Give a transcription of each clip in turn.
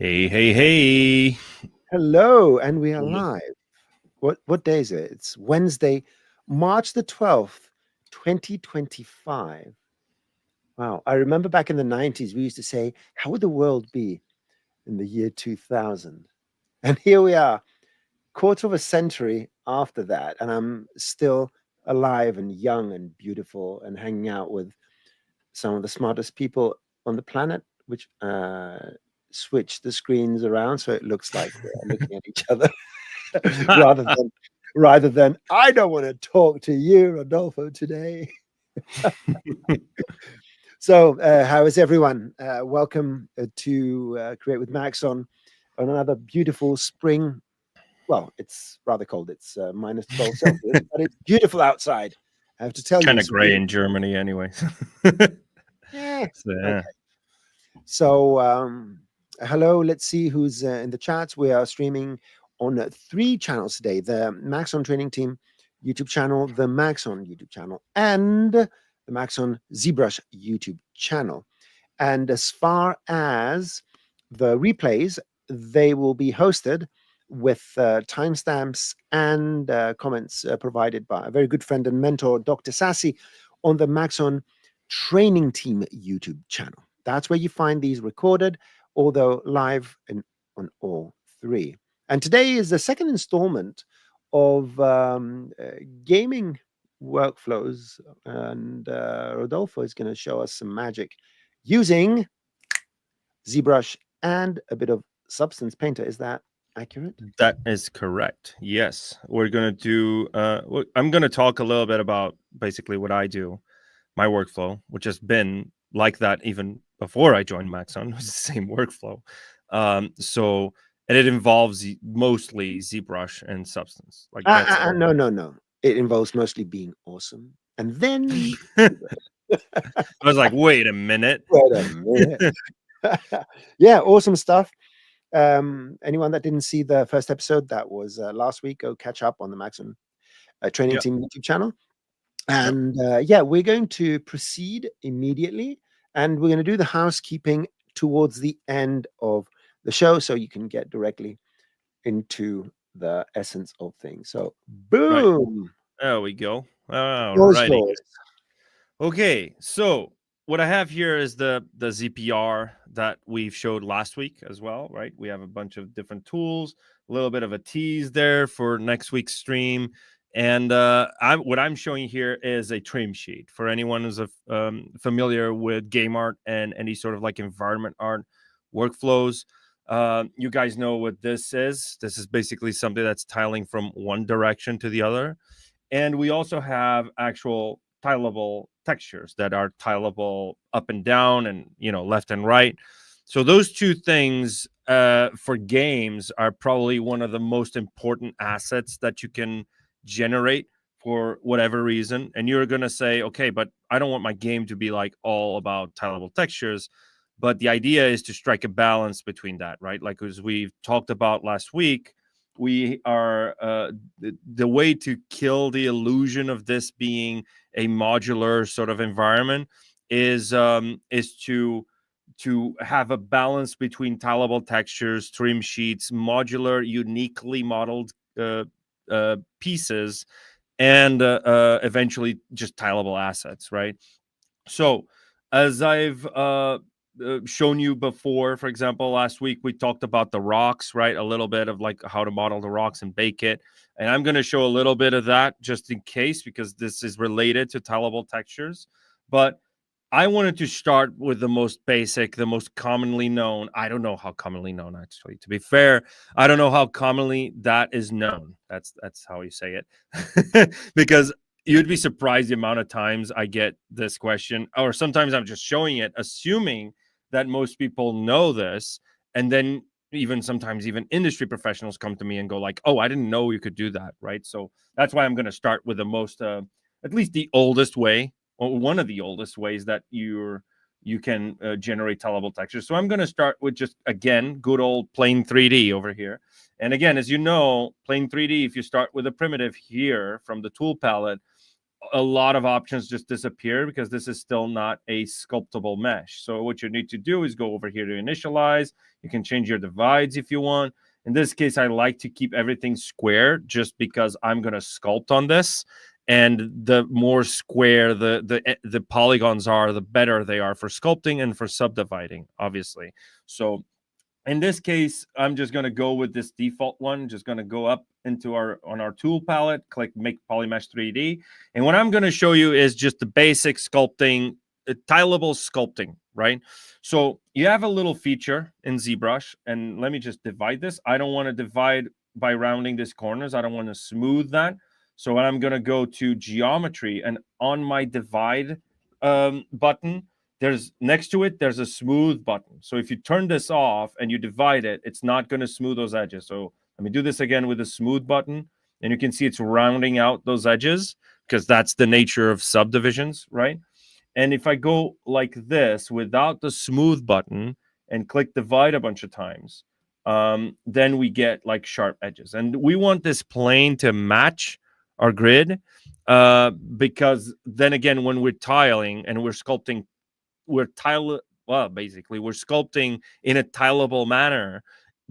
Hey, hey, hey. Hello, and we are live. What day is it? It's Wednesday, March the 12th, 2025. Wow. I remember back in the 90s, we used to say, how would the world be in the year 2000? And here we are, quarter of a century after that, and I'm still alive and young and beautiful and hanging out with some of the smartest people on the planet, which switch the screens around so it looks like we're looking at each other. rather than I don't want to talk to you, Rodolfo, today. So, how is everyone? Welcome to Create with Maxon on another beautiful spring. Well, it's rather cold. It's minus 12 Celsius, but it's beautiful outside. I have to tell you, Kind of it's gray really, in Germany anyway. yeah. So, Okay. So, hello. Let's see who's in the chats. We are streaming on 3 channels today: the Maxon Training Team YouTube channel, the Maxon YouTube channel, and the Maxon ZBrush YouTube channel. And as far as the replays, they will be hosted with timestamps and comments provided by a very good friend and mentor, Dr. Sassy, on the Maxon Training Team YouTube channel. That's where you find these recorded, although live on all 3. And today is the second installment of gaming workflows, and Rodolfo is going to show us some magic using ZBrush and a bit of Substance Painter. Is that accurate? that is correct. Yes. We're going to do, I'm going to talk a little bit about basically what I do, my workflow, which has been like that even before I joined Maxon. It was the same workflow. And it involves mostly ZBrush and Substance. Like that's No. It involves mostly being awesome. And then I was like, wait a minute. wait a minute. Yeah, awesome stuff. Anyone that didn't see the first episode, that was last week, go catch up on the Maxon Training Team YouTube channel. And yeah, we're going to proceed immediately, and we're going to do the housekeeping towards the end of the show so you can get directly into the essence of things. So, boom. Right. There we go. All righty. Okay, so what I have here is the ZPR that we've showed last week as well, right? We have a bunch of different tools, a little bit of a tease there for next week's stream. And what I'm showing here is a trim sheet for anyone who's familiar with game art and any sort of like environment art workflows. You guys know what this is. This is basically something that's tiling from one direction to the other. And we also have actual tileable textures that are tileable up and down and, left and right. So those two things for games are probably one of the most important assets that you can generate for whatever reason. And you're going to say, okay, but I don't want my game to be like all about tileable textures. But the idea is to strike a balance between that, right? Like as we talked about last week, we are the way to kill the illusion of this being a modular sort of environment is to have a balance between tileable textures, trim sheets, modular, uniquely modeled pieces, and eventually just tileable assets, right? So as I've shown you before, for example, last week we talked about the rocks, right? A little bit of like how to model the rocks and bake it. And I'm going to show a little bit of that just in case, because this is related to tileable textures. But I wanted to start with the most basic, the most commonly known. I don't know how commonly known, actually. To be fair, I don't know how commonly that is known. That's how you say it. Because you'd be surprised the amount of times I get this question, or sometimes I'm just showing it, assuming that most people know this. And then sometimes even industry professionals come to me and go like, oh, I didn't know you could do that, right? So that's why I'm going to start with the most, at least the oldest way, or one of the oldest ways that you can generate tileable textures. So I'm going to start with just, again, good old plain 3D over here. And again, as you know, plain 3D, if you start with a primitive here from the tool palette, a lot of options just disappear because this is still not a sculptable mesh. So what you need to do is go over here to initialize. You can change your divides if you want. In this case, I like to keep everything square just because I'm going to sculpt on this. And the more square the polygons are, the better they are for sculpting and for subdividing, obviously. So in this case, I'm just going to go with this default one. Just going to go up into on our tool palette, click Make PolyMesh 3D. And what I'm going to show you is just the basic sculpting, tileable sculpting, right? So you have a little feature in ZBrush, and let me just divide this. I don't want to divide by rounding these corners. I don't want to smooth that. So I'm going to go to geometry, and on my divide button, there's next to it, there's a smooth button. So if you turn this off and you divide it, it's not going to smooth those edges. So let me do this again with the smooth button. And you can see it's rounding out those edges because that's the nature of subdivisions, right? And if I go like this without the smooth button and click divide a bunch of times, then we get like sharp edges. And we want this plane to match our grid because then again, when we're tiling and we're sculpting, basically we're sculpting in a tileable manner.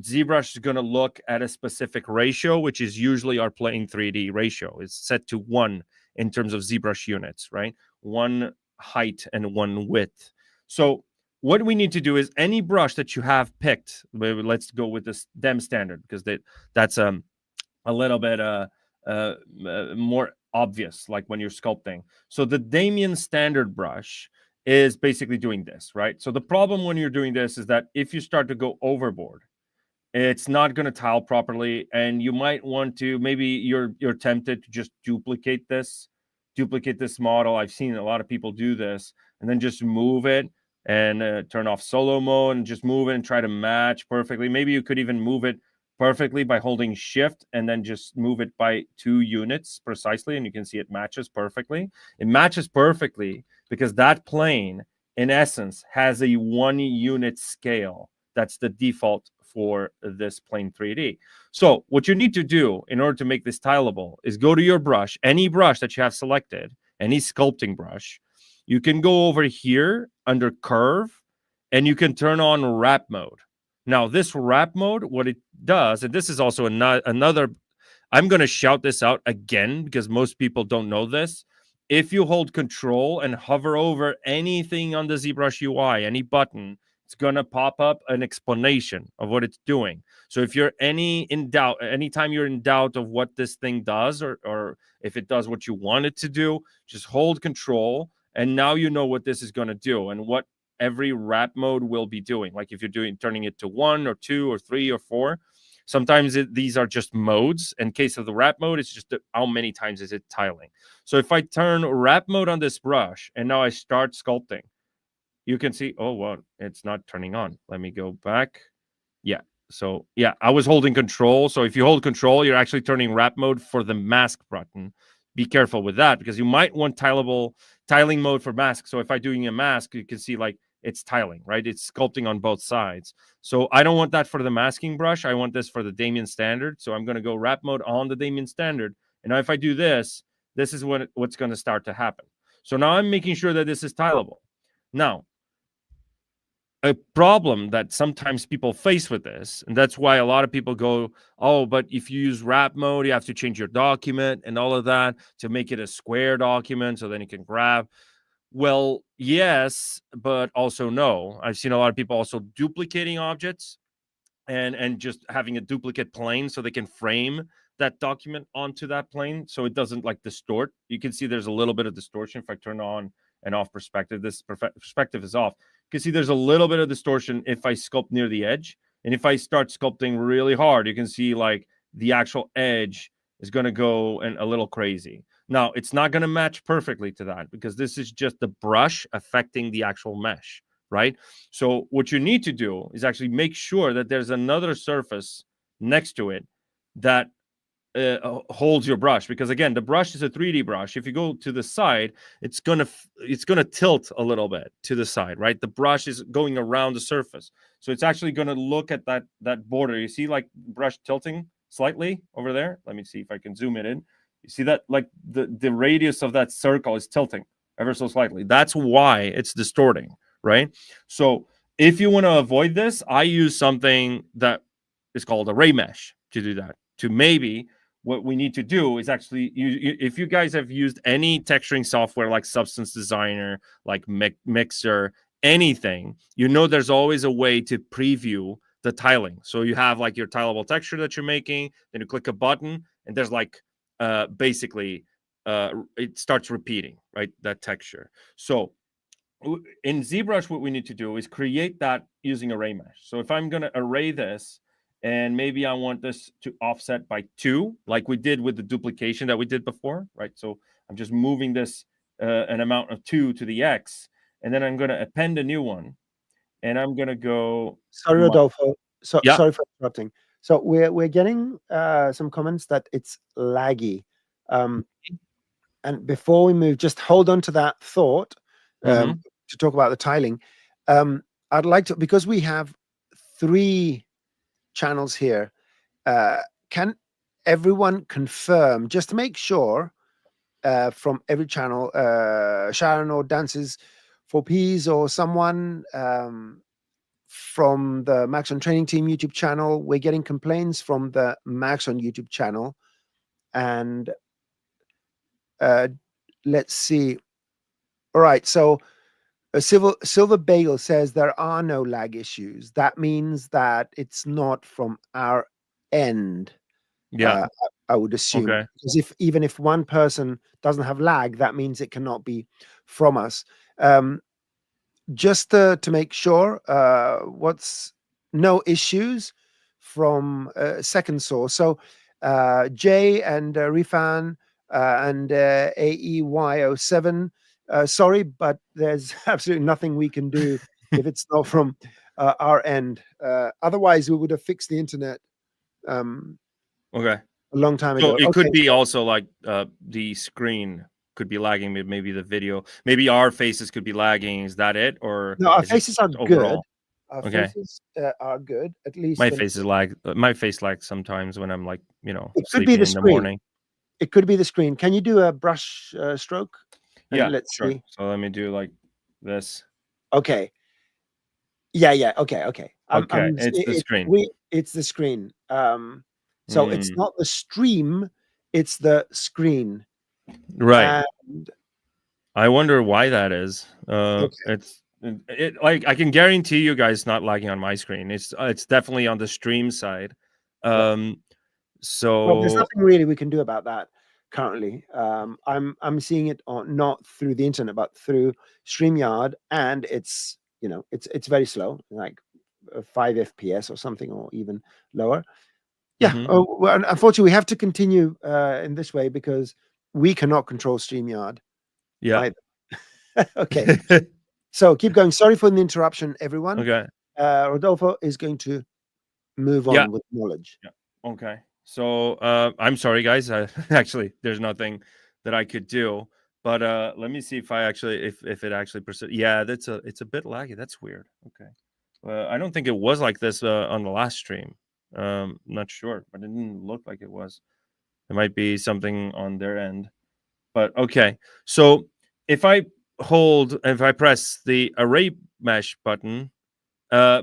ZBrush is going to look at a specific ratio, which is usually our plane 3D ratio. It's set to 1 in terms of ZBrush units, right? 1 height and 1 width. So what we need to do is any brush that you have picked, let's go with this DEM standard because that's a little bit more obvious, like when you're sculpting. So the Damien standard brush is basically doing this, right? So the problem when you're doing this is that if you start to go overboard, it's not going to tile properly, and you might want to, maybe you're tempted to just duplicate this model. I've seen a lot of people do this, and then just move it and turn off solo mode and just move it and try to match perfectly. Maybe you could even move it perfectly by holding shift and then just move it by 2 units precisely, and you can see it matches perfectly. It matches perfectly because that plane, in essence, has a 1 unit scale. That's the default for this plane 3D. So what you need to do in order to make this tileable is go to your brush, any brush that you have selected, any sculpting brush. You can go over here under curve, and you can turn on wrap mode. Now, this wrap mode, what it does, and this is also another, I'm going to shout this out again because most people don't know this. If you hold control and hover over anything on the ZBrush UI, any button, it's going to pop up an explanation of what it's doing. So if you're anytime you're in doubt of what this thing does, or if it does what you want it to do, just hold control. And now you know what this is going to do and what every wrap mode will be doing. Like if you're turning it to 1 or 2 or 3 or 4, sometimes these are just modes. In case of the wrap mode, it's just how many times is it tiling. So if I turn wrap mode on this brush and now I start sculpting, you can see, oh, well, it's not turning on. Let me go back. Yeah. So yeah, I was holding control. So if you hold control, you're actually turning wrap mode for the mask button. Be careful with that because you might want tiling mode for mask. So if I'm doing a mask, you can see like it's tiling, right? It's sculpting on both sides. So I don't want that for the masking brush. I want this for the Damien standard. So I'm going to go wrap mode on the Damien standard. And now if I do this, this is what's going to start to happen. So now I'm making sure that this is tileable. Now, a problem that sometimes people face with this, and that's why a lot of people go, oh, but if you use wrap mode, you have to change your document and all of that to make it a square document so then you can grab. Well, yes, but also no. I've seen a lot of people also duplicating objects and just having a duplicate plane so they can frame that document onto that plane so it doesn't like distort. You can see there's a little bit of distortion if I turn on and off perspective. This perspective is off. You can see there's a little bit of distortion if I sculpt near the edge. And if I start sculpting really hard, you can see like the actual edge is going to go a little crazy. Now, it's not going to match perfectly to that because this is just the brush affecting the actual mesh, right? So what you need to do is actually make sure that there's another surface next to it that holds your brush, because again, the brush is a 3D brush. If you go to the side, it's gonna tilt a little bit to the side, right? The brush is going around the surface, so it's actually gonna look at that border. You see, like brush tilting slightly over there. Let me see if I can zoom it in. You see that, like the radius of that circle is tilting ever so slightly. That's why it's distorting, right? So if you want to avoid this, I use something that is called ArrayMesh to do that. To maybe what we need to do is actually, if you guys have used any texturing software like Substance Designer, like Mixer, anything, you know there's always a way to preview the tiling. So you have like your tileable texture that you're making, then you click a button, and there's like basically it starts repeating, right, that texture. So in ZBrush, what we need to do is create that using ArrayMesh. So if I'm going to array this, and maybe I want this to offset by 2, like we did with the duplication that we did before, right? So I'm just moving this an amount of 2 to the X, and then I'm going to append a new one, and I'm going to go. Sorry, Rodolfo. Yeah. Sorry for interrupting. So we're getting some comments that it's laggy. And before we move, just hold on to that thought to talk about the tiling. I'd like to, because we have 3 channels here, can everyone confirm, just to make sure, from every channel, Sharon or Dances for Peas or someone from the Maxon Training Team YouTube channel, we're getting complaints from the Maxon YouTube channel, and let's see. All right, so Silver Bagel says there are no lag issues. That means that it's not from our end. Yeah, I would assume. Okay. Because even if one person doesn't have lag, that means it cannot be from us. Just to make sure, what's no issues from second source. So Jay and Rifan and AEY07, sorry, but there's absolutely nothing we can do if it's not from our end. Otherwise, we would have fixed the internet Okay. a long time So ago. it could Okay. be also like the screen could be lagging, maybe the video, maybe our faces could be lagging. Is that it, or No, our is faces it are overall? good. Our Okay. faces are good. At least My face is lag. My face lags sometimes when I'm like, it could be sleeping the in the screen. morning. It could be the screen. Can you do a brush stroke? And Yeah, let's sure. see. So let me do like this. Okay. Yeah. Okay. Okay, it's the screen. It's the screen. So it's not the stream, it's the screen. Right. And I wonder why that is. okay. It like I can guarantee you guys not lagging on my screen. It's definitely on the stream side. So Well, there's nothing really we can do about that currently. I'm seeing it on not through the internet, but through StreamYard, and it's it's very slow, like 5 FPS or something, or even lower. Yeah. Well, unfortunately, we have to continue in this way because we cannot control StreamYard. Yeah. Okay. So keep going. Sorry for the interruption, everyone. Okay. Rodolfo is going to move on with knowledge. Yeah. Okay. So I'm sorry, guys. Actually, there's nothing that I could do. But let me see if I actually if it actually persists. Yeah, it's a bit laggy. That's weird. Okay. I don't think it was like this on the last stream. Not sure, but it didn't look like it was. It might be something on their end. But okay. So if I press the ArrayMesh button,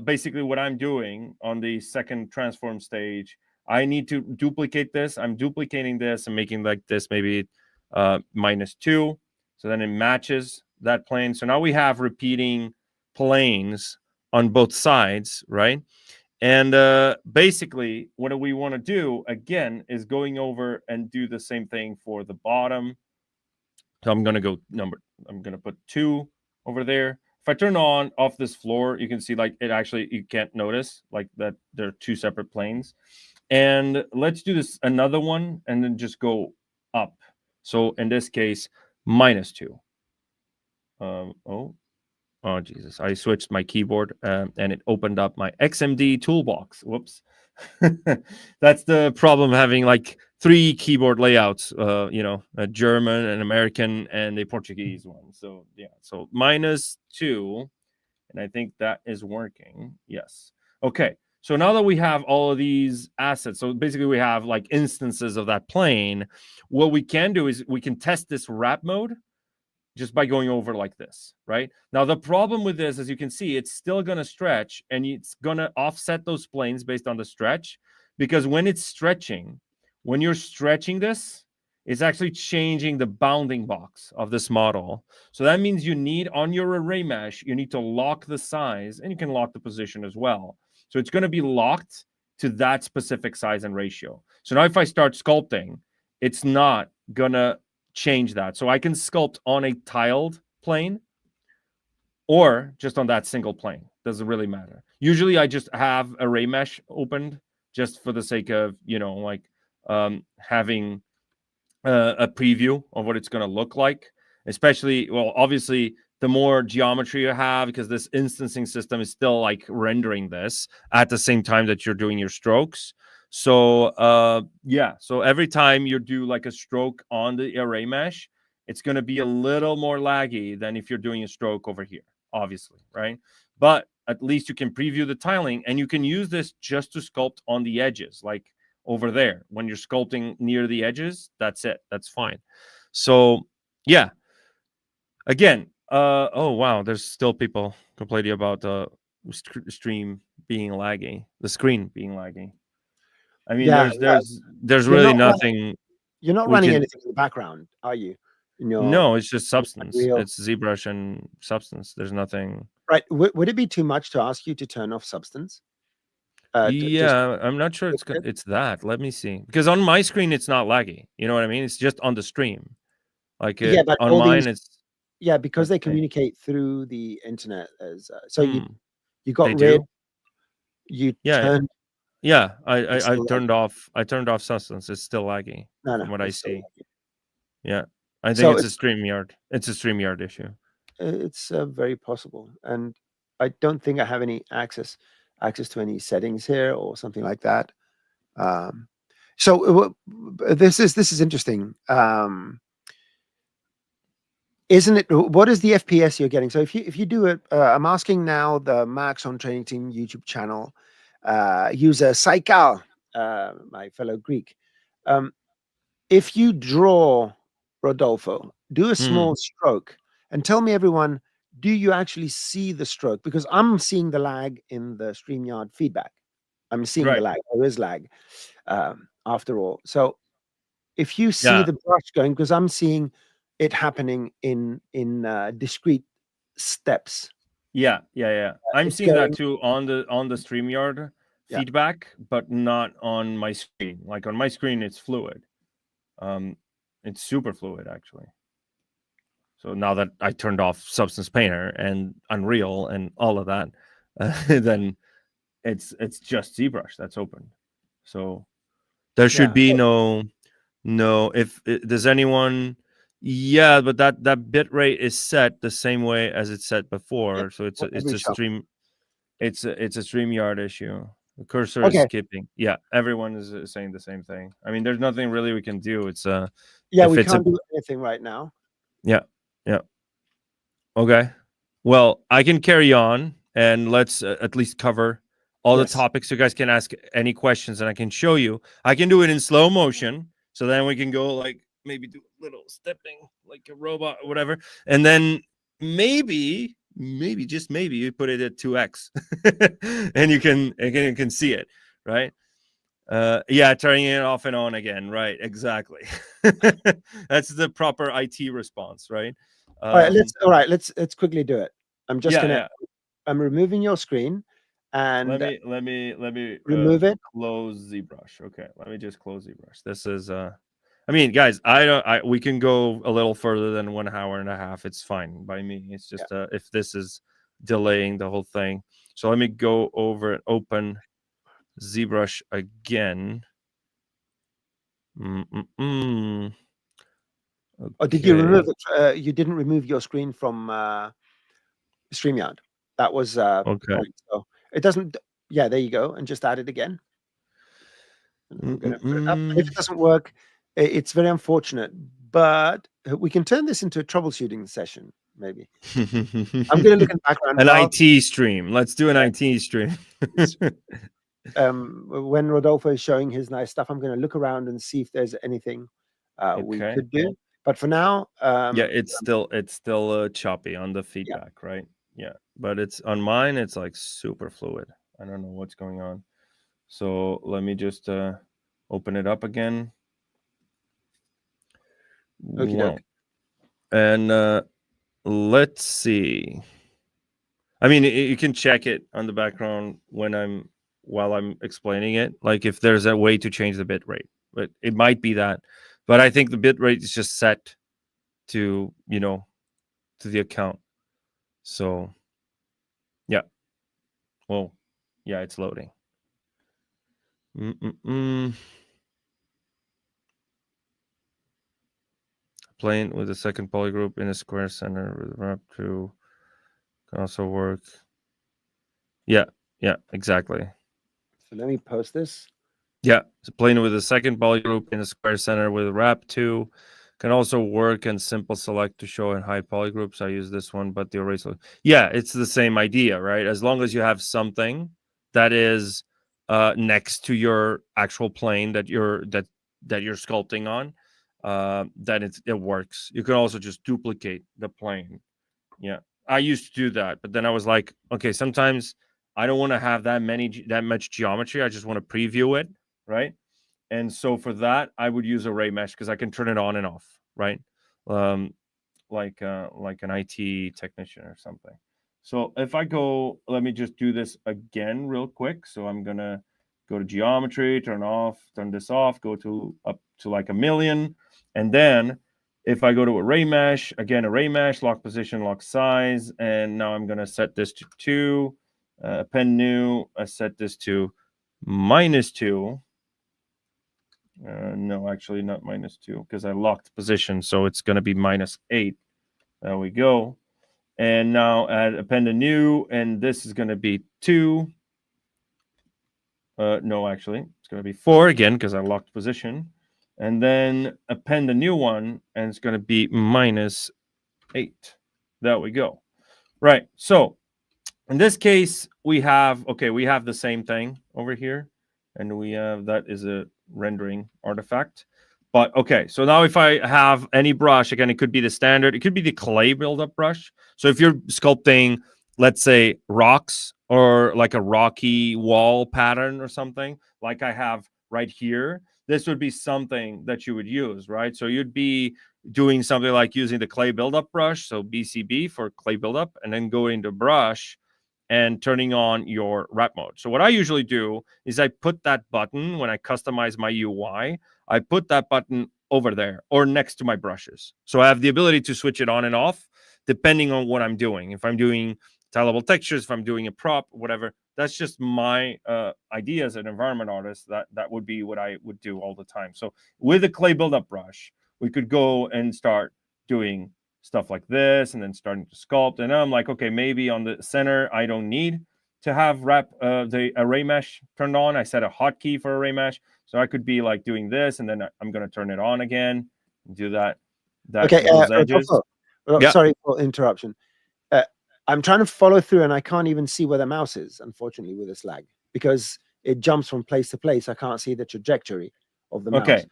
basically what I'm doing on the second transform stage, I need to duplicate this. I'm duplicating this and making like this maybe -2. So then it matches that plane. So now we have repeating planes on both sides, right? And basically what we want to do again is going over and do the same thing for the bottom. So I'm going to put 2 over there. If I turn off this floor, you can see like it actually, you can't notice like that there are 2 separate planes. And let's do this another one and then just go up. So in this case, -2. Oh, Jesus. I switched my keyboard and it opened up my XMD toolbox. Whoops. That's the problem having like 3 keyboard layouts, a German, an American, and a Portuguese one. So, yeah. So -2. And I think that is working. Yes. Okay. So now that we have all of these assets, so basically we have like instances of that plane, what we can do is we can test this wrap mode just by going over like this, right? Now, the problem with this, as you can see, it's still going to stretch, and it's going to offset those planes based on the stretch, because when it's stretching, when you're stretching this, it's actually changing the bounding box of this model. So that means you need, on your array mesh, you need to lock the size, and you can lock the position as well. So it's going to be locked to that specific size and ratio. So now if I start sculpting, it's not going to change that. So I can sculpt on a tiled plane or just on that single plane. Doesn't really matter. Usually I just have ArrayMesh opened just for the sake of, you know, like having a preview of what it's going to look like. Especially, well, obviously, the more geometry you have, because this instancing system is still like rendering this at the same time that you're doing your strokes. So yeah, so every time you do like a stroke on the array mesh, it's going to be a little more laggy than if you're doing a stroke over here, obviously, right? But at least you can preview the tiling, and you can use this just to sculpt on the edges, like over there. When you're sculpting near the edges, that's it. That's fine. So yeah, again, oh wow, there's still people complaining about the stream being laggy, the screen being laggy. I mean, Yeah, there's really nothing. You're not running anything in the background, are you? No, it's just Substance. It's ZBrush and Substance. There's nothing. Right. Would it be too much to ask you to turn off Substance? Yeah, I'm not sure it's that. Let me see. Because on my screen, it's not laggy. You know what I mean? It's just on the stream. Like yeah, but on mine, it's. Yeah, because they communicate through the internet. As so you got they rid. Do? You turned. Yeah, I turned off. I turned off Substance. It's still laggy. No, from what I see. Yeah, I think it's a StreamYard. It's a StreamYard issue. It's very possible, and I don't think I have any access to any settings here or something like that. So this is interesting. Isn't it? What is the FPS you're getting? So if you do it, I'm asking now the Maxon Training Team YouTube channel user Saikal, my fellow Greek. If you draw Rodolfo, do a small stroke, and tell me, everyone, do you actually see the stroke? Because I'm seeing the lag in the StreamYard feedback. I'm seeing the lag. There is lag, after all. So if you see the brush going, because I'm seeing it happening in discrete steps. Yeah. I'm seeing that too on the StreamYard feedback, but not on my screen. Like on my screen, it's fluid. It's super fluid, actually. So now that I turned off Substance Painter and Unreal and all of that, then it's just ZBrush that's open. So there should be no. If does anyone. Yeah, but that bit rate is set the same way as it's set before. So it's a stream. It's a StreamYard issue. The cursor is skipping. Yeah, everyone is saying the same thing. I mean, there's nothing really we can do. It's we can't do anything right now. Yeah. Okay. Well, I can carry on, and let's at least cover all the topics. You guys can ask any questions, and I can show you. I can do it in slow motion, so then we can go like maybe do a little stepping like a robot or whatever, and then maybe just maybe you put it at 2x and you can see it, right? Turning it off and on again, right? Exactly. That's the proper IT response, right? All right, let's quickly do it. I'm just I'm removing your screen, and let me remove it. Close ZBrush. Okay, let me just close ZBrush. This is I mean, guys, we can go a little further than 1 hour and a half. It's fine by me. It's just if this is delaying the whole thing. So let me go over and open ZBrush again. Okay. Oh, did you remove it? You didn't remove your screen from StreamYard. That was okay. So it doesn't. Yeah, there you go, and just add it again. I'm gonna put it up. If it doesn't work, it's very unfortunate, but we can turn this into a troubleshooting session, maybe. I'm going to look in the background. An IT stream. Let's do an IT stream. when Rodolfo is showing his nice stuff, I'm going to look around and see if there's anything we could do. But for now, yeah, it's still choppy on the feedback, right? Yeah, but it's on mine. It's like super fluid. I don't know what's going on. So let me just open it up again. Okay. And let's see. I mean, you can check it on the background while I'm explaining it. Like if there's a way to change the bit rate, but it might be that. But I think the bit rate is just set to, to the account. So yeah. Well, yeah, it's loading. Playing with the second polygroup in a square center with wrap to can also work. Yeah, exactly. So let me post this. Yeah, so playing with the second polygroup in a square center with wrap 2 can also work, and simple select to show and hide polygroups. I use this one, but the array. Yeah, it's the same idea, right? As long as you have something that is next to your actual plane that you're sculpting on, then it works. You can also just duplicate the plane. Yeah, I used to do that, but then I was like, okay, sometimes I don't want to have that much geometry. I just want to preview it, right? And so for that, I would use ArrayMesh because I can turn it on and off, right? Like an IT technician or something. So if I go, let me just do this again real quick. So I'm gonna go to geometry, turn this off, go to up to like 1,000,000, and then if I go to ArrayMesh, again, ArrayMesh, lock position, lock size, and now I'm gonna set this to 2, append new. I set this to -2. No, actually not -2 because I locked position, so it's going to be -8. There we go. And now add append a new, and this is going to be 2. No, actually, it's going to be 4 again because I locked position. And then append a new one, and it's going to be -8. There we go. Right. So in this case, we have the same thing over here, and we have that is a rendering artifact. But okay, so now if I have any brush, again, it could be the standard, it could be the clay buildup brush. So if you're sculpting, let's say, rocks or like a rocky wall pattern or something, like I have right here, this would be something that you would use, right? So you'd be doing something like using the clay buildup brush, so BCB for clay buildup, and then go into brush and turning on your WrapMode. So what I usually do is I put that button when I customize my UI, I put that button over there or next to my brushes. So I have the ability to switch it on and off depending on what I'm doing. If I'm doing tileable textures, if I'm doing a prop, whatever, that's just my idea as an environment artist. That would be what I would do all the time. So with a clay buildup brush, we could go and start doing stuff like this and then starting to sculpt. And I'm like, okay, maybe on the center, I don't need to have the ArrayMesh turned on. I set a hotkey for ArrayMesh. So I could be like doing this, and then I'm going to turn it on again and do that. Okay, those edges. Yeah. Sorry for interruption. I'm trying to follow through, and I can't even see where the mouse is, unfortunately, with this lag, because it jumps from place to place. I can't see the trajectory of the mouse. Okay.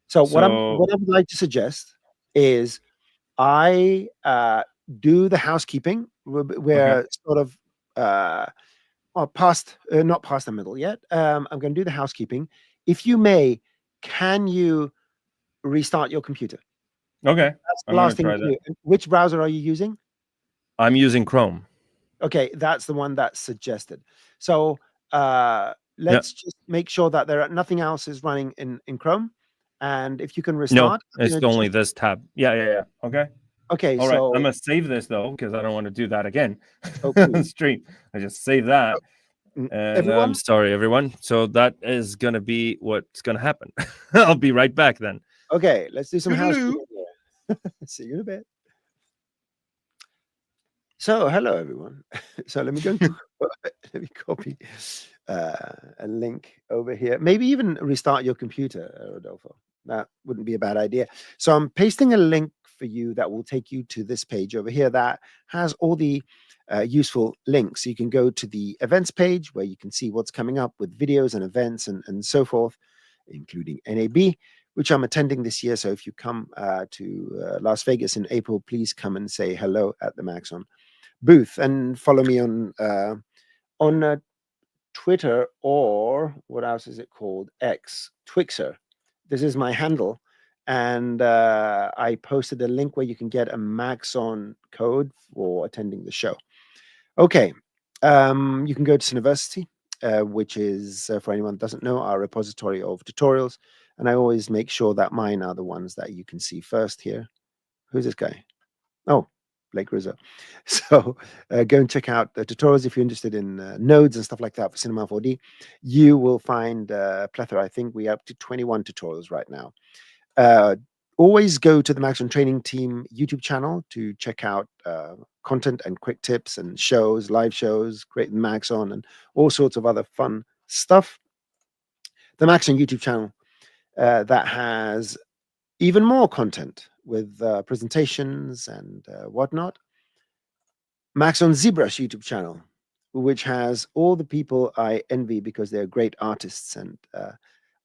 So what I would like to suggest is I do the housekeeping. We're sort of not past the middle yet. I'm going to do the housekeeping. If you may, can you restart your computer? Okay. That's the last thing to do. Which browser are you using? I'm using Chrome. Okay, that's the one that's suggested. So let's just make sure that nothing else is running in Chrome. And if you can restart. No, it's only this tab. Yeah. Okay. Okay. All so right. I'm going to save this, though, because I don't want to do that again. Okay. Stream. I just save that. And I'm sorry, everyone. So that is going to be what's going to happen. I'll be right back then. Okay, let's do some housekeeping. See you in a bit. So, hello, everyone. So let me go. Let me copy a link over here. Maybe even restart your computer, Rodolfo. That wouldn't be a bad idea. So I'm pasting a link for you that will take you to this page over here that has all the useful links. You can go to the events page where you can see what's coming up with videos and events and so forth, including NAB, which I'm attending this year. So if you come to Las Vegas in April, please come and say hello at the Maxon booth and follow me on Twitter, or what else is it called? X, Twixer. This is my handle. And I posted a link where you can get a Maxon code for attending the show. Okay, you can go to University, which is, for anyone who doesn't know, our repository of tutorials. And I always make sure that mine are the ones that you can see first here. Who's this guy? Oh, Blake Rizzo. So go and check out the tutorials if you're interested in nodes and stuff like that for Cinema 4D. You will find a plethora. I think we're up to 21 tutorials right now. Always go to the Maxon Training Team YouTube channel to check out content and quick tips and shows, live shows, creating Maxon and all sorts of other fun stuff. The Maxon YouTube channel that has even more content with presentations and whatnot. Maxon ZBrush YouTube channel, which has all the people I envy because they're great artists and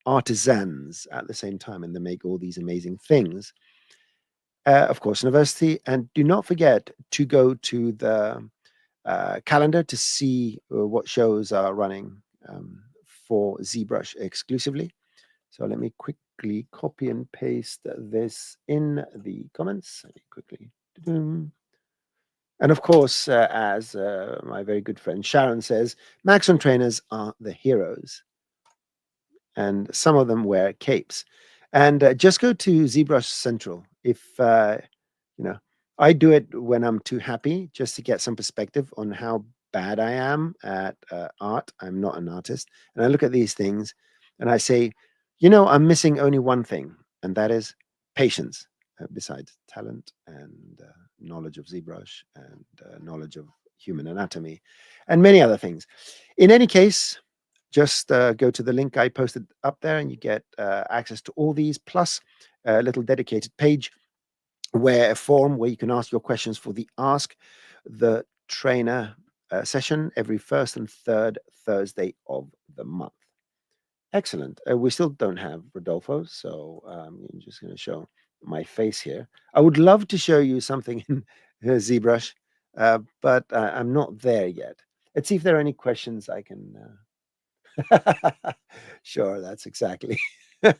artisans at the same time, and they make all these amazing things. Of course, University, and do not forget to go to the calendar to see what shows are running for ZBrush exclusively. So let me quickly copy and paste this in the comments. Quickly. And of course, as my very good friend Sharon says, Maxon trainers are the heroes. And some of them wear capes. And just go to ZBrush Central. If, you know, I do it when I'm too happy, just to get some perspective on how bad I am at art. I'm not an artist. And I look at these things and I say, you know, I'm missing only one thing, and that is patience, besides talent and knowledge of ZBrush and knowledge of human anatomy and many other things. In any case, just go to the link I posted up there and you get access to all these, plus a little dedicated page where a forum where you can ask your questions for the Ask the Trainer session every first and third Thursday of the month. Excellent. We still don't have Rodolfo, so I'm just going to show my face here. I would love to show you something in ZBrush, but I'm not there yet. Let's see if there are any questions I can... Sure, that's exactly. We're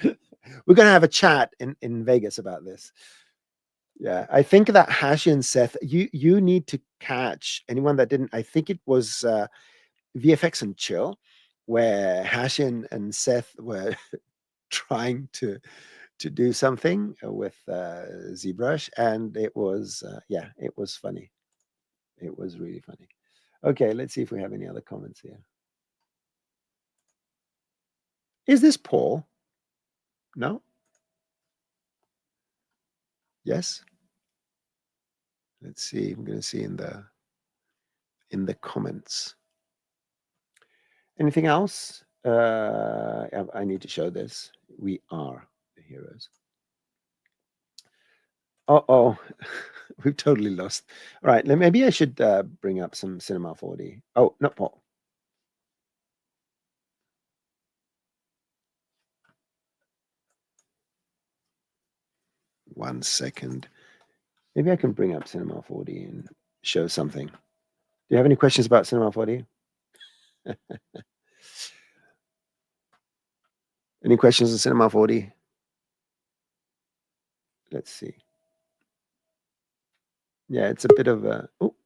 going to have a chat in Vegas about this. Yeah, I think that Hashi and Seth, you need to catch anyone that didn't. I think it was VFX and Chill, where Hashi and Seth were trying to do something with ZBrush, and it was yeah, it was funny. It was really funny. Okay, let's see if we have any other comments here. Is this Paul? No? Yes? Let's see. I'm going to see in the comments. Anything else? I need to show this. We are the heroes. Uh-oh. We've totally lost. All right. Maybe I should bring up some Cinema 4D. Oh, not Paul. One second. Maybe I can bring up Cinema 4D and show something. Do you have any questions about Cinema 4D? Any questions on Cinema 4D? Let's see. Yeah, it's a bit of a... Oh.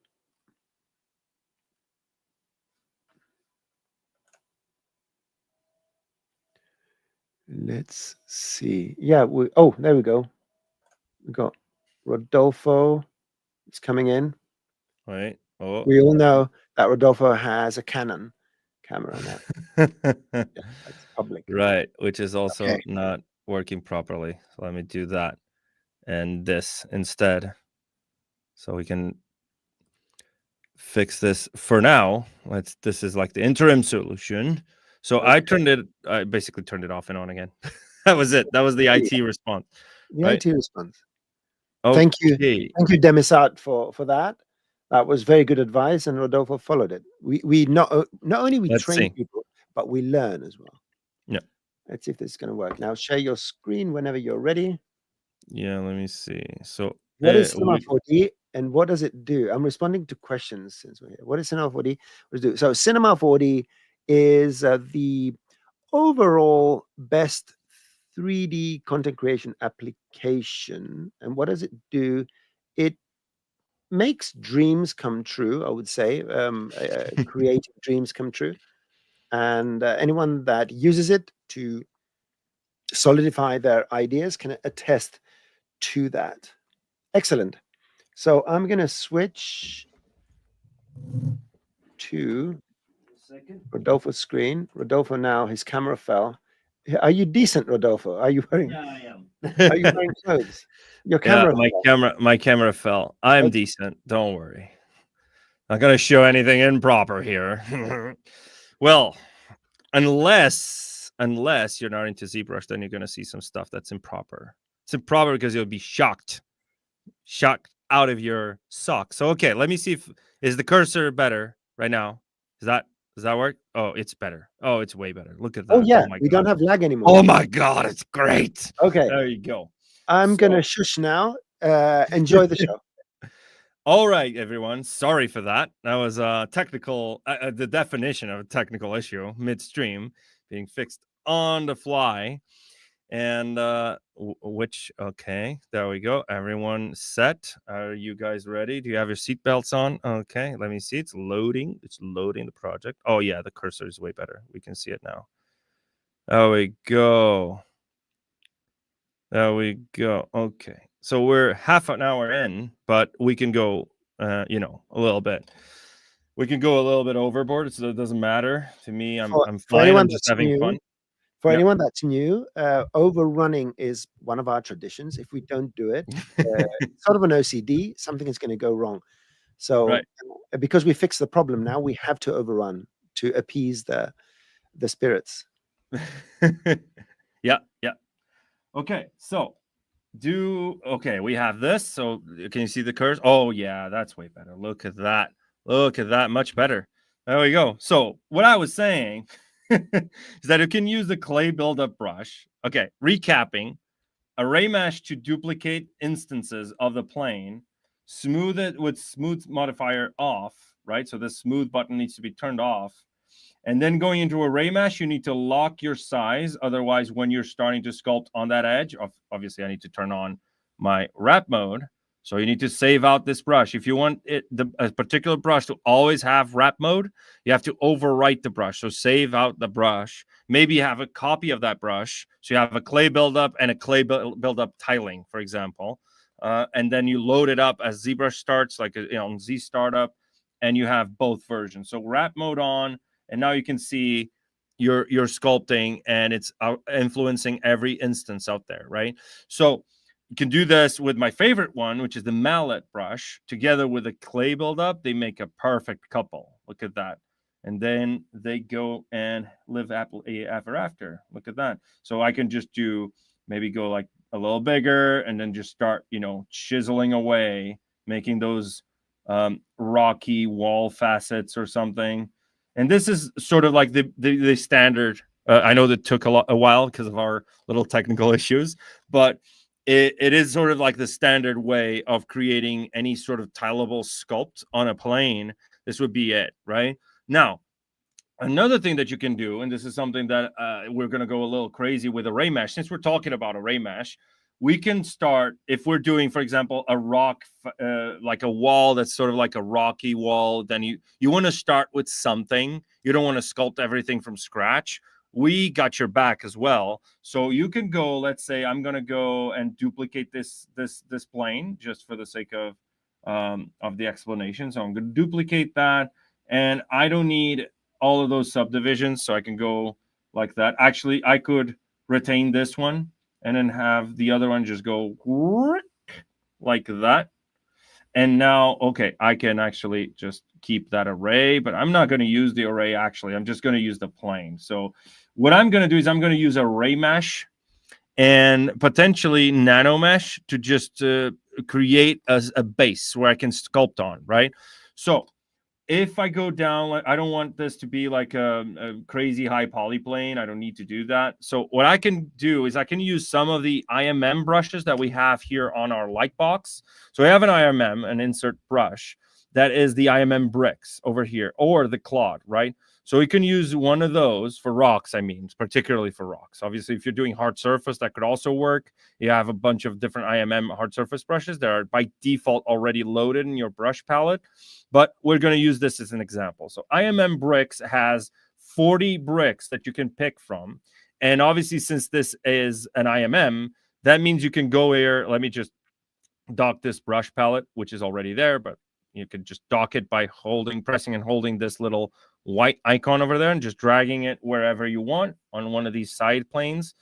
Let's see. Yeah, oh, there we go. We got Rodolfo. It's coming in. Right. Oh. We all know that Rodolfo has a Canon camera now. Yeah, that's public. Right, which is also not working properly. So let me do that and this instead, so we can fix this for now. This is like the interim solution. So I basically turned it off and on again. That was it. That was the IT response. The IT response. Thank you, Demisart, for that. That was very good advice, and Rodolfo followed it. We not only we train people, but we learn as well. Yeah. Let's see if this is going to work. Now share your screen whenever you're ready. Yeah, let me see. So what is Cinema 4D and what does it do? I'm responding to questions since we're here. What is Cinema 4D? What does it do? So Cinema 4D is the overall best 3D content creation application. And what does it do? It makes dreams come true, I would say, creative dreams come true. And anyone that uses it to solidify their ideas can attest to that. Excellent. So I'm going to switch to Rodolfo's screen. Rodolfo now, his camera fell. Are you decent, Rodolfo? Are you wearing? Yeah, I am. Are you wearing clothes? Your camera. Yeah, my camera fell. I'm decent. Don't worry. Not gonna show anything improper here. Well, unless you're not into ZBrush, then you're gonna see some stuff that's improper. It's improper because you'll be shocked out of your socks. So okay, let me see is the cursor better right now? Does that work? Oh, it's better. Oh, it's way better. Look at that. Oh yeah, we don't have lag anymore. Oh my god, it's great. Okay, there you go. I'm gonna shush now. Enjoy the show. All right, everyone. Sorry for that. That was a technical, the definition of a technical issue midstream being fixed on the fly. And okay, there we go. Everyone set. Are you guys ready? Do you have your seatbelts on? Okay, let me see. It's loading. It's loading the project. Oh yeah, the cursor is way better. We can see it now. There we go. There we go. Okay, so we're half an hour in, but we can go, a little bit. We can go a little bit overboard, so it doesn't matter to me. I'm fine. I'm just having fun. For anyone that's new, overrunning is one of our traditions. If we don't do it, it's sort of an OCD. Something is going to go wrong. So because we fixed the problem now, we have to overrun to appease the spirits. Yeah. Okay, so we have this. So can you see the cursor? Oh yeah, that's way better. Look at that. Look at that. Much better. There we go. So what I was saying is that you can use the clay buildup brush. Okay, recapping. ArrayMesh to duplicate instances of the plane. Smooth it with smooth modifier off, right? So the smooth button needs to be turned off. And then going into ArrayMesh, you need to lock your size. Otherwise, when you're starting to sculpt on that edge, obviously I need to turn on my WrapMode. So you need to save out this brush. If you want a particular brush to always have WrapMode, you have to overwrite the brush. So save out the brush. Maybe you have a copy of that brush. So you have a clay buildup and a clay buildup tiling, for example. And then you load it up as ZBrush starts, like on Z startup, and you have both versions. So WrapMode on, and now you can see your sculpting, and it's influencing every instance out there, right? So you can do this with my favorite one, which is the mallet brush, together with a clay buildup. They make a perfect couple. Look at that. And then they go and live ever after. Look at that. So I can just maybe go like a little bigger and then just start, chiseling away, making those rocky wall facets or something. And this is sort of like the standard. I know that took a while because of our little technical issues, but it is sort of like the standard way of creating any sort of tileable sculpt on a plane. This would be it, right? Now, another thing that you can do, and this is something that we're going to go a little crazy with ArrayMesh. Since we're talking about ArrayMesh, we can start, if we're doing, for example, a rock, like a wall that's sort of like a rocky wall, then you want to start with something. You don't want to sculpt everything from scratch. We got your back as well. So you can go, let's say I'm going to go and duplicate this plane just for the sake of the explanation. So I'm going to duplicate that, and I don't need all of those subdivisions, so I can go like that. Actually, I could retain this one and then have the other one just go like that. And now, okay, I can actually just keep that array, but I'm not going to use the array, actually. I'm just going to use the plane. So what I'm going to do is I'm going to use ArrayMesh and potentially NanoMesh to just create a base where I can sculpt on, right? So if I go down, like I don't want this to be like a crazy high polyplane. I don't need to do that. So what I can do is I can use some of the IMM brushes that we have here on our LightBox. So we have an IMM, an insert brush, that is the IMM bricks over here, or the clod, right? So we can use one of those for rocks, I mean, particularly for rocks. Obviously, if you're doing hard surface, that could also work. You have a bunch of different IMM hard surface brushes that are by default already loaded in your brush palette. But we're going to use this as an example. So IMM bricks has 40 bricks that you can pick from. And obviously, since this is an IMM, that means you can go here. Let me just dock this brush palette, which is already there, but you can just dock it by pressing and holding this little white icon over there and just dragging it wherever you want on one of these side planes.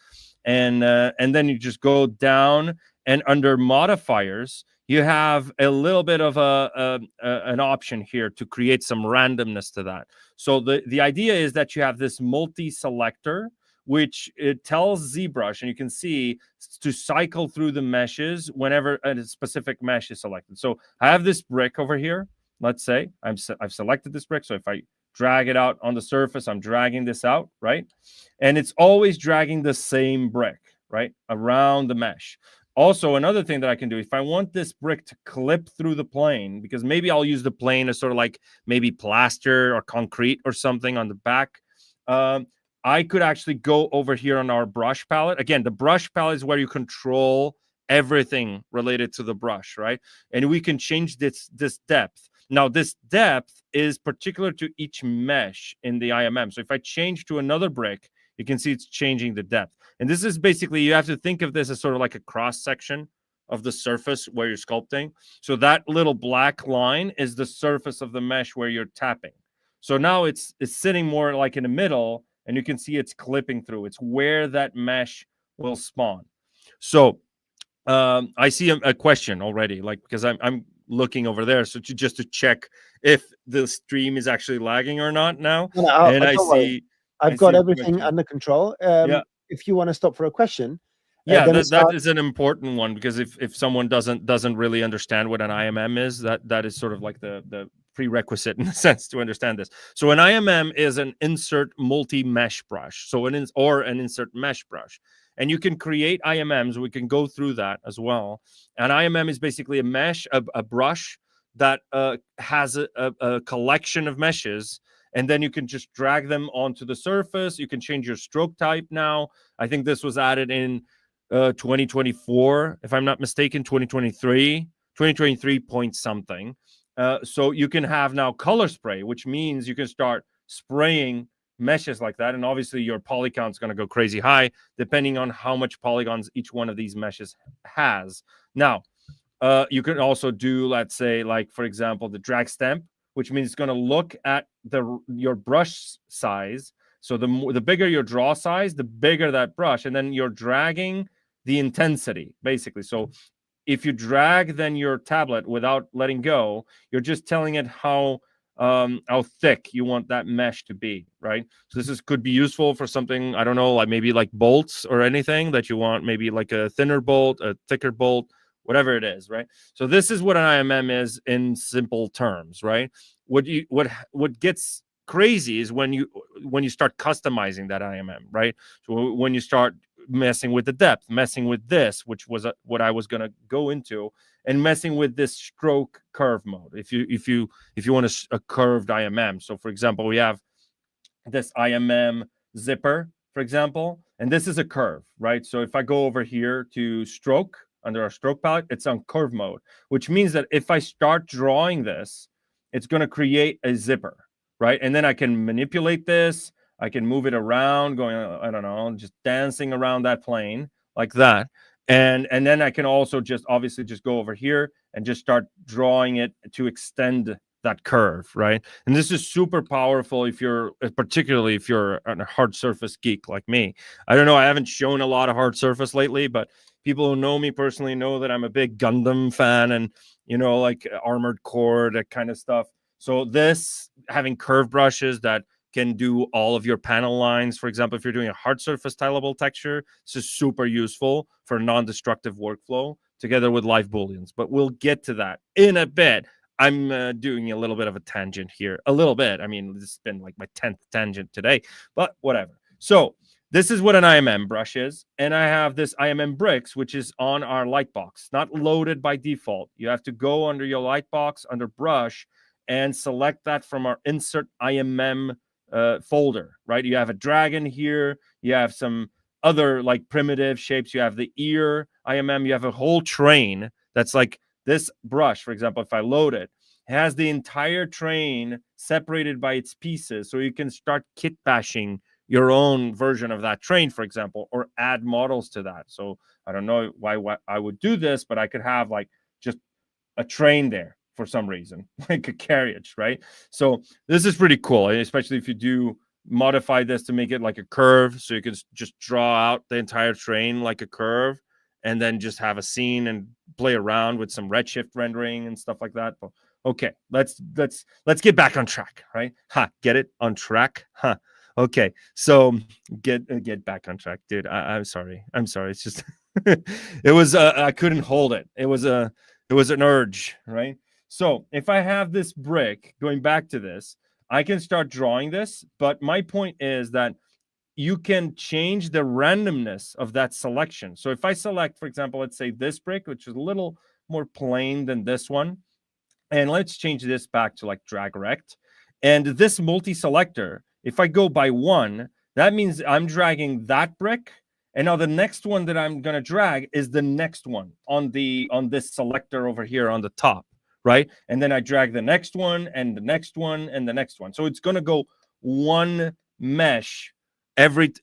And then you just go down, and under modifiers, you have a little bit of an option here to create some randomness to that. So the idea is that you have this multi-selector, which it tells ZBrush, and you can see, to cycle through the meshes whenever a specific mesh is selected. So I have this brick over here. Let's say I've selected this brick. So if I drag it out on the surface, I'm dragging this out, right? And it's always dragging the same brick, right, around the mesh. Also, another thing that I can do, if I want this brick to clip through the plane, because maybe I'll use the plane as sort of like maybe plaster or concrete or something on the back, I could actually go over here on our brush palette. Again, the brush palette is where you control everything related to the brush, right? And we can change this depth. Now, this depth is particular to each mesh in the IMM. So if I change to another brick, you can see it's changing the depth. And this is basically, you have to think of this as sort of like a cross section of the surface where you're sculpting. So that little black line is the surface of the mesh where you're tapping. So now it's sitting more like in the middle, and you can see it's clipping through. It's where that mesh will spawn. So I see a question already, like, because I'm looking over there, so just to check if the stream is actually lagging or not now. No, and I see I've got everything under control. Yeah. If you want to stop for a question, yeah, that is an important one, because if someone doesn't really understand what an IMM is, that is sort of like the prerequisite in a sense to understand this. So an IMM is an insert multi-mesh brush, so an insert mesh brush. And you can create IMMs. We can go through that as well. An IMM is basically a mesh, a brush that has a collection of meshes, and then you can just drag them onto the surface. You can change your stroke type now. I think this was added in 2024, if I'm not mistaken, 2023 point something. So you can have now color spray, which means you can start spraying meshes like that, and obviously your poly count is going to go crazy high depending on how much polygons each one of these meshes has. Now, you can also do, let's say, like, for example, the drag stamp, which means it's going to look at your brush size. So the bigger your draw size, the bigger that brush, and then you're dragging the intensity, basically. So if you drag then your tablet without letting go, you're just telling it how thick you want that mesh to be, right? So this could be useful for something, I don't know, like maybe like bolts or anything that you want, maybe like a thinner bolt, a thicker bolt, whatever it is, right? So this is what an IMM is in simple terms, right? What gets crazy is when you start customizing that IMM, right? So when you start messing with the depth, messing with this, which was what I was going to go into, and messing with this stroke curve mode. If you want a curved IMM. So for example, we have this IMM Zipper, for example, and this is a curve, right? So if I go over here to stroke, under our stroke palette, it's on curve mode, which means that if I start drawing this, it's going to create a zipper, right? And then I can manipulate this. I can move it around, going, I don't know, just dancing around that plane like that. And then I can also just obviously just go over here and just start drawing it to extend that curve, right? And this is super powerful particularly if you're a hard surface geek like me. I don't know, I haven't shown a lot of hard surface lately, but people who know me personally know that I'm a big Gundam fan, and like Armored Core, that kind of stuff. So this, having curved brushes that can do all of your panel lines, for example, if you're doing a hard surface tileable texture, this is super useful for non-destructive workflow. together with LiveBooleans, but we'll get to that in a bit. I'm doing a little bit of a tangent here, a little bit. I mean, this has been like my 10th tangent today, but whatever. So this is what an IMM brush is, and I have this IMM bricks, which is on our LightBox, not loaded by default. You have to go under your LightBox, under brush, and select that from our insert IMM folder, right? You have a dragon here, you have some other like primitive shapes, you have the ear IMM, you have a whole train that's like this brush, for example. If I load it, it has the entire train separated by its pieces, so you can start kit bashing your own version of that train, for example, or add models to that. So I don't know why I would do this, but I could have like just a train there for some reason, like a carriage, right? So this is pretty cool, especially if you do modify this to make it like a curve, so you can just draw out the entire train like a curve, and then just have a scene and play around with some redshift rendering and stuff like that. But okay, let's get back on track, right? Get it on track, Okay, so get back on track, dude. I'm sorry. It's just it was I couldn't hold it. It was an urge, right? So if I have this brick, going back to this, I can start drawing this. But my point is that you can change the randomness of that selection. So if I select, for example, let's say this brick, which is a little more plain than this one, and let's change this back to like drag rect, and this multi-selector, if I go by one, that means I'm dragging that brick, and now the next one that I'm going to drag is the next one on this selector over here on the top, right? And then I drag the next one and the next one and the next one. So it's going to go one mesh forward.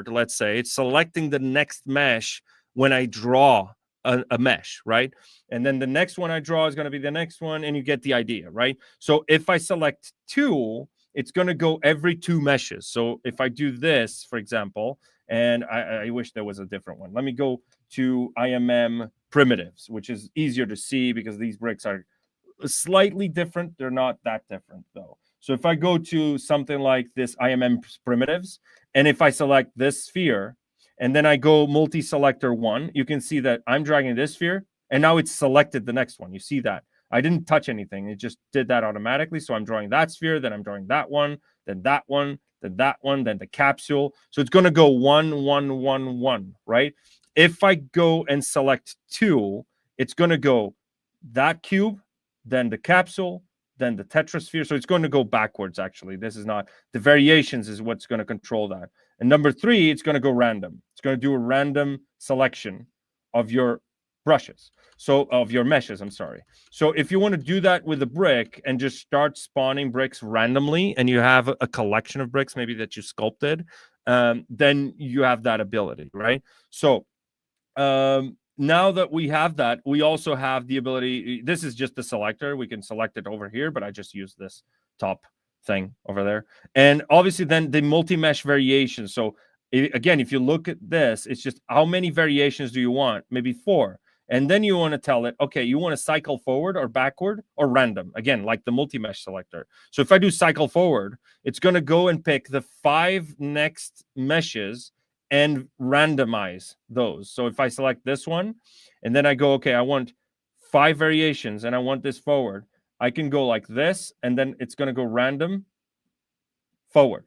Let's say it's selecting the next mesh when I draw a mesh, right? And then the next one I draw is going to be the next one, and you get the idea, right? So if I select two, it's going to go every two meshes. So if I do this, for example, and I wish there was a different one. Let me go to IMM primitives, which is easier to see because these bricks are slightly different. They're not that different though. So if I go to something like this IMM primitives, and if I select this sphere, and then I go multi-selector one, you can see that I'm dragging this sphere, and now it's selected the next one. You see that? I didn't touch anything. It just did that automatically. So I'm drawing that sphere, then I'm drawing that one, then that one, then that one, then the capsule. So it's going to go 1, 1, 1, 1, right? If I go and select two, it's going to go that cube, then the capsule, then the tetrasphere. So it's going to go backwards, actually. This is not, the variations is what's going to control that. And number three, it's going to go random. It's going to do a random selection of your brushes. So of your meshes, I'm sorry. So if you want to do that with a brick and just start spawning bricks randomly, and you have a collection of bricks maybe that you sculpted, then you have that ability, right? So now that we have that, we also have the ability, this is just the selector. We can select it over here, but I just use this top thing over there. And obviously then the multi-mesh variations. So again, if you look at this, it's just how many variations do you want? Maybe 4. And then you want to tell it, okay, you want to cycle forward or backward or random, again, like the multi-mesh selector. So if I do cycle forward, it's going to go and pick the 5 next meshes and randomize those. So if I select this one, and then I go, okay, I want 5 variations, and I want this forward, I can go like this, and then it's going to go random forward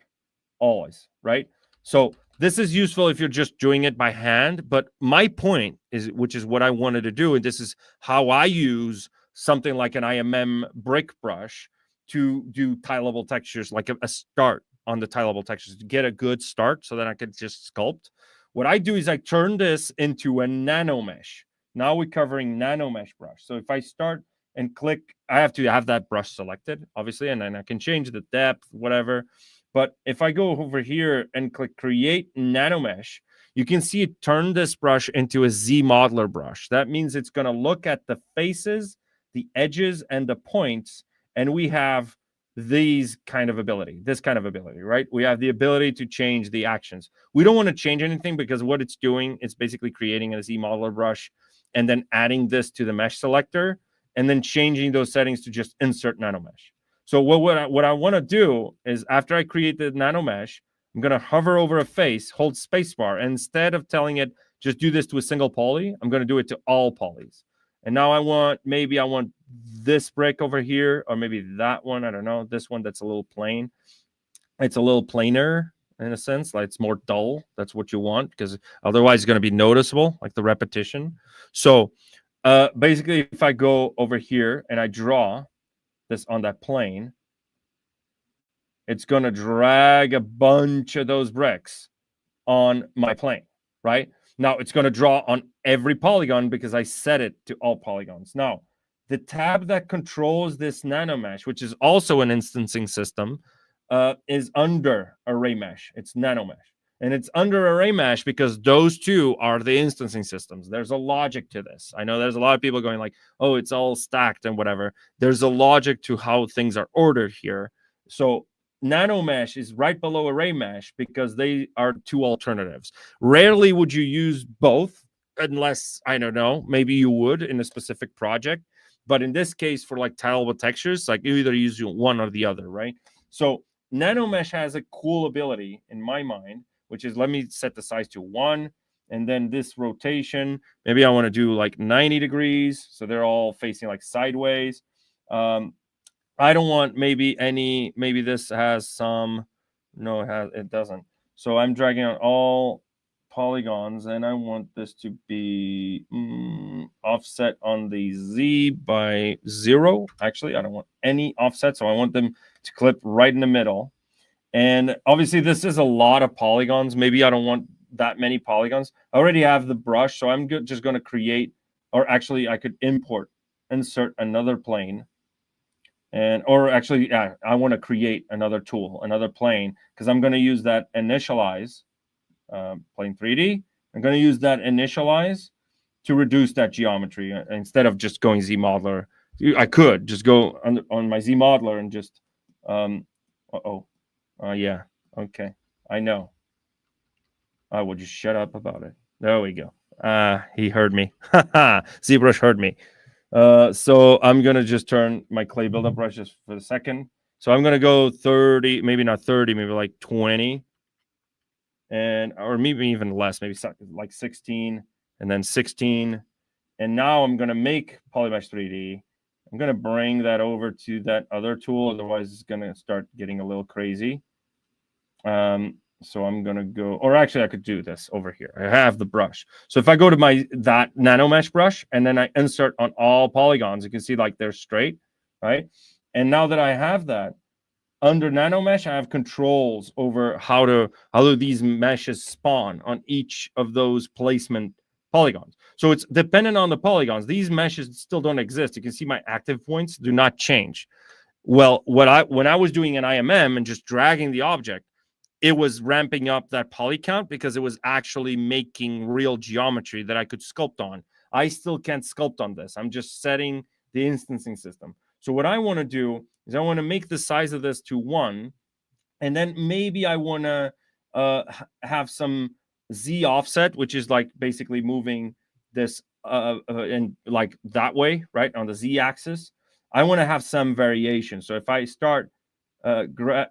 always, right? So this is useful if you're just doing it by hand. But my point is, which is what I wanted to do, and this is how I use something like an IMM brick brush to do tileable textures, like a start on the tileable textures, to get a good start so that I could just sculpt. What I do is I turn this into a NanoMesh. Now we're covering NanoMesh brush. So if I start and click, I have to have that brush selected, obviously, and then I can change the depth, whatever. But if I go over here and click Create NanoMesh, you can see it turn this brush into a ZModeler brush. That means it's going to look at the faces, the edges, and the points, and we have this kind of ability, right? We have the ability to change the actions. We don't want to change anything because what it's doing is basically creating a ZModeler brush and then adding this to the mesh selector and then changing those settings to just insert NanoMesh. So what I want to do is, after I create the NanoMesh, I'm going to hover over a face, hold spacebar, and instead of telling it just do this to a single poly. I'm going to do it to all polys. And now I want this brick over here, or maybe that one. I don't know. This one that's a little plain. It's a little plainer in a sense, like it's more dull. That's what you want, because otherwise it's going to be noticeable, like the repetition. So basically, if I go over here and I draw this on that plane, it's going to drag a bunch of those bricks on my plane, right? Now it's going to draw on every polygon because I set it to all polygons. Now, the tab that controls this NanoMesh, which is also an instancing system, is under ArrayMesh. It's NanoMesh. And it's under ArrayMesh because those two are the instancing systems. There's a logic to this. I know there's a lot of people going like, oh, it's all stacked and whatever. There's a logic to how things are ordered here. So NanoMesh is right below ArrayMesh because they are two alternatives. Rarely would you use both unless, I don't know, maybe you would in a specific project. But in this case, for like tileable textures, like you either use one or the other, right? So NanoMesh has a cool ability in my mind, which is, let me set the size to 1, and then this rotation, maybe I want to do like 90 degrees, so they're all facing like sideways. I don't want maybe this has some, no, it doesn't. So I'm dragging on all polygons, and I want this to be offset on the Z by 0. Actually, I don't want any offset, so I want them to clip right in the middle. And obviously, this is a lot of polygons. Maybe I don't want that many polygons. I already have the brush, so I'm just going to create, or actually, I could insert another plane. Or actually, yeah, I want to create another tool, another plane, because I'm going to use that initialize, plane 3D. I'm going to use that initialize to reduce that geometry instead of just going ZModeler. I could just go on my ZModeler and just, yeah, okay, I know. I will just shut up about it. There we go. He heard me. ZBrush heard me. So I'm going to just turn my clay buildup brushes for a second. So I'm going to go 30, maybe not 30, maybe like 20. Or maybe even less, maybe like 16, and then 16. And now I'm going to make PolyMesh 3D. I'm going to bring that over to that other tool. Otherwise, it's going to start getting a little crazy. So I'm going to go, or actually I could do this over here. I have the brush. So if I go to that NanoMesh brush, and then I insert on all polygons, you can see like they're straight, right? And now that I have that, under NanoMesh, I have controls over how do these meshes spawn on each of those placement polygons. So it's dependent on the polygons. These meshes still don't exist. You can see my active points do not change. Well, when I was doing an IMM and just dragging the object, it was ramping up that poly count because it was actually making real geometry that I could sculpt on. I still can't sculpt on this. I'm just setting the instancing system. So what I want to do is I want to make the size of this to 1, and then maybe I want to have some Z offset, which is like basically moving this in like that way, right, on the Z axis. I want to have some variation. So if I start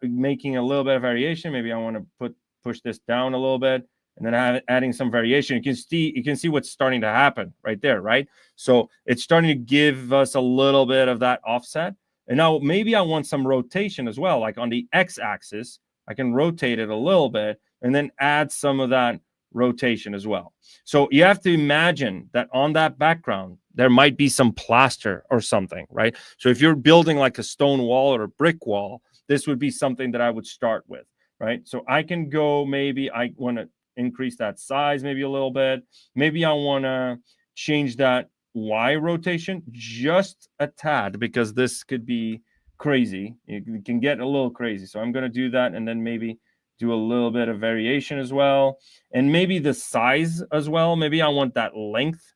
making a little bit of variation, maybe I want to push this down a little bit, and then adding some variation. You can see what's starting to happen right there, right? So it's starting to give us a little bit of that offset. And now maybe I want some rotation as well, like on the x-axis. I can rotate it a little bit and then add some of that rotation as well. So you have to imagine that on that background, there might be some plaster or something, right? So if you're building like a stone wall or a brick wall, this would be something that I would start with, right? So I can go, maybe I want to increase that size maybe a little bit. Maybe I want to change that Y rotation just a tad, because this could be crazy. You can get a little crazy. So I'm going to do that, and then maybe do a little bit of variation as well. And maybe the size as well. Maybe I want that length,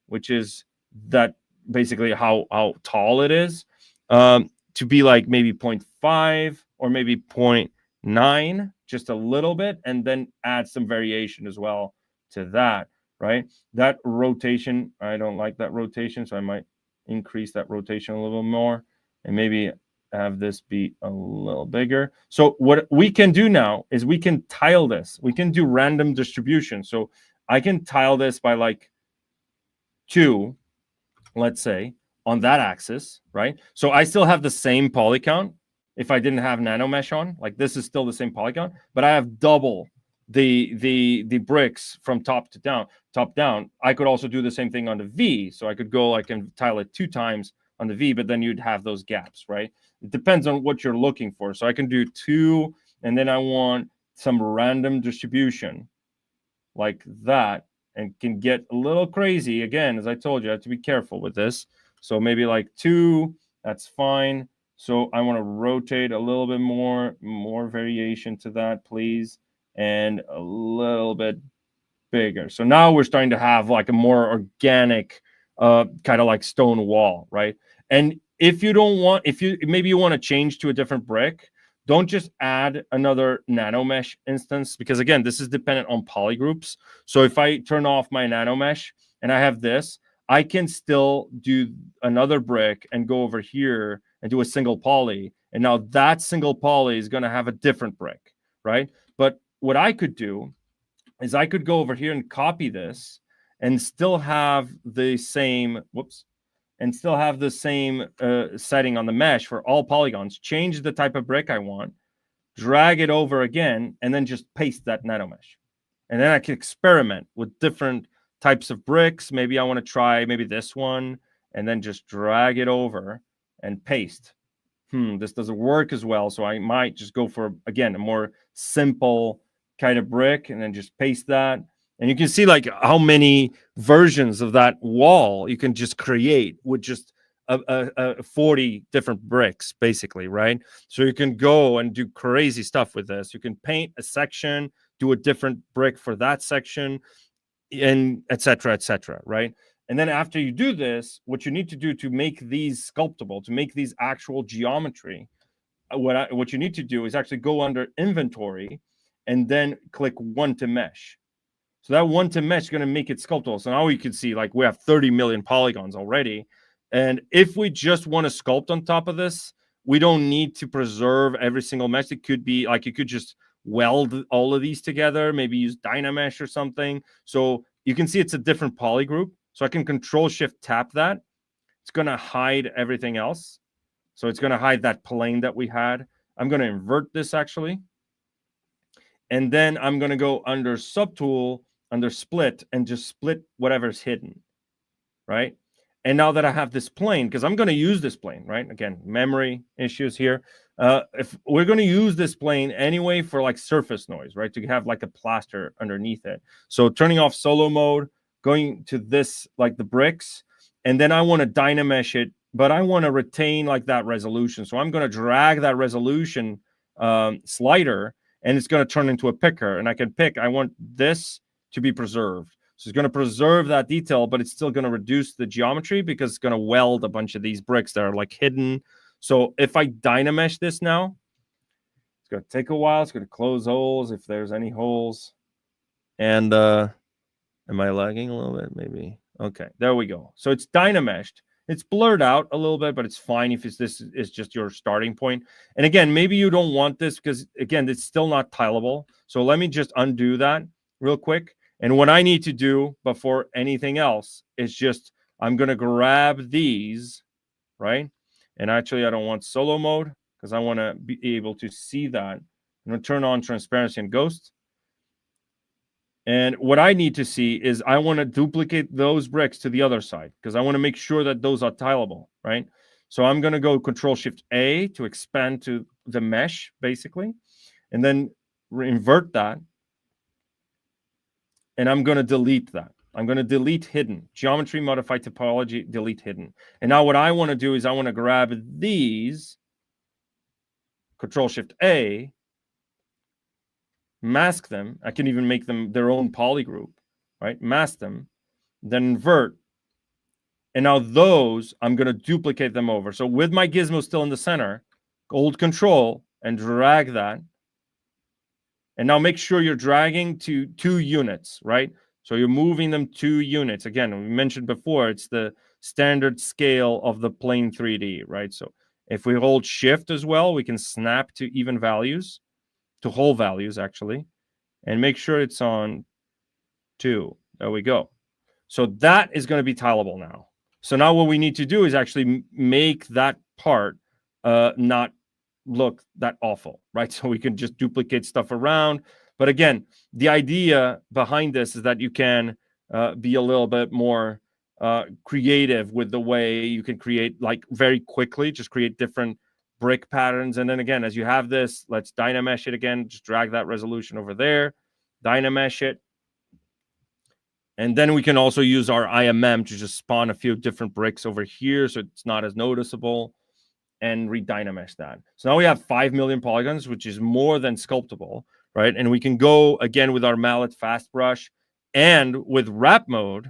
which is that basically how tall it is, to be like maybe 0.5 or maybe 0.9, just a little bit, and then add some variation as well to that, right? That rotation, I don't like that rotation, so I might increase that rotation a little more, and maybe have this be a little bigger. So what we can do now is we can tile this. We can do random distribution. So I can tile this by like 2, let's say, on that axis, right? So I still have the same poly count if I didn't have NanoMesh on. Like this is still the same poly count, but I have double the bricks from top down. I could also do the same thing on the V. So I could go, I can tile it 2 times on the V, but then you'd have those gaps, right? It depends on what you're looking for. So I can do 2, and then I want some random distribution like that, and can get a little crazy. Again, as I told you, I have to be careful with this. So maybe like 2, that's fine. So I want to rotate a little bit more variation to that, please, and a little bit bigger. So now we're starting to have like a more organic kind of like stone wall, right? And if you don't want, maybe you want to change to a different brick, don't just add another NanoMesh instance, because again, this is dependent on polygroups. So if I turn off my NanoMesh and I have this, I can still do another brick and go over here and do a single poly. And now that single poly is going to have a different brick, right? But what I could do is I could go over here and copy this and still have the same, and still have the same setting on the mesh for all polygons, change the type of brick I want, drag it over again, and then just paste that NanoMesh. And then I can experiment with different types of bricks. Maybe I want to try maybe this one, and then just drag it over and paste. This doesn't work as well, so I might just go for, again, a more simple kind of brick, and then just paste that. And you can see like how many versions of that wall you can just create with just 40 different bricks, basically, right? So you can go and do crazy stuff with this. You can paint a section, do a different brick for that section, and etc., right? And then after you do this, what you need to do to make these sculptable, to make these actual geometry, what you need to do is actually go under inventory and then click one to mesh. So that one to mesh is going to make it sculptable. So now you can see like we have 30 million polygons already. And if we just want to sculpt on top of this, we don't need to preserve every single mesh. It could be like you could just weld all of these together, maybe use DynaMesh or something. So you can see it's a different poly group. So I can Control-Shift-Tap that. It's going to hide everything else. So it's going to hide that plane that we had. I'm going to invert this actually. And then I'm going to go under Subtool, under Split, and just split whatever's hidden, right? And now that I have this plane, because I'm going to use this plane, right? Again, memory issues here. If we're going to use this plane anyway for like surface noise, right? To have like a plaster underneath it. So turning off solo mode, going to this, like the bricks, and then I want to DynaMesh it, but I want to retain like that resolution. So I'm going to drag that resolution slider, and it's going to turn into a picker. And I can pick, I want this to be preserved. So it's going to preserve that detail, but it's still going to reduce the geometry because it's going to weld a bunch of these bricks that are like hidden. So if I DynaMesh this now, it's going to take a while. It's going to close holes if there's any holes. And am I lagging a little bit? Maybe. Okay, there we go. So it's DynaMeshed. It's blurred out a little bit, but it's fine if this is just your starting point. And again, maybe you don't want this because, again, it's still not tileable. So let me just undo that real quick. And what I need to do before anything else is just, I'm going to grab these, right? And actually, I don't want solo mode because I want to be able to see that. I'm going to turn on transparency and ghost. And what I need to see is I want to duplicate those bricks to the other side because I want to make sure that those are tileable, right? So I'm going to go Control-Shift-A to expand to the mesh, basically, and then invert that. And I'm going to delete that. I'm going to delete hidden. Geometry, modify topology, delete hidden. And now what I want to do is I want to grab these, Control-Shift-A, mask them. I can even make them their own poly group, right? Mask them, then invert. And now those, I'm going to duplicate them over. So with my gizmo still in the center, hold Control and drag that. And now make sure you're dragging to 2 units, right? So you're moving them 2 units. Again, we mentioned before, it's the standard scale of the plane 3D, right? So if we hold Shift as well, we can snap to even values, to whole values, actually. And make sure it's on 2. There we go. So that is going to be tileable now. So now what we need to do is actually make that part not look that awful, right? So we can just duplicate stuff around. But again, the idea behind this is that you can be a little bit more creative with the way you can create, like very quickly, just create different brick patterns. And then again, as you have this, let's DynaMesh it again, just drag that resolution over there, DynaMesh it. And then we can also use our IMM to just spawn a few different bricks over here so it's not as noticeable, and re-DynaMesh that. So now we have 5 million polygons, which is more than sculptable, right? And we can go again with our mallet fast brush and with WrapMode,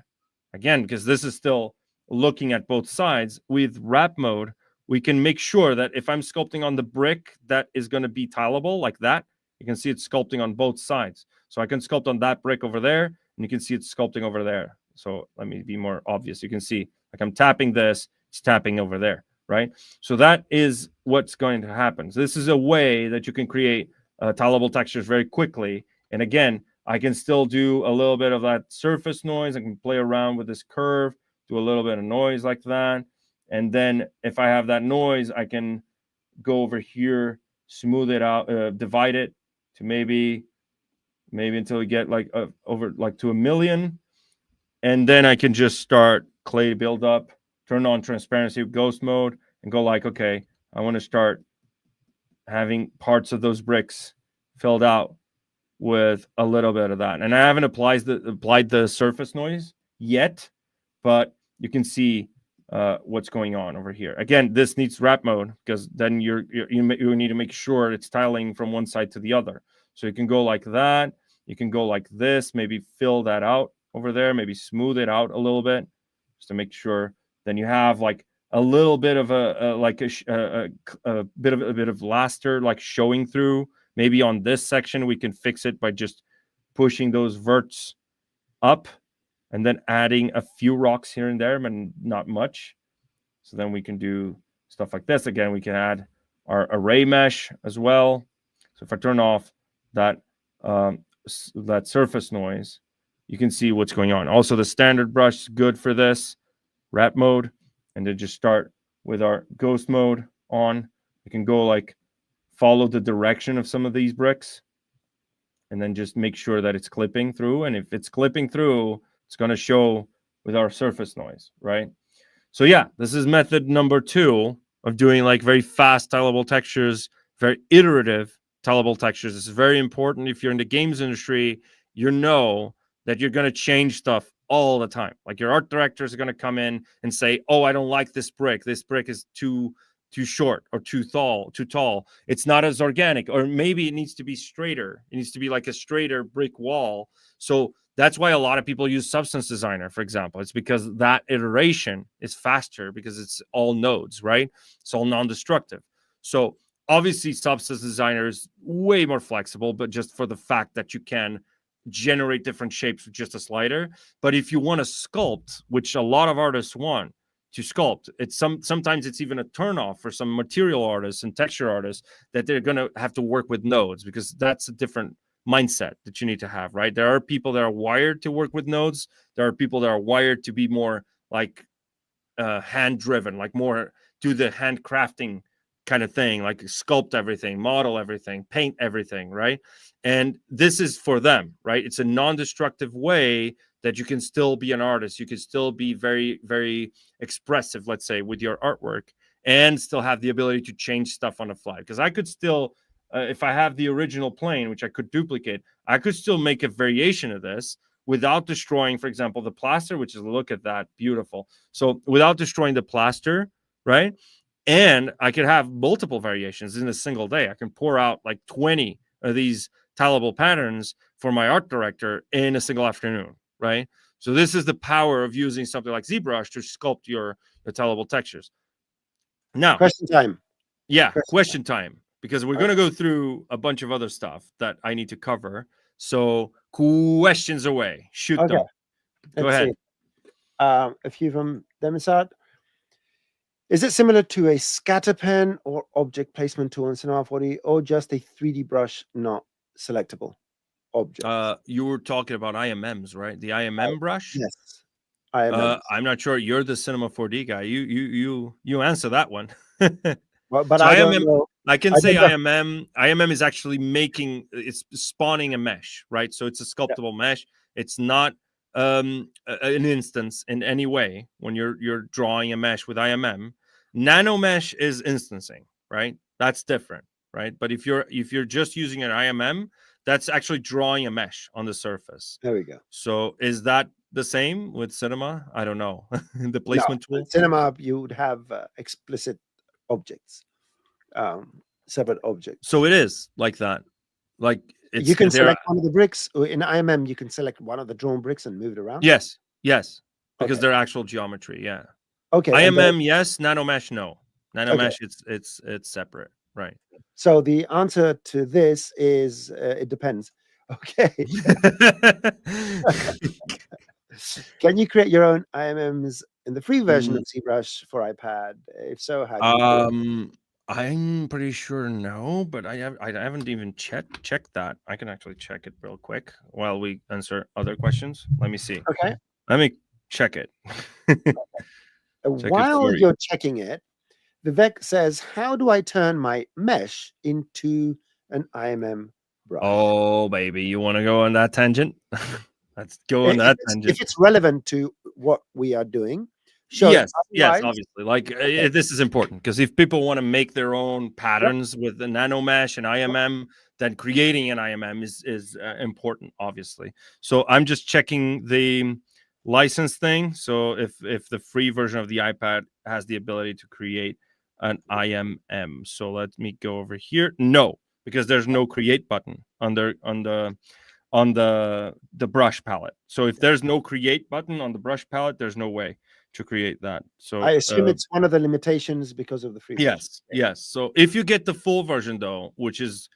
again, because this is still looking at both sides. With WrapMode, we can make sure that if I'm sculpting on the brick that is going to be tileable like that, you can see it's sculpting on both sides. So I can sculpt on that brick over there, and you can see it's sculpting over there. So let me be more obvious. You can see, like, I'm tapping this, it's tapping over there, right? So that is what's going to happen. So this is a way that you can create tileable textures very quickly. And again, I can still do a little bit of that surface noise. I can play around with this curve, do a little bit of noise like that. And then if I have that noise, I can go over here, smooth it out, divide it to maybe until we get like over like to 1 million. And then I can just start clay build up, turn on transparency with ghost mode, and go like, okay, I want to start having parts of those bricks filled out with a little bit of that. And I haven't applied the surface noise yet, but you can see what's going on over here. Again, this needs WrapMode because then you need to make sure it's tiling from one side to the other. So you can go like that. You can go like this, maybe fill that out over there, maybe smooth it out a little bit just to make sure. Then you have like a little bit of a bit of laster like showing through. Maybe on this section we can fix it by just pushing those verts up and then adding a few rocks here and there, but not much. So then we can do stuff like this. Again, we can add our ArrayMesh as well. So if I turn off that that surface noise, you can see what's going on. Also, the standard brush is good for this, WrapMode, and then just start with our ghost mode on. You can go like follow the direction of some of these bricks and then just make sure that it's clipping through. And if it's clipping through, it's going to show with our surface noise, right? So yeah, this is method number 2 of doing like very fast tileable textures, very iterative tileable textures. This is very important. If you're in the games industry, you know that you're going to change stuff all the time. Like your art directors are going to come in and say, oh, I don't like this brick. This brick is too short or too tall. It's not as organic, or maybe it needs to be straighter. It needs to be like a straighter brick wall. So that's why a lot of people use Substance Designer, for example. It's because that iteration is faster because it's all nodes, right? It's all non-destructive. So obviously Substance Designer is way more flexible, but just for the fact that you can generate different shapes with just a slider. But if you want to sculpt, which a lot of artists want to sculpt, it's sometimes it's even a turnoff for some material artists and texture artists that they're going to have to work with nodes, because that's a different mindset that you need to have, right? There are people that are wired to work with nodes. There are people that are wired to be more like hand driven, like more do the handcrafting kind of thing, like sculpt everything, model everything, paint everything, right? And this is for them, right? It's a non-destructive way that you can still be an artist. You can still be very, very expressive, let's say, with your artwork, and still have the ability to change stuff on the fly. Because I could still, if I have the original plane, which I could duplicate, I could still make a variation of this without destroying, for example, the plaster, which is, look at that, beautiful. So without destroying the plaster, right? And I could have multiple variations in a single day. I can pour out like 20 of these tileable patterns for my art director in a single afternoon, right? So this is the power of using something like ZBrush to sculpt your tileable textures. Now, question time. Yeah, question time, because we're going to go through a bunch of other stuff that I need to cover. So questions away. Shoot them. Go ahead. A few from Demisad. Is it similar to a scatter pen or object placement tool in Cinema 4D, or just a 3D brush not selectable? objects. You were talking about IMMs, right? The IMM brush. Yes, IMM. I'm not sure. You're the Cinema 4D guy. You answer that one. But So I don't IMM, know. I can I say don't know. IMM is actually it's spawning a mesh, right? So it's a sculptable mesh. It's not an instance in any way when you're drawing a mesh with IMM. NanoMesh is instancing, right? That's different, right? But if you're just using an IMM, that's actually drawing a mesh on the surface. There we go. So is that the same with Cinema? I don't know. The No, placement tool. Cinema, you would have explicit objects, separate objects. So it is like that. Like You can select one of the bricks in IMM. You can select one of the drawn bricks and move it around. Yes, because Okay. they're actual geometry. Yeah. Okay. IMM, yes. NanoMesh, no. NanoMesh, it's separate, right? So the answer to this is it depends. Okay. Can you create your own IMMs in the free version of ZBrush for iPad? If so, how do you do it? I'm pretty sure no, but I haven't even checked that. I can actually check it real quick while we answer other questions. Let me see. Okay. Let me check it. While you're checking it, Vivek says, how do I turn my mesh into an IMM brush? Oh, baby, you want to go on that tangent? Let's go on that tangent. If it's relevant to what we are doing. Yes, obviously. Like this is important because if people want to make their own patterns with the NanoMesh and IMM, then creating an IMM is important, obviously. So I'm just checking the license thing. So if the free version of the iPad has the ability to create an IMM, so let me go over here. No, because there's no create button on the brush palette. So if there's no create button on the brush palette, there's no way to create that. So I assume it's one of the limitations because of the free version. Yes. So if you get the full version though, which is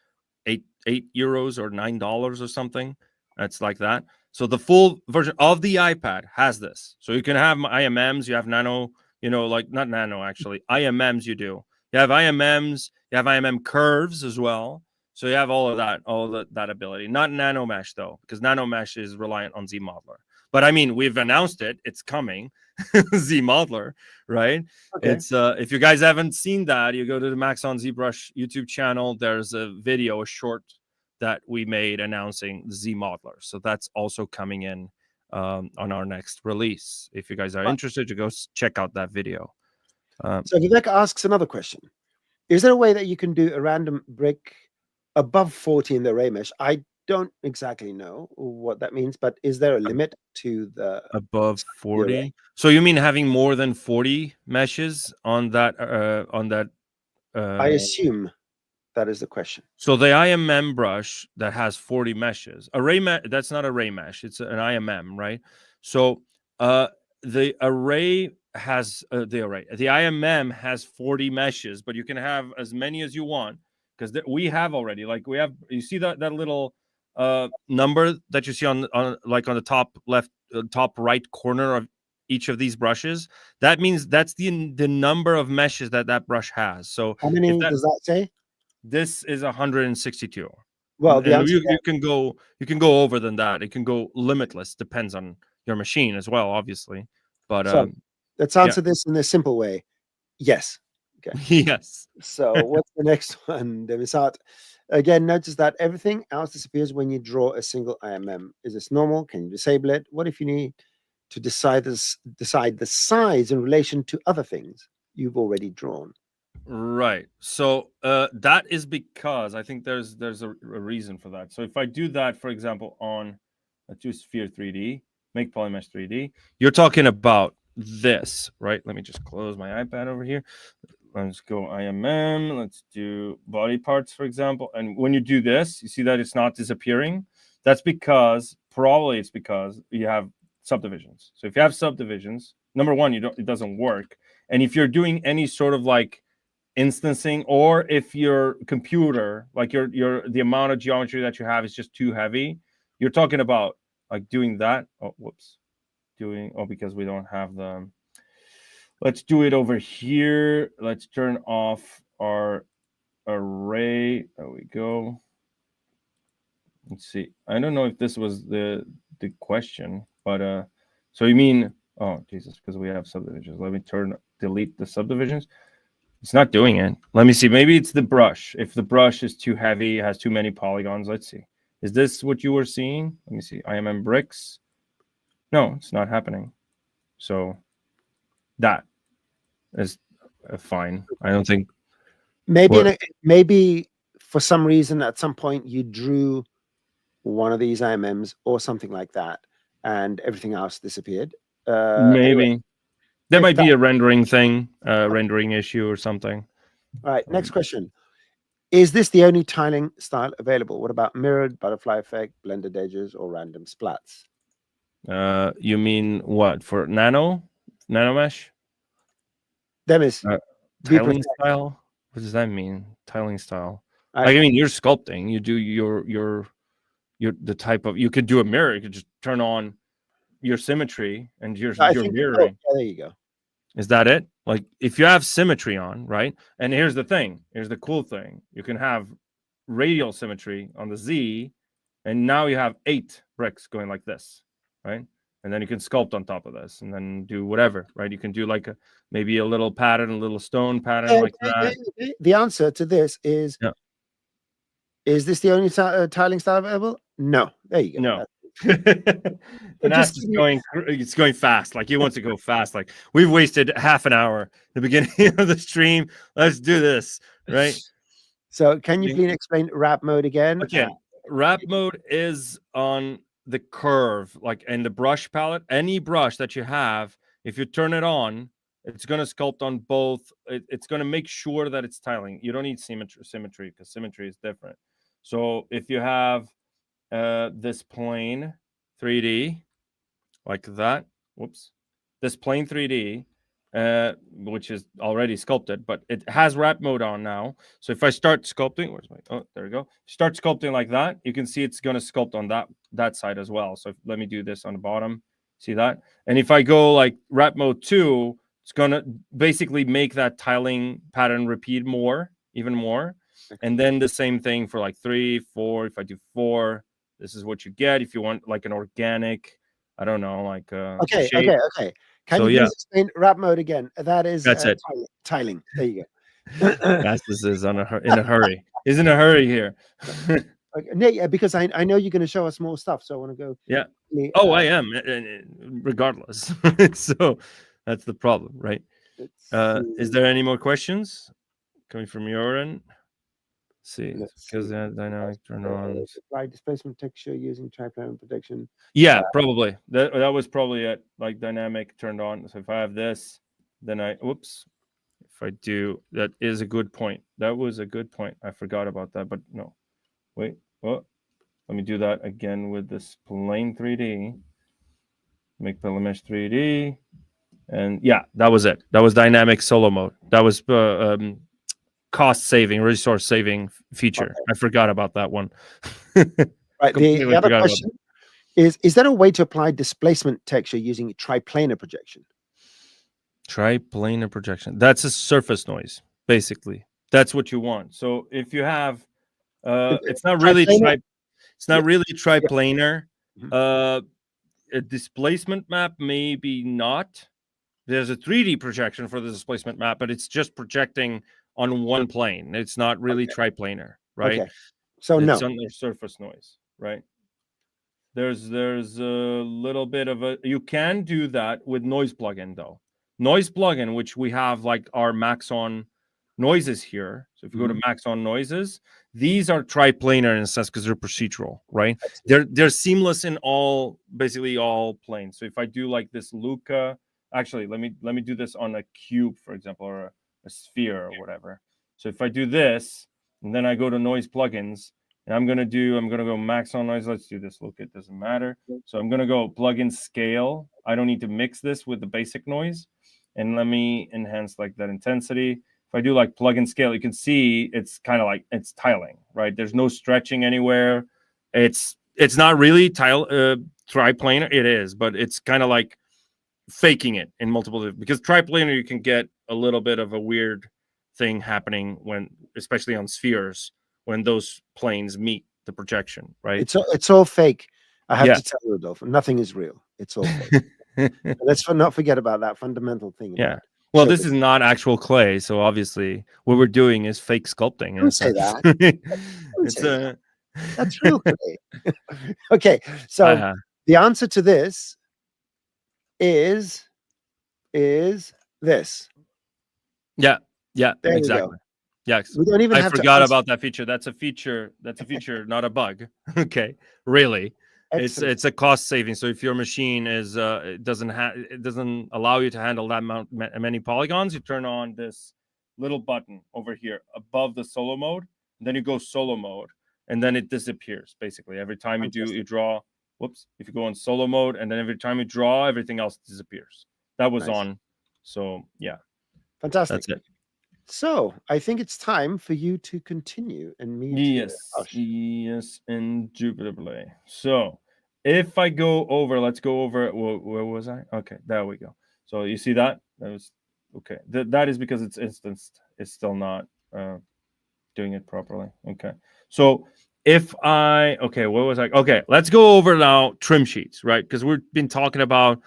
€8 or $9 or something, that's like that. So the full version of the iPad has this. So you can have IMMs, you have nano, like not nano actually, IMMs you do. You have IMMs, you have IMM curves as well. So you have all of that ability. Not NanoMesh though, because NanoMesh is reliant on ZModeler. But I mean, we've announced it; it's coming. ZModeler, right? Okay. It's if you guys haven't seen that, you go to the Maxon ZBrush YouTube channel. There's a video, a short that we made announcing ZModeler. So that's also coming in on our next release. If you guys are interested, you go check out that video. So Vivek asks another question: is there a way that you can do a random brick above 40 in the ArrayMesh? I don't exactly know what that means, but is there a limit to the above 40? So you mean having more than 40 meshes on that? I assume that is the question. So the IMM brush that has 40 meshes, ArrayMesh, that's not ArrayMesh, it's an IMM, right? So the array has the IMM has 40 meshes, but you can have as many as you want because we have already, like you see that little number that you see on the top left, top right corner of each of these brushes. That means that's the number of meshes that brush has. So how many does that say? This is 162. Well, the answer you can go over than that. It can go limitless. Depends on your machine as well, obviously. But so let's answer this in a simple way. Yes. Okay. Yes. So what's the next one? Demisat. Again, notice that everything else disappears when you draw a single IMM. Is this normal? Can you disable it? What if you need to decide the size in relation to other things you've already drawn? Right. So that is because I think there's a reason for that. So if I do that, for example, on do Sphere 3D, make PolyMesh 3D, you're talking about this, right? Let me just close my iPad over here. Let's go IMM. Let's do body parts, for example. And when you do this, you see that it's not disappearing. That's because it's because you have subdivisions. So if you have subdivisions, number one, it doesn't work. And if you're doing any sort of like instancing, or if your computer, like the amount of geometry that you have is just too heavy, you're talking about like doing that. Oh, whoops. Because we don't have the. Let's do it over here. Let's turn off our array. There we go. let's see. I don't know if this was the question, but so you mean, oh Jesus, because we have subdivisions. Let me delete the subdivisions. It's not doing it. Let me see. Maybe it's the brush. If the brush is too heavy, has too many polygons. Let's see. Is this what you were seeing? Let me see. IMM bricks. No, it's not happening. So that is fine. I don't think. Maybe maybe for some reason at some point you drew one of these IMMs or something like that, and everything else disappeared. Maybe. Anyway, there might be a rendering thing, okay. rendering issue or something. All right, next question. Is this the only tiling style available? What about mirrored, butterfly effect, blended edges, or random splats? You mean what, for NanoMesh? Demis, tiling style? What does that mean? Tiling style. Right. Like, I mean, you're sculpting. You do your the type of, you could do a mirror. You could just turn on your symmetry and you're mirroring. Oh, there you go. Is that it? Like, if you have symmetry on, right? And here's the thing. Here's the cool thing. You can have radial symmetry on the Z, and now you have 8 bricks going like this, right? And then you can sculpt on top of this and then do whatever, right? You can do like maybe a little pattern, a little stone pattern like that. The answer to this is, is this the only tiling style available? No. There you go. No. It's going fast. Like, he wants to go fast. Like, we've wasted half an hour at the beginning of the stream. Let's do this, right? So can you please explain WrapMode again? Okay. WrapMode is on the curve, like in the brush palette. Any brush that you have, if you turn it on, it's going to sculpt on both. It's going to make sure that it's tiling. You don't need symmetry because symmetry is different. So if you have this plane 3D like that, this plane 3D, which is already sculpted, but it has WrapMode on now. So if I start sculpting, there we go. Start sculpting like that, you can see it's going to sculpt on that side as well. So let me do this on the bottom. See that? And if I go like WrapMode 2, it's going to basically make that tiling pattern repeat even more. And then the same thing for like 3, 4. If I do 4, this is what you get. If you want like an organic, I don't know, like okay. Can you please explain WrapMode again? That's it. Tiling. There you go. This is in a hurry. He's in a hurry here. Yeah, because I know you're going to show us more stuff, so I want to go. Yeah. I am, regardless. So that's the problem, right? Is there any more questions coming from your end? See, because dynamic turn on displacement texture using triplanar protection. Yeah, probably that was probably it. Like, dynamic turned on. So if I have this, then if I do, that is a good point. That was a good point. I forgot about that, but no. Wait. Let me do that again with this plane 3D. Make PolyMesh 3D, and yeah, that was it. That was dynamic solo mode. That was cost saving, resource saving feature. Okay. I forgot about that one. Right. The other question is there a way to apply displacement texture using triplanar projection? Triplanar projection. That's a surface noise, basically. That's what you want. So if you have, it's not really triplanar. A displacement map, maybe not. There's a 3D projection for the displacement map, but it's just projecting on one plane. It's not really triplanar, right? Okay. So it's under surface noise, right? There's a little bit of you can do that with noise plugin though. Noise plugin, which we have like our Maxon noises here. So if you go to Maxon noises, these are triplanar in a sense because they're procedural, right? They're seamless in basically all planes. So if I do like this Luca, actually let me do this on a cube, for example, or a sphere or whatever. So if I do this and then I go to noise plugins and I'm gonna go Maxon noise. Let's do this. Look, it doesn't matter. So I'm gonna go plugin scale. I don't need to mix this with the basic noise, and let me enhance like that intensity. If I do like plugin scale, you can see it's kind of like it's tiling, right? There's no stretching anywhere. It's not really triplanar. It is, but it's kind of like faking it in multiple, because triplanar you can get a little bit of a weird thing happening when, especially on spheres, when those planes meet, the projection, right? It's all fake. I have to tell you, Rodolfo, nothing is real. It's all fake. Let's not forget about that fundamental thing. Yeah. Well, this is not actual clay, so obviously what we're doing is fake sculpting. Don't say that. That's real clay. Okay, so the answer to this is this. Yeah, there exactly. Yes, we don't even I forgot about that feature. That's a feature. That's a feature, not a bug. Okay, really. Excellent. It's a cost saving. So if your machine is it doesn't allow you to handle that many polygons, you turn on this little button over here above the solo mode, and then you go solo mode, and then it disappears basically every time you draw. Whoops! If you go on solo mode, and then every time you draw, everything else disappears. That was on. So yeah, fantastic. That's it. So I think it's time for you to continue and me. Yes, indubitably. So if I go over, let's go over. Where was I? Okay, there we go. So you see that? That was okay. That is because it's instanced. It's still not doing it properly. Okay. So if I where was I? Okay, let's go over now trim sheets, right? Because we've been talking about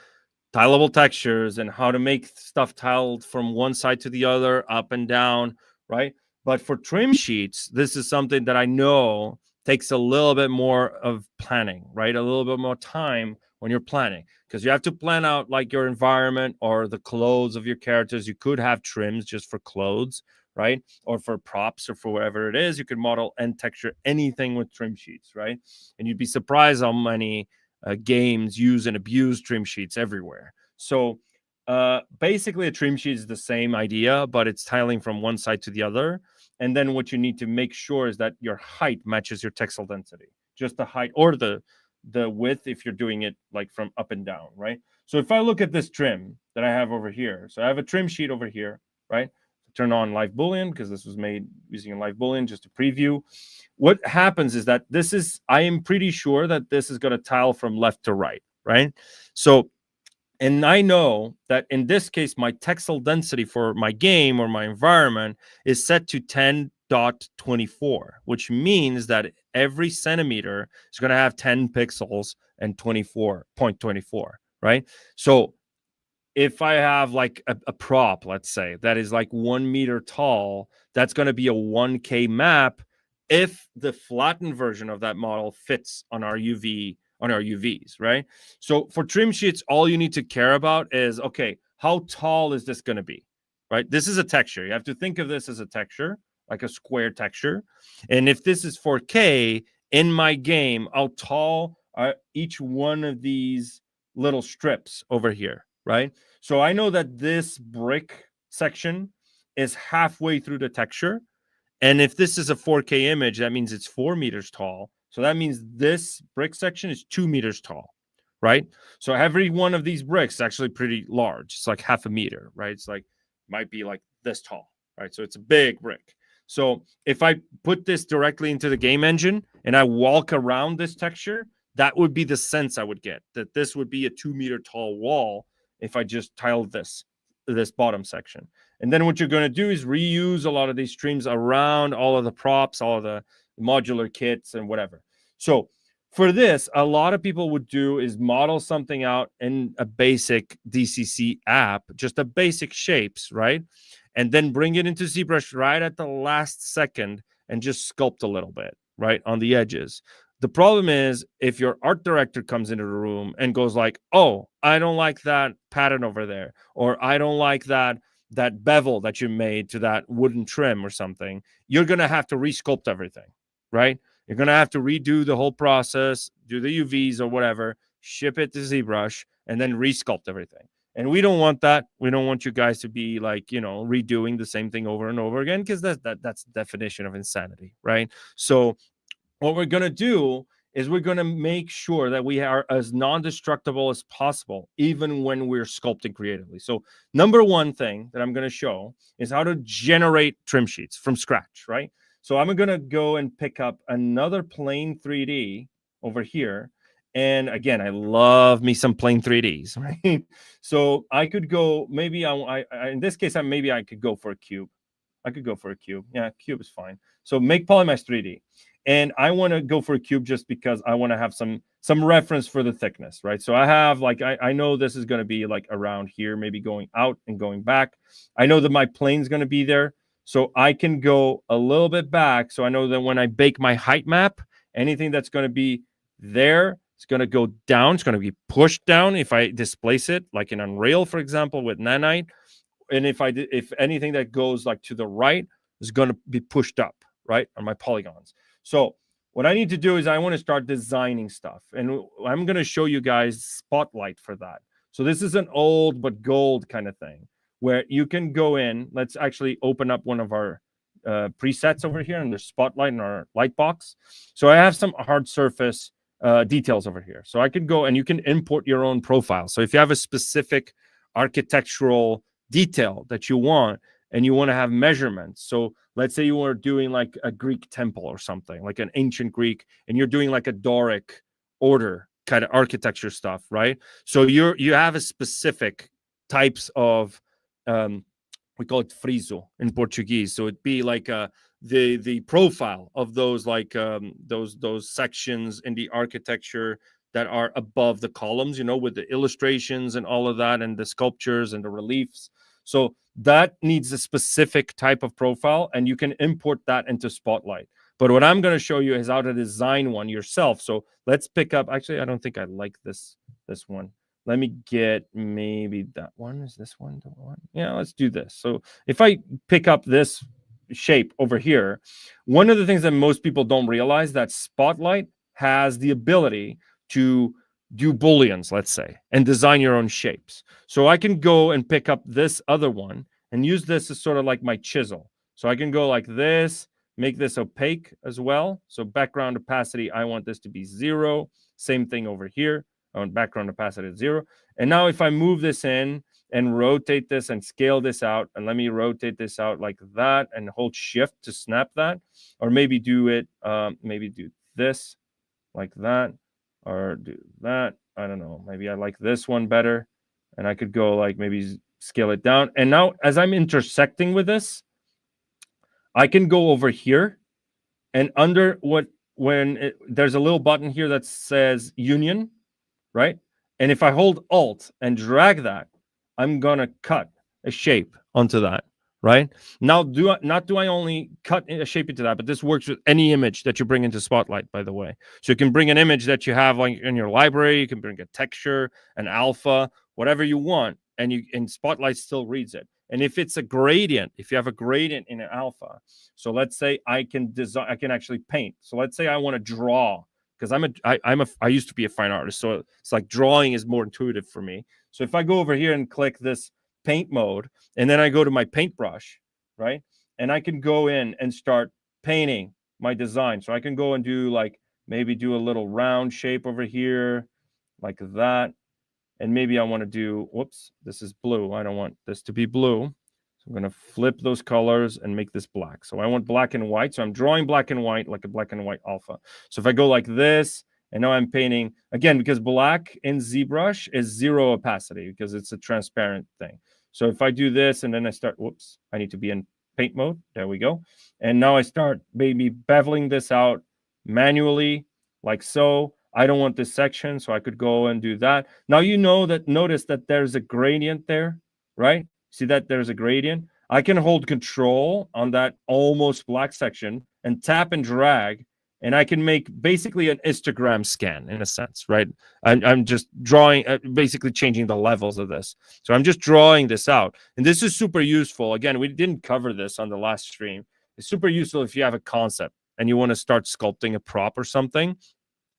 tileable textures and how to make stuff tiled from one side to the other, up and down, right? But for trim sheets, this is something that I know takes a little bit more of planning, right? A little bit more time when you're planning, because you have to plan out like your environment or the clothes of your characters. You could have trims just for clothes, right? Or for props or for whatever it is. You could model and texture anything with trim sheets, right? And you'd be surprised how many games use and abuse trim sheets everywhere. So basically a trim sheet is the same idea, but it's tiling from one side to the other. And then what you need to make sure is that your height matches your textile density, just the height or the width if you're doing it like from up and down, right? So if I look at this trim that I have over here, so I have a trim sheet over here, right? Turn on LiveBoolean because this was made using a LiveBoolean just to preview. What happens is that I am pretty sure that this is going to tile from left to right, right? So, and I know that in this case, my textile density for my game or my environment is set to 10.24, which means that every centimeter is going to have 10 pixels and 24.24, right? So if I have like a prop, let's say, that is like 1 meter tall, that's going to be a 1K map if the flattened version of that model fits on our UVs, right? So for trim sheets, all you need to care about is, okay, how tall is this going to be, right? This is a texture. You have to think of this as a texture, like a square texture. And if this is 4K, in my game, how tall are each one of these little strips over here, right? So I know that this brick section is halfway through the texture. And if this is a 4K image, that means it's 4 meters tall. So that means this brick section is 2 meters tall, right? So every one of these bricks is actually pretty large. It's like half a meter, right? It's like, might be like this tall, right? So it's a big brick. So if I put this directly into the game engine and I walk around this texture, that would be the sense I would get, that this would be a 2 meter tall wall if I just tiled this bottom section. And then what you're going to do is reuse a lot of these streams around all of the props, all of the modular kits and whatever. So for this, a lot of people would do is model something out in a basic DCC app, just a basic shapes, right? And then bring it into ZBrush right at the last second and just sculpt a little bit, right, on the edges. The problem is if your art director comes into the room and goes like, oh, I don't like that pattern over there, or I don't like that bevel that you made to that wooden trim or something, you're going to have to resculpt everything, right? You're going to have to redo the whole process, do the UVs or whatever, ship it to ZBrush, and then resculpt everything. And we don't want that. We don't want you guys to be like, redoing the same thing over and over again, because that's the definition of insanity, right? So what we're going to do is we're going to make sure that we are as non-destructible as possible, even when we're sculpting creatively. So number one thing that I'm going to show is how to generate trim sheets from scratch, right? So I'm going to go and pick up another plain 3D over here. And again, I love me some plain 3Ds, right? So I could go, maybe in this case, maybe I could go for a cube. I could go for a cube. Yeah, cube is fine. So make PolyMesh 3D. And I want to go for a cube just because I want to have some reference for the thickness, right? So I have like, I know this is going to be like around here, maybe going out and going back. I know that my plane's going to be there. So I can go a little bit back. So I know that when I bake my height map, anything that's going to be there, it's going to go down. It's going to be pushed down if I displace it, like in Unreal, for example, with Nanite. And if anything that goes like to the right is going to be pushed up, right, on my polygons. So what I need to do is I want to start designing stuff. And I'm going to show you guys SpotLigh for that. So this is an old but gold kind of thing where you can go in. Let's actually open up one of our presets over here, and there's SpotLigh in our LightBox. So I have some hard surface details over here. So I could go and you can import your own profile. So if you have a specific architectural detail that you want and you want to have measurements. So let's say you were doing like a Greek temple or something, like an ancient Greek, and you're doing like a Doric order kind of architecture stuff, right? So you have a specific types of we call it friso in Portuguese. So it'd be like the profile of those like those sections in the architecture that are above the columns, you know, with the illustrations and all of that, and the sculptures and the reliefs. So that needs a specific type of profile, and you can import that into SpotLigh. But what I'm going to show you is how to design one yourself. So let's pick up. Actually, I don't think I like this one. Let me get maybe that one. Is this one the one? Yeah, let's do this. So if I pick up this shape over here, one of the things that most people don't realize that SpotLigh has the ability to do Booleans, let's say, and design your own shapes. So I can go and pick up this other one and use this as sort of like my chisel. So I can go like this, make this opaque as well. So background opacity, I want this to be 0. Same thing over here. I want background opacity at 0. And now if I move this in and rotate this and scale this out, and let me rotate this out like that and hold shift to snap that, or maybe do it, maybe do this like that, or do that. I don't know. Maybe I like this one better. And I could go like maybe scale it down. And now as I'm intersecting with this, I can go over here and under there's a little button here that says union, right? And if I hold Alt and drag that, I'm going to cut a shape onto that, right? Now, do I only cut a shape into that, but this works with any image that you bring into SpotLigh, by the way. So you can bring an image that you have like in your library, you can bring a texture, an alpha, whatever you want, and SpotLigh still reads it. And if it's a gradient, if you have a gradient in an alpha, so let's say I can actually paint. So let's say I want to draw, because I used to be a fine artist, so it's like drawing is more intuitive for me. So if I go over here and click this paint mode, and then I go to my paintbrush, right? And I can go in and start painting my design. So I can go and do like, maybe do a little round shape over here, like that. And maybe I want to do, whoops, this is blue. I don't want this to be blue. So I'm going to flip those colors and make this black. So I want black and white. So I'm drawing black and white, like a black and white alpha. So if I go like this, and now I'm painting, again, because black in ZBrush is 0 opacity, because it's a transparent thing. So if I do this, and then I start, whoops, I need to be in paint mode. There we go. And now I start maybe beveling this out manually, like so. I don't want this section, so I could go and do that. Now notice that there's a gradient there, right? See that there's a gradient? I can hold control on that almost black section and tap and drag, and I can make basically an histogram scan in a sense, right? I'm just drawing, basically changing the levels of this. So I'm just drawing this out. And this is super useful. Again, we didn't cover this on the last stream. It's super useful if you have a concept and you want to start sculpting a prop or something.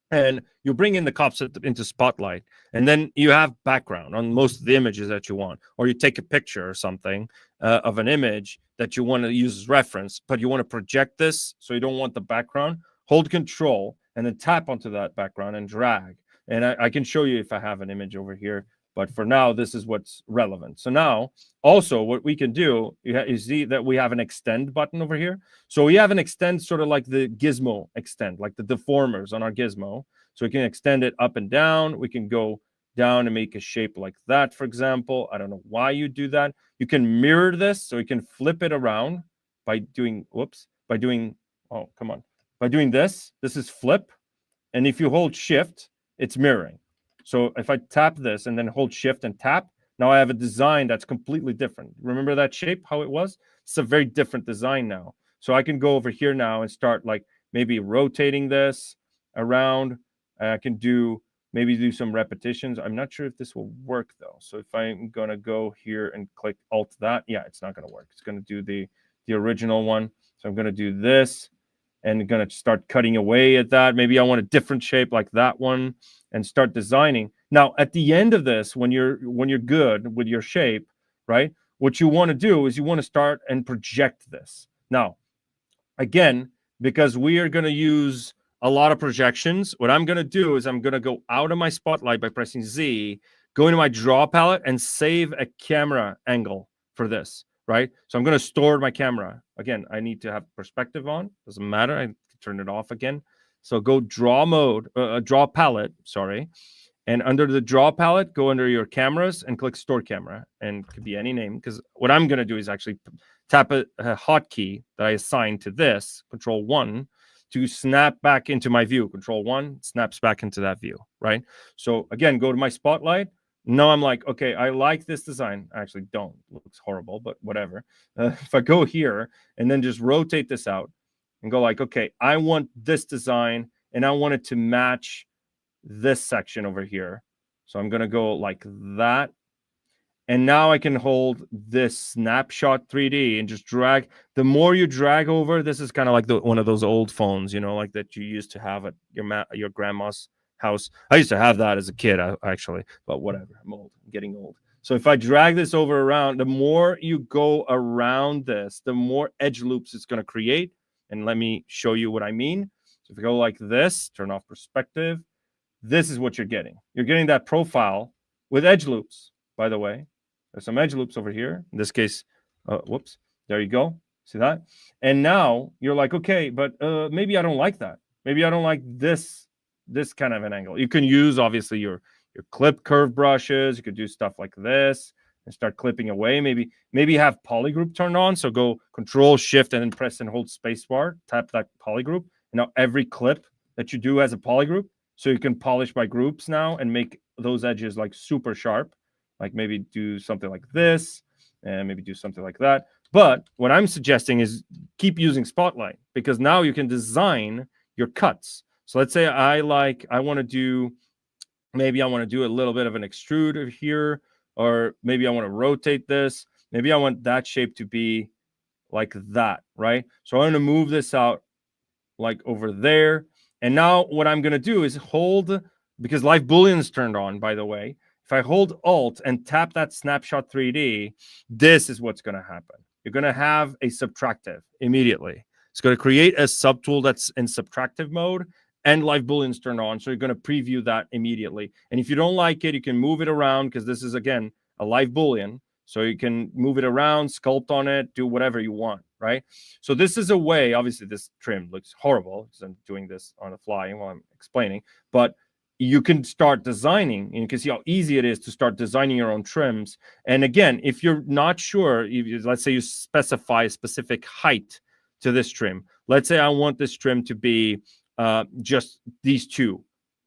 And you bring in the concept into SpotLigh, and then you have background on most of the images that you want, or you take a picture or something of an image that you want to use as reference, but you want to project this, so you don't want the background. Hold control and then tap onto that background and drag. And I can show you if I have an image over here, but for now, this is what's relevant. So now, also, what we can do, you see that we have an extend button over here. So we have an extend sort of like the gizmo extend, like the deformers on our gizmo. So we can extend it up and down. We can go down and make a shape like that, for example. I don't know why you do that. You can mirror this, so you can flip it around by doing, oh, come on. by doing this, this is flip. And if you hold shift, it's mirroring. So if I tap this and then hold shift and tap, now I have a design that's completely different. Remember that shape, how it was? It's a very different design now. So I can go over here now and start like maybe rotating this around. I can maybe do some repetitions. I'm not sure if this will work though. So if I'm going to go here and click Alt that, yeah, it's not going to work. It's going to do the original one. So I'm going to do this and going to start cutting away at that. Maybe I want a different shape like that one and start designing. Now, at the end of this, when you're good with your shape, right, what you want to do is you want to start and project this. Now, again, because we are going to use a lot of projections, what I'm going to do is I'm going to go out of my SpotLigh by pressing Z, go into my draw palette and save a camera angle for this, right? So I'm going to store my camera. Again, I need to have perspective on. Doesn't matter. I can turn it off again. So go draw mode, draw palette, sorry. And under the draw palette, go under your cameras and click store camera. And it could be any name, because what I'm going to do is actually tap a hotkey that I assigned to this, Control 1, to snap back into my view. Control 1 snaps back into that view, right? So again, go to my SpotLigh. Now I'm like, okay, I like this design. I actually don't. It looks horrible, but whatever. If I go here and then just rotate this out and go like, okay, I want this design and I want it to match this section over here. So I'm going to go like that. And now I can hold this snapshot 3D and just drag. The more you drag over, this is kind of like one of those old phones, you know, like that you used to have at your grandma's house. I used to have that as a kid, actually, but whatever. I'm old. I'm getting old. So if I drag this over around, the more you go around this, the more edge loops it's going to create. And let me show you what I mean. So if you go like this, turn off perspective, this is what you're getting. You're getting that profile with edge loops, by the way. There's some edge loops over here. In this case, whoops, there you go. See that? And now you're like, okay, but maybe I don't like that. Maybe I don't like this kind of an angle. You can use, obviously, your clip curve brushes. You could do stuff like this and start clipping away. Maybe have polygroup turned on. So go Control Shift and then press and hold spacebar. Tap that polygroup. And now every clip that you do has a polygroup. So you can polish by groups now and make those edges like super sharp. Like maybe do something like this and maybe do something like that. But what I'm suggesting is keep using SpotLigh, because now you can design your cuts. So let's say I want to do a little bit of an extrude over here, or maybe I want to rotate this. Maybe I want that shape to be like that, right? So I'm going to move this out like over there. And now what I'm going to do is hold, because LiveBoolean is turned on, by the way. If I hold Alt and tap that snapshot 3D, this is what's going to happen. You're going to have a subtractive immediately. It's going to create a subtool that's in subtractive mode, and LiveBoolean's turned on. So you're going to preview that immediately. And if you don't like it, you can move it around, because this is, again, a LiveBoolean. So you can move it around, sculpt on it, do whatever you want, right? So this is a way, obviously this trim looks horrible because I'm doing this on the fly while I'm explaining, but you can start designing, and you can see how easy it is to start designing your own trims. And again, if you're not sure, let's say you specify a specific height to this trim. Let's say I want this trim to be just these 2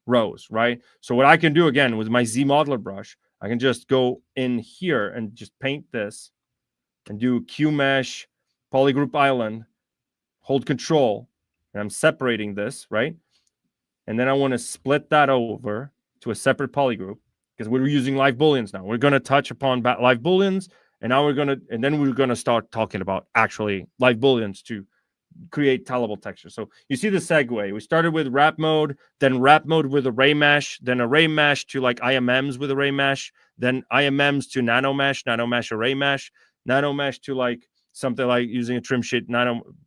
rows, right? So what I can do, again, with my ZModeler brush, I can just go in here and just paint this and do QMesh, polygroup island, hold Control, and I'm separating this, right? And then I want to split that over to a separate polygroup, because we're using LiveBooleans now. We're going to touch upon LiveBooleans, and now we're going to start talking about actually LiveBooleans to create tileable texture. So you see the segue. We started with WrapMode, then WrapMode with ArrayMesh, then ArrayMesh to like IMMs with ArrayMesh, then IMMs to NanoMesh, NanoMesh ArrayMesh, NanoMesh to like something like using a trim sheet,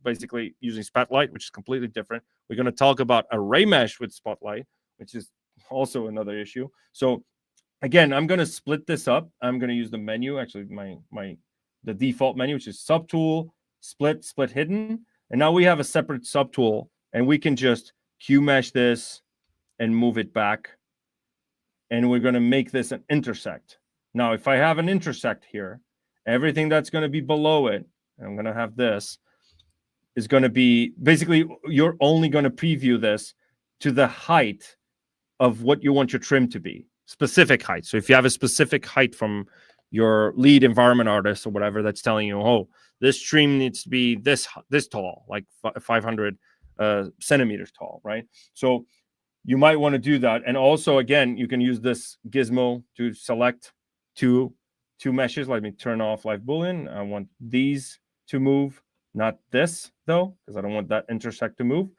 basically using SpotLigh, which is completely different. We're going to talk about ArrayMesh with SpotLigh, which is also another issue. So again, I'm going to split this up. I'm going to use the menu, actually the default menu, which is Subtool, Split Hidden. And now we have a separate subtool, and we can just QMesh this and move it back. And we're going to make this an intersect. Now, if I have an intersect here, everything that's going to be below it, I'm going to have this, is going to be basically you're only going to preview this to the height of what you want your trim to be, specific height. So if you have a specific height from your lead environment artist or whatever that's telling you, oh, this trim needs to be this tall, like 500 centimeters tall, right? So you might want to do that. And also, again, you can use this gizmo to select two meshes. Let me turn off LiveBoolean. I want these to move, not this though, because I don't want that intersect to move.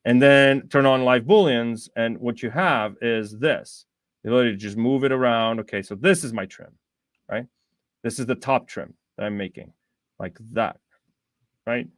And then turn on LiveBooleans, and what you have is this. The ability to just move it around. Okay, so this is my trim, right? This is the top trim that I'm making, like that, right?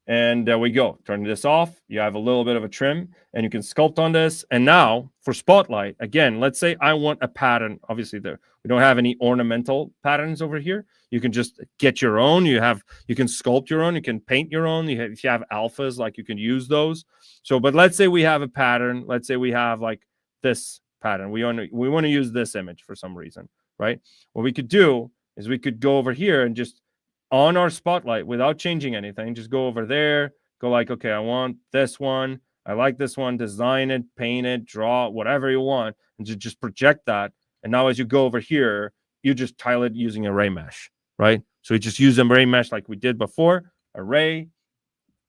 And there we go. Turn this off. You have a little bit of a trim, and you can sculpt on this. And now for SpotLigh, again, let's say I want a pattern. Obviously, we don't have any ornamental patterns over here. You can just get your own. You can sculpt your own. You can paint your own. If you have alphas, like you can use those. So, but let's say we have a pattern. Let's say we have like this pattern. We want to use this image for some reason, right? What we could do is we could go over here and just on our SpotLigh without changing anything, just go over there, go like, okay, I want this one. I like this one, design it, paint it, draw, whatever you want, and just project that. And now as you go over here, you just tile it using ArrayMesh, right? So we just use ArrayMesh like we did before, array,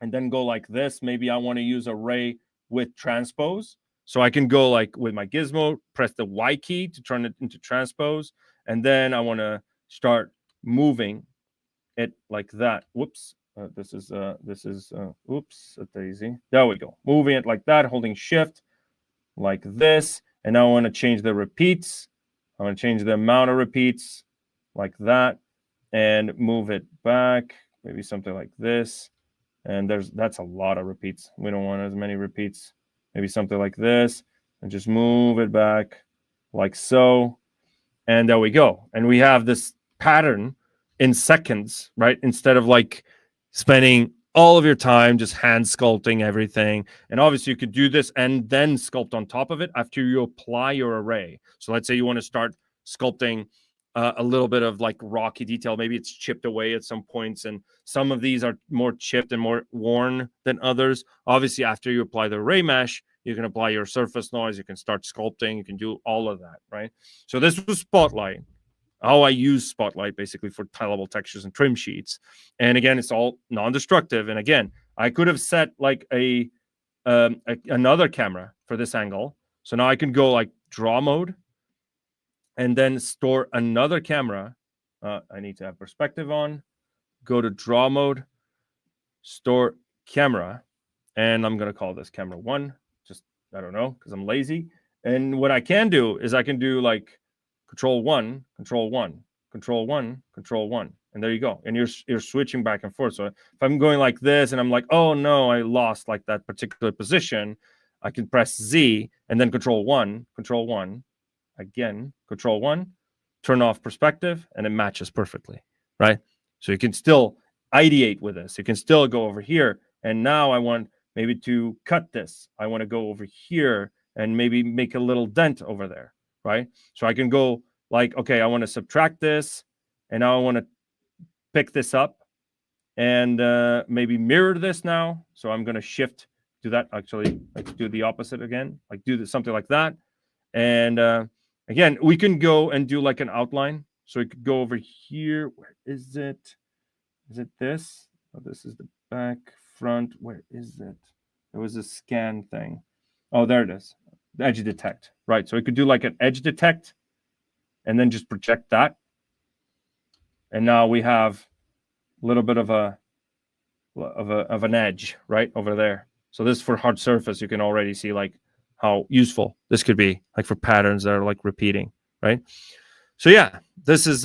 and then go like this. Maybe I want to use array with transpose. So I can go like with my gizmo, press the Y key to turn it into transpose. And then I want to start moving it like that. Whoops. This is oops, a daisy. There we go. Moving it like that, holding shift like this. And now I want to change the repeats. I want to change the amount of repeats like that and move it back. Maybe something like this. And that's a lot of repeats. We don't want as many repeats. Maybe something like this. And just move it back like so. And there we go. And we have this pattern in seconds, right? Instead of like spending all of your time just hand sculpting everything. And obviously you could do this and then sculpt on top of it after you apply your array. So let's say you want to start sculpting a little bit of like rocky detail. Maybe it's chipped away at some points, and some of these are more chipped and more worn than others. Obviously, after you apply the ArrayMesh, you can apply your surface noise. You can start sculpting. You can do all of that, right? So this was SpotLigh. How I use SpotLigh basically for tileable textures and trim sheets. And again, it's all non-destructive. And again, I could have set like another camera for this angle. So now I can go like draw mode and then store another camera. I need to have perspective on. Go to draw mode, store camera, and I'm going to call this camera 1. Just, I don't know, because I'm lazy. And what I can do is I can do like Control 1, Control 1, Control 1, Control 1. And there you go. And you're switching back and forth. So if I'm going like this and I'm like, oh no, I lost like that particular position, I can press Z and then Control 1, again, Control 1, turn off perspective, and it matches perfectly, right? So you can still ideate with this. You can still go over here. And now I want maybe to cut this. I want to go over here and maybe make a little dent over there. Right? So I can go like, okay, I want to subtract this, and now I want to pick this up and maybe mirror this now. So I'm going to shift to that. Actually, let's do the opposite again, like do something like that. And again, we can go and do like an outline. So we could go over here. Where is it? Is it this? Oh, this is the back, front. Where is it? There was a scan thing. Oh, there it is. Edge detect, right? So we could do like an edge detect and then just project that. And now we have a little bit of an edge right over there. So this for hard surface, you can already see like how useful this could be, like for patterns that are like repeating, right? So yeah, this is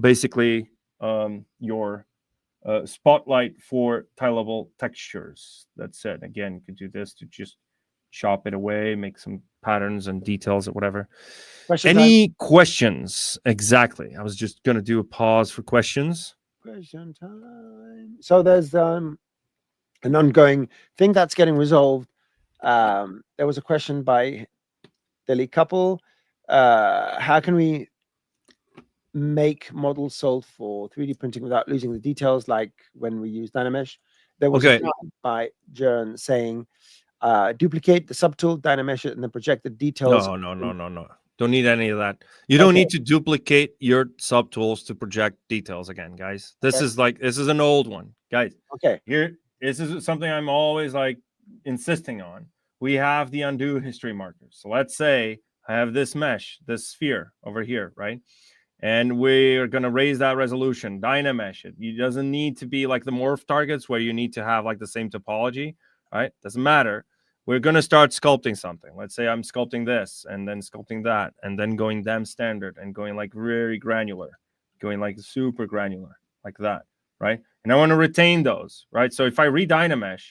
basically your SpotLigh for tileable textures. That's it. Again, you could do this to just chop it away, make some patterns and details or whatever. Any questions? Exactly. I was just going to do a pause for questions. Question time. So there's an ongoing thing that's getting resolved. There was a question by Delhi Couple. How can we make models sold for 3D printing without losing the details, like when we use DynaMesh? There was a comment by Jern saying, duplicate the subtool, DynaMesh it, and then project the details. No. Don't need any of that. You don't need to duplicate your subtools to project details again, guys. This is an old one, guys. Okay. Here, this is something I'm always like insisting on. We have the undo history markers. So let's say I have this mesh, this sphere over here, right? And we're going to raise that resolution, DynaMesh it. It doesn't need to be like the morph targets where you need to have like the same topology, right? Doesn't matter. We're going to start sculpting something. Let's say I'm sculpting this and then sculpting that and then going damn standard and going like very granular, going like super granular like that, right? And I want to retain those, right? So if I re-DynaMesh,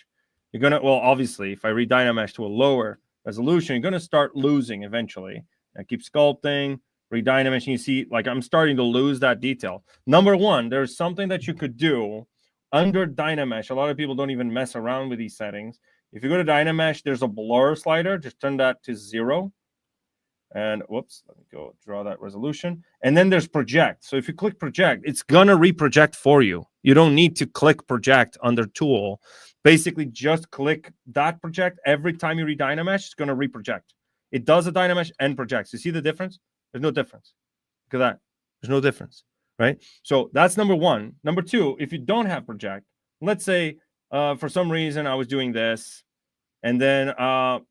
you're going to, well, obviously, if I re-DynaMesh to a lower resolution, you're going to start losing eventually. I keep sculpting, re-DynaMesh, and you see like I'm starting to lose that detail. Number one, there's something that you could do under DynaMesh. A lot of people don't even mess around with these settings. If you go to DynaMesh, there's a blur slider. Just turn that to 0. And whoops, let me go draw that resolution. And then there's project. So if you click project, it's going to reproject for you. You don't need to click project under tool. Basically, just click that project. Every time you re-DynaMesh, it's going to reproject. It does a DynaMesh and projects. You see the difference? There's no difference. Look at that. There's no difference, right? So that's number one. Number two, if you don't have project, let's say for some reason I was doing this, and then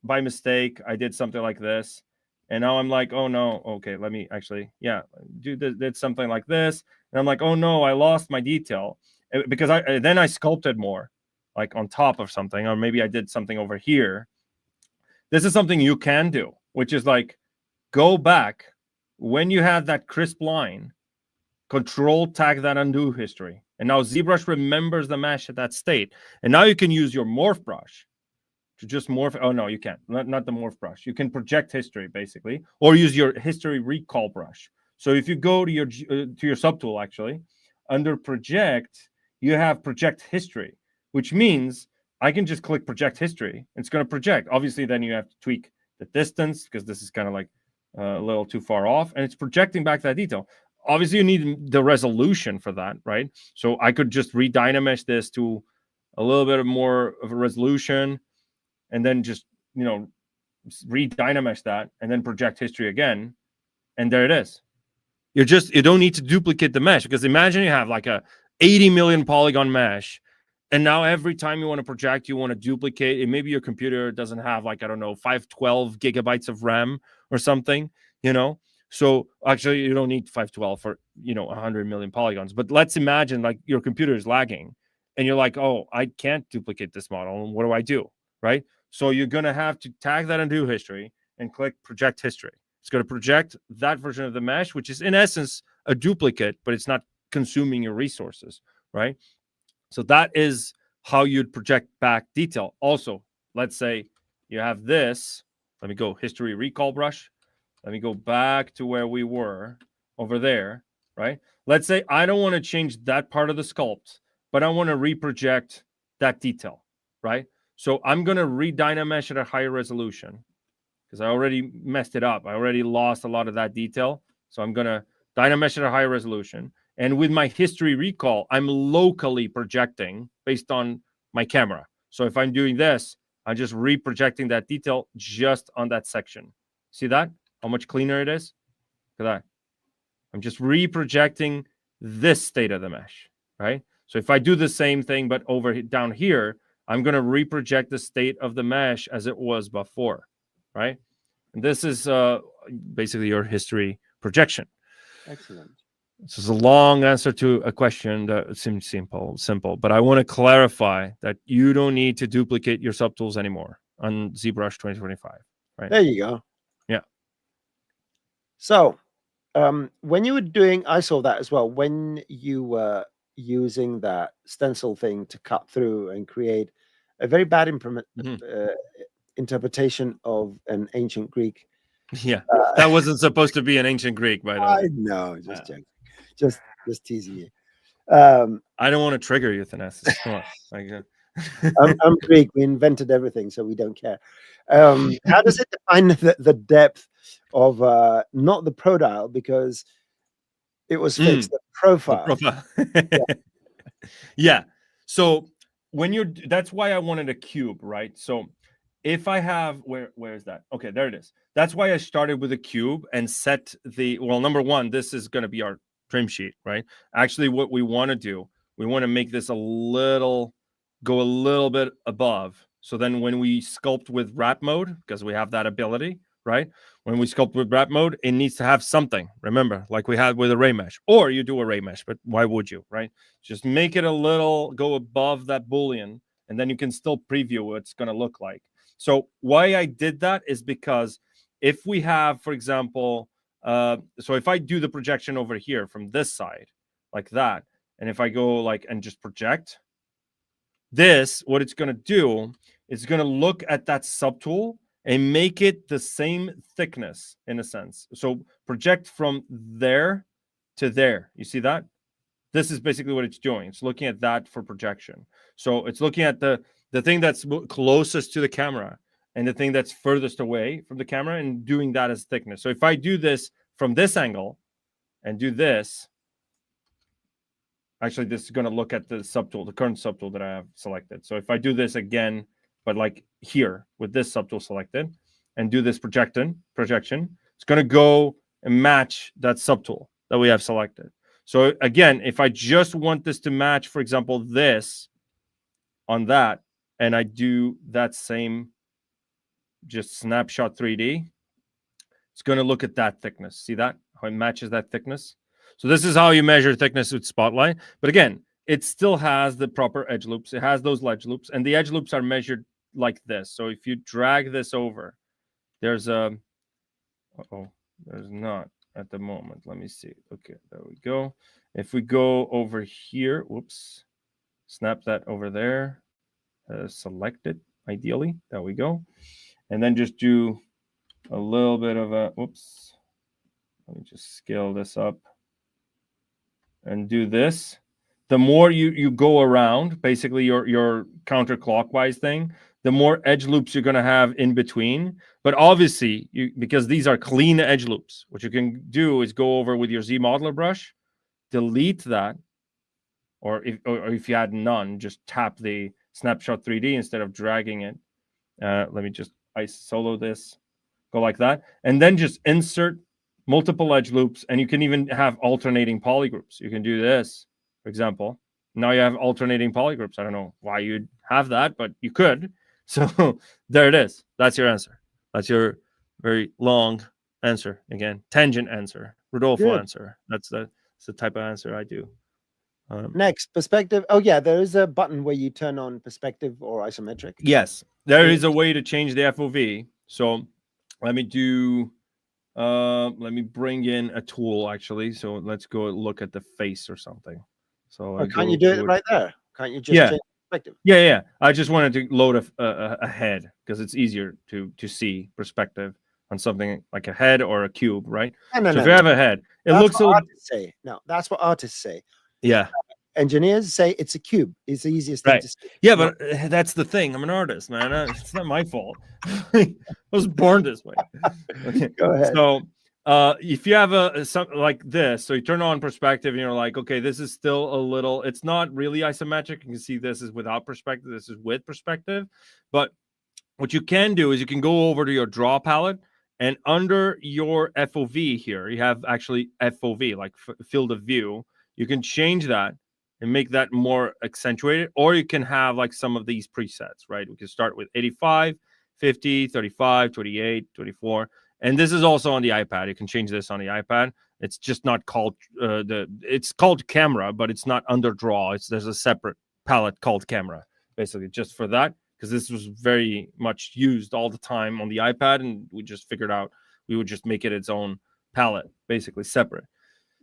by mistake, I did something like this. And now I'm like, oh, no. Okay, let me actually, did something like this. And I'm like, oh, no, I lost my detail. Because then I sculpted more, like on top of something. Or maybe I did something over here. This is something you can do, which is like, go back. When you have that crisp line, control tag that undo history. And now ZBrush remembers the mesh at that state. And now you can use your morph brush to just morph. Oh, no, you can't. Not the morph brush. You can project history, basically, or use your history recall brush. So if you go to your subtool, actually, under project, you have project history, which means I can just click project history. It's going to project. Obviously, then you have to tweak the distance because this is kind of like a little too far off, and it's projecting back that detail. Obviously, you need the resolution for that, right? So I could just re-DynaMesh this to a little bit more of a resolution, and then just, re-DynaMesh that, and then project history again, and there it is. You don't need to duplicate the mesh, because imagine you have like a 80 million polygon mesh, and now every time you want to project, you want to duplicate, and maybe your computer doesn't have like, I don't know, 512 gigabytes of RAM or something, So actually, you don't need 512 for, 100 million polygons. But let's imagine like your computer is lagging, and you're like, oh, I can't duplicate this model. What do I do, right? So you're going to have to tag that undo history and click project history. It's going to project that version of the mesh, which is in essence a duplicate, but it's not consuming your resources, right? So that is how you'd project back detail. Also, let's say you have this. Let me go history recall brush. Let me go back to where we were over there, right? Let's say I don't want to change that part of the sculpt, but I want to reproject that detail, right? So I'm going to re-DynaMesh at a higher resolution because I already messed it up. I already lost a lot of that detail. So I'm going to DynaMesh at a higher resolution. And with my history recall, I'm locally projecting based on my camera. So if I'm doing this, I'm just reprojecting that detail just on that section. See that? How much cleaner it is? Look at that. I'm just reprojecting this state of the mesh, right? So if I do the same thing, but down here, I'm going to reproject the state of the mesh as it was before, right? And this is basically your history projection. Excellent. This is a long answer to a question that seems simple, but I want to clarify that you don't need to duplicate your subtools anymore on ZBrush 2025, right? There you go. Yeah. So when you were doing, I saw that as well, when you were using that stencil thing to cut through and create a very bad interpretation of an ancient Greek. Yeah, that wasn't supposed to be an ancient Greek, by the way. I know, just joking. Just teasing you. I don't want to trigger you, Thanas. Come on. I'm Greek. We invented everything, so we don't care. How does it define the depth of not the prodile, because it was fixed, the profile? Yeah. So when you're, that's why I wanted a cube, right? So if I have, where is that? Okay, there it is. That's why I started with a cube and set the, well, number one, this is going to be our trim sheet, right? Actually, what we want to do, we want to make this a little, go a little bit above. So then when we sculpt with WrapMode, because we have that ability, right? When we sculpt with WrapMode, it needs to have something. Remember, like we had with ArrayMesh, or you do ArrayMesh, but why would you, right? Just make it a little, go above that Boolean, and then you can still preview what it's going to look like. So why I did that is because if we have, for example, so if I do the projection over here from this side, like that, and if I go like and just project this, what it's going to do is going to look at that subtool and make it the same thickness in a sense. So project from there to there. You see that? This is basically what it's doing. It's looking at that for projection. So it's looking at the thing that's closest to the camera and the thing that's furthest away from the camera and doing that as thickness. So if I do this from this angle and do this, actually this is going to look at the subtool, the current subtool that I have selected. So if I do this again, but like here with this subtool selected and do this projection, it's going to go and match that subtool that we have selected. So again, if I just want this to match, for example, this on that, and I do that same just snapshot 3D, it's going to look at that thickness. See that? How it matches that thickness? So this is how you measure thickness with SpotLigh. But again, it still has the proper edge loops. It has those edge loops, and the edge loops are measured like this. So if you drag this over, there's a, there's not at the moment. Let me see. Okay, there we go. If we go over here, whoops, snap that over there, select it ideally. There we go. And then just do a little bit of a, whoops, let me just scale this up and do this. The more you go around, basically your counterclockwise thing, the more edge loops you're going to have in between. But obviously, because these are clean edge loops, what you can do is go over with your ZModeler brush, delete that, or if you had none, just tap the snapshot 3D instead of dragging it. Let me just solo this, go like that, and then just insert multiple edge loops, and you can even have alternating polygroups. You can do this, for example. Now you have alternating polygroups. I don't know why you'd have that, but you could. So there it is. That's your answer. That's your very long answer. Again, tangent answer, Rodolfo answer. That's the type of answer I do. Next, perspective. Oh yeah, there is a button where you turn on perspective or isometric. Yes, there is a way to change the FOV. So let me do, let me bring in a tool actually. So let's go look at the face or something. So can't you do it right there? Can't you just change perspective? Yeah. I just wanted to load a head because it's easier to see perspective on something like a head or a cube, right? So if you have a head, it looks a little... artists say. No, that's what artists say. Yeah. Engineers say it's a cube. It's the easiest thing to see. Yeah, but that's the thing. I'm an artist, man. It's not my fault. I was born this way. Okay. Go ahead. So if you have something like this, so you turn on perspective and you're like, okay, this is still a little, it's not really isometric. You can see this is without perspective. This is with perspective. But what you can do is you can go over to your draw palette, and under your FOV here, you have actually FOV, like field of view. You can change that and make that more accentuated, or you can have like some of these presets, right? We can start with 85, 50, 35, 28, 24. And this is also on the iPad. You can change this on the iPad. It's just not called, it's called camera, but it's not under draw. There's a separate palette called camera, basically just for that, because this was very much used all the time on the iPad, and we just figured out we would just make it its own palette, basically separate.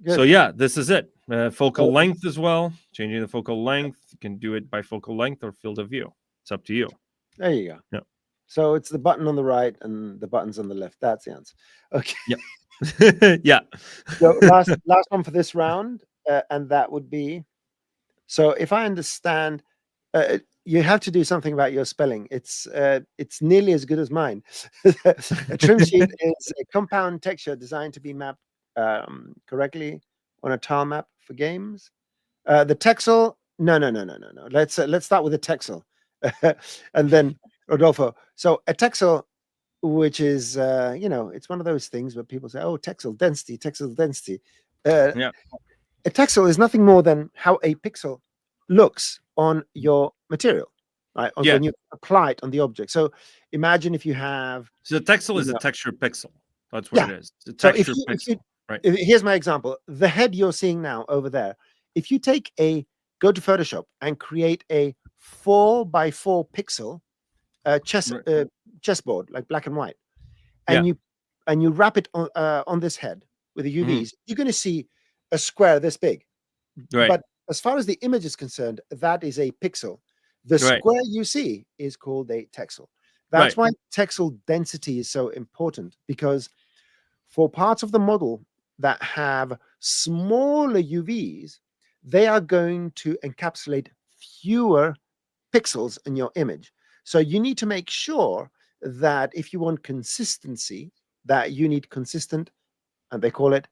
Good. So yeah, this is it. Focal length as well. Changing the focal length. You can do it by focal length or field of view. It's up to you. There you go. Yeah. So it's the button on the right and the buttons on the left. That's the answer. Okay. Yeah. Yeah. So last one for this round, and that would be. So if I understand, you have to do something about your spelling. It's nearly as good as mine. A trim sheet is a compound texture designed to be mapped correctly on a tile map for games. The texel No. Let's start with a texel, and then Rodolfo. So a texel, which is it's one of those things where people say, "Oh, texel density, texel density." Yeah. A texel is nothing more than how a pixel looks on your material, right? Yeah. When you apply it on the object. So imagine if you have. So the texel is a texture pixel. That's what it is. It's a texture pixel. Right. Here's my example. The head you're seeing now over there. If you go to Photoshop and create a 4x4 pixel chessboard, like black and white, and you wrap it on this head with the UVs, you're going to see a square this big. Right. But as far as the image is concerned, that is a pixel. The square you see is called a texel. That's why texel density is so important, because for parts of the model that have smaller UVs, they are going to encapsulate fewer pixels in your image. So you need to make sure that if you want consistency, that you need consistent, and they call it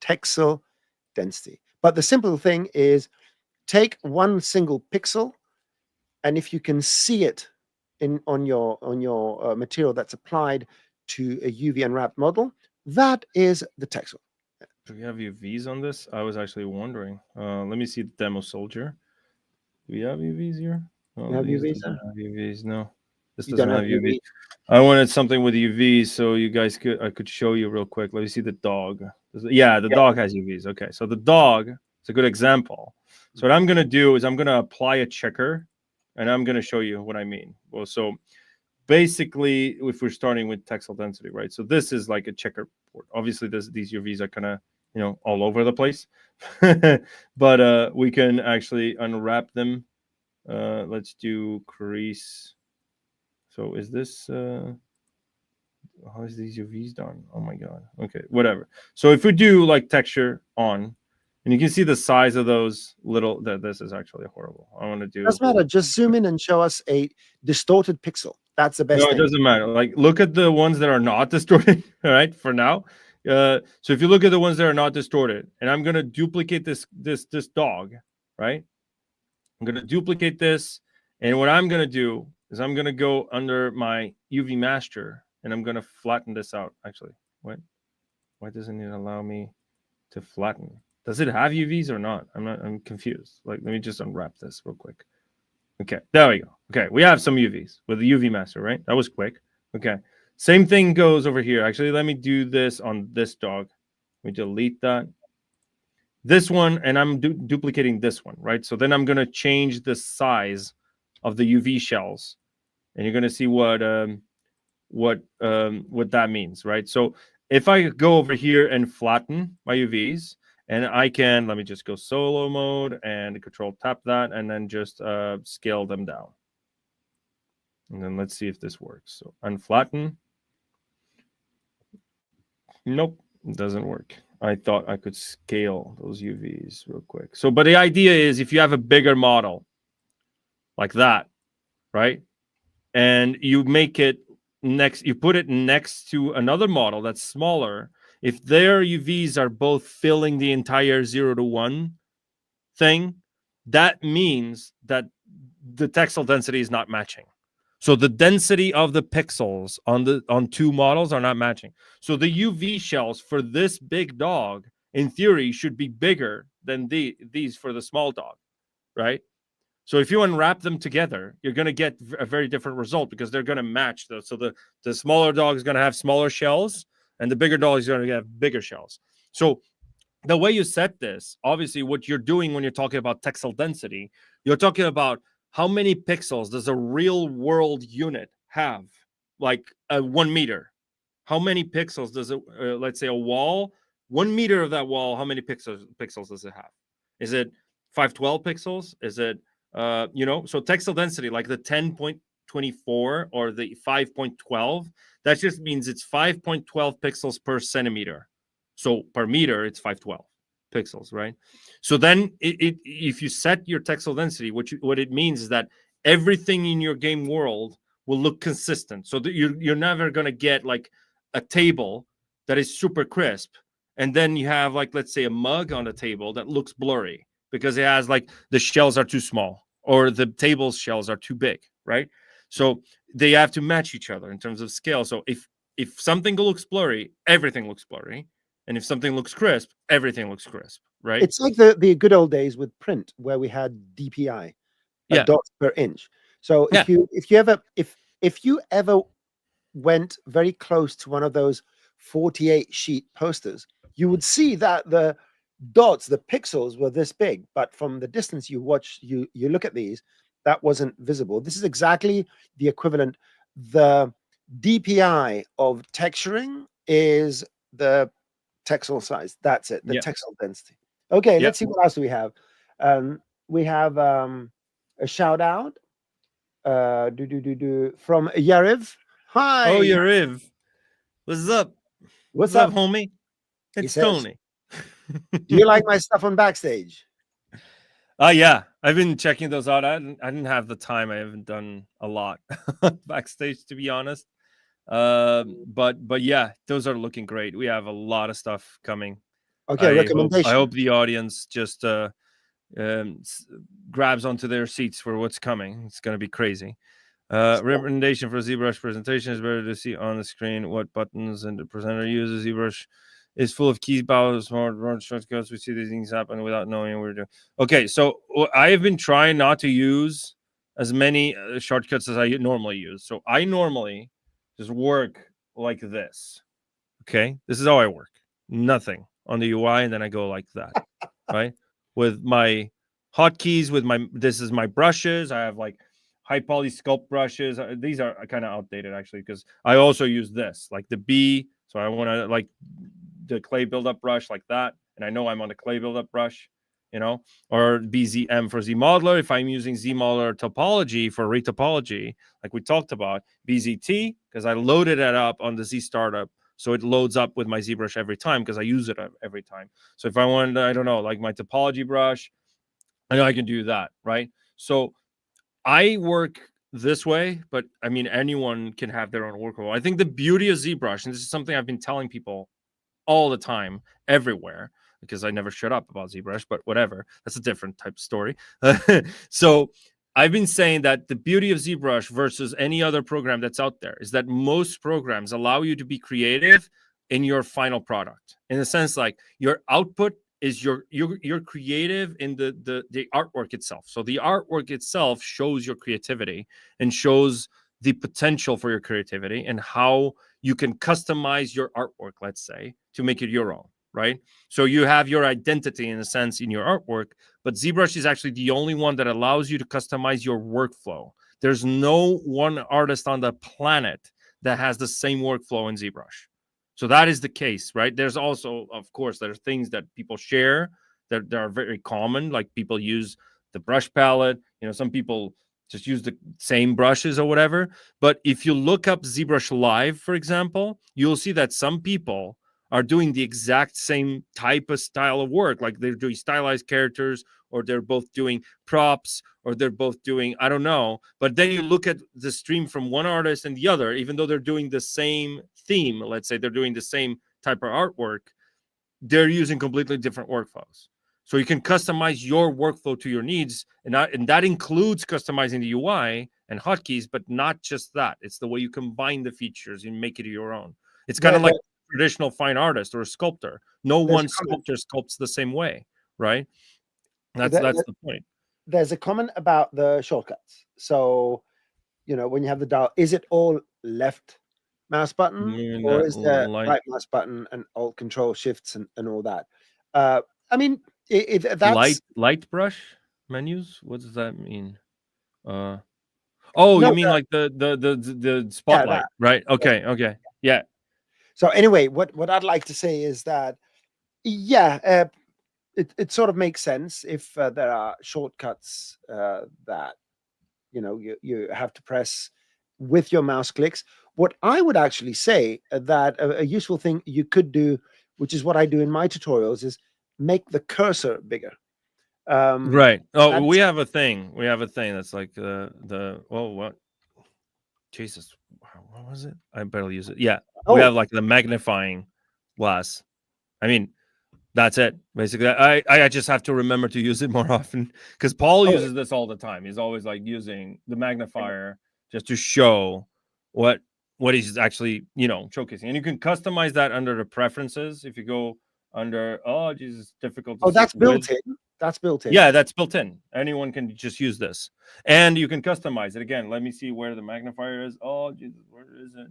texel density. But the simple thing is take one single pixel, and if you can see it on your material that's applied to a UV unwrapped model, that is the texel. Do we have UVs on this? I was actually wondering. Let me see the demo soldier. Do we have UVs here? Oh, you have UVs? Have UVs? No, this doesn't have UVs. I wanted something with UVs, so you guys I could show you real quick. Let me see the dog. Yeah, the dog has UVs. Okay, so the dog is a good example. So what I'm going to do is I'm going to apply a checker, and I'm going to show you what I mean. Well, so basically, if we're starting with texel density, right? So this is like a checkerboard. Obviously, these UVs are kind of all over the place, but we can actually unwrap them. Let's do crease. So is this how is these UVs done? Oh my god. Okay, whatever. So if we do like texture on, and you can see the size of those little, this is actually horrible. I want to do. Doesn't matter. Just zoom in and show us a distorted pixel. That's the best. No, it doesn't matter. Like, look at the ones that are not distorted. All right, for now. So if you look at the ones that are not distorted, and I'm gonna duplicate this dog, right? I'm gonna duplicate this, and what I'm gonna do is I'm gonna go under my UV master, and I'm gonna flatten this out. Actually, why doesn't it allow me to flatten? Does it have UVs or not? I'm confused. Like, let me just unwrap this real quick. Okay, there we go. Okay, we have some UVs with the UV master, right? That was quick. Okay, same thing goes over here. Actually, let me do this on this dog. Let me delete that. This one, and I'm duplicating this one, right? So then I'm going to change the size of the UV shells, and you're going to see what that means, right? So if I go over here and flatten my UVs, and I can, let me just go solo mode and control tap that, and then just scale them down. And then let's see if this works. So unflatten. Nope, it doesn't work. I thought I could scale those UVs real quick. So, but the idea is if you have a bigger model like that, right? And you make it you put it next to another model that's smaller. If their UVs are both filling the entire 0 to 1 thing, that means that the texel density is not matching. So the density of the pixels on two models are not matching. So the UV shells for this big dog, in theory, should be bigger than these for the small dog, right? So if you unwrap them together, you're going to get a very different result because they're going to match. So the smaller dog is going to have smaller shells, and the bigger dog is going to have bigger shells. So the way you set this, obviously what you're doing when you're talking about texel density, you're talking about how many pixels does a real world unit have, like 1 meter? How many pixels does it, let's say a wall, 1 meter of that wall, how many pixels does it have? Is it 512 pixels? Is it, so texel density, like the 10.24 or the 5.12, that just means it's 5.12 pixels per centimeter. So per meter, it's 512 pixels, right? So then if you set your texel density, what it means is that everything in your game world will look consistent. So that you're never going to get like a table that is super crisp, and then you have, like, let's say a mug on the table that looks blurry, because it has like the shells are too small or the table's shells are too big, right? So they have to match each other in terms of scale. So if something looks blurry, everything looks blurry. And if something looks crisp, everything looks crisp, right? It's like the good old days with print where we had DPI, dots per inch. So if you ever went very close to one of those 48 sheet posters, you would see that the dots, the pixels were this big, but from the distance you look at these, that wasn't visible. This is exactly the equivalent. The DPI of texturing is the texel size. That's it, the texel density. Okay, let's see what else do we have. We have a shout out from Yariv. Hi. Oh, Yariv. What's up? What's up, homie? It's Tony. Do you like my stuff on Backstage? Yeah, I've been checking those out. I didn't have the time. I haven't done a lot Backstage, to be honest. But yeah, those are looking great. We have a lot of stuff coming. Okay, recommendation. I hope the audience just grabs onto their seats for what's coming. It's going to be crazy. Recommendation for ZBrush presentation is better to see on the screen what buttons and the presenter uses. ZBrush is full of keyboards, smart shortcuts. We see these things happen without knowing what we're doing. Okay, so I have been trying not to use as many shortcuts as I normally use. So I normally just work like this. Okay, this is how I work. Nothing on the UI, and then I go like that, right? With my hotkeys, this is my brushes. I have like high poly sculpt brushes. These are kind of outdated actually, because I also use this, like the B. So I want to like the clay buildup brush like that, and I know I'm on the clay buildup brush, you know, or BZM for ZModeler. If I'm using ZModeler topology for retopology, like we talked about, BZT, because I loaded it up on the Z startup. So it loads up with my ZBrush every time because I use it every time. So if I want, I don't know, like my topology brush, I know I can do that, right? So I work this way, but I mean, anyone can have their own workflow. I think the beauty of ZBrush, and this is something I've been telling people all the time, everywhere, because I never shut up about ZBrush, but whatever. That's a different type of story. So I've been saying that the beauty of ZBrush versus any other program that's out there is that most programs allow you to be creative in your final product. In the sense, like your output is you're creative in the artwork itself. So the artwork itself shows your creativity and shows the potential for your creativity and how you can customize your artwork, let's say, to make it your own, right? So you have your identity in a sense in your artwork, but ZBrush is actually the only one that allows you to customize your workflow. There's no one artist on the planet that has the same workflow in ZBrush. So that is the case, right? There's also, of course, there's things that people share that are very common, like people use the brush palette. You know, some people just use the same brushes or whatever. But if you look up ZBrush Live, for example, you'll see that some people are doing the exact same type of style of work. Like they're doing stylized characters, or they're both doing props, or they're both doing, I don't know. But then you look at the stream from one artist and the other, even though they're doing the same theme, let's say they're doing the same type of artwork, they're using completely different workflows. So you can customize your workflow to your needs, and that includes customizing the UI and hotkeys, but not just that. It's the way you combine the features and make it your own. It's kind of like a traditional fine artist or a sculptor. No one sculptor sculpts the same way, right? That's the point. There's a comment about the shortcuts. So, you know, when you have the dial, is it all left mouse button, or is there right mouse button and alt control shifts and all that? I mean, if that's light brush menus, what does that mean? You mean like the spotlight, right? Okay, yeah. So anyway, what I'd like to say is that it sort of makes sense if there are shortcuts that you have to press with your mouse clicks. What I would actually say that a useful thing you could do, which is what I do in my tutorials, is make the cursor bigger. Right. Oh, we have a thing. That's like what? Jesus, what was it? I barely use it. Yeah, we have like the magnifying glass. I mean, That's it. Basically, I just have to remember to use it more often because Paul uses this all the time. He's always like using the magnifier just to show what he's actually, you know, showcasing. And you can customize that under the preferences. If you go under, oh, Jesus, difficult to see. That's built in. That's built in. Yeah, that's built in. Anyone can just use this. And you can customize it. Again, let me see where the magnifier is. Oh, Jesus, where is it?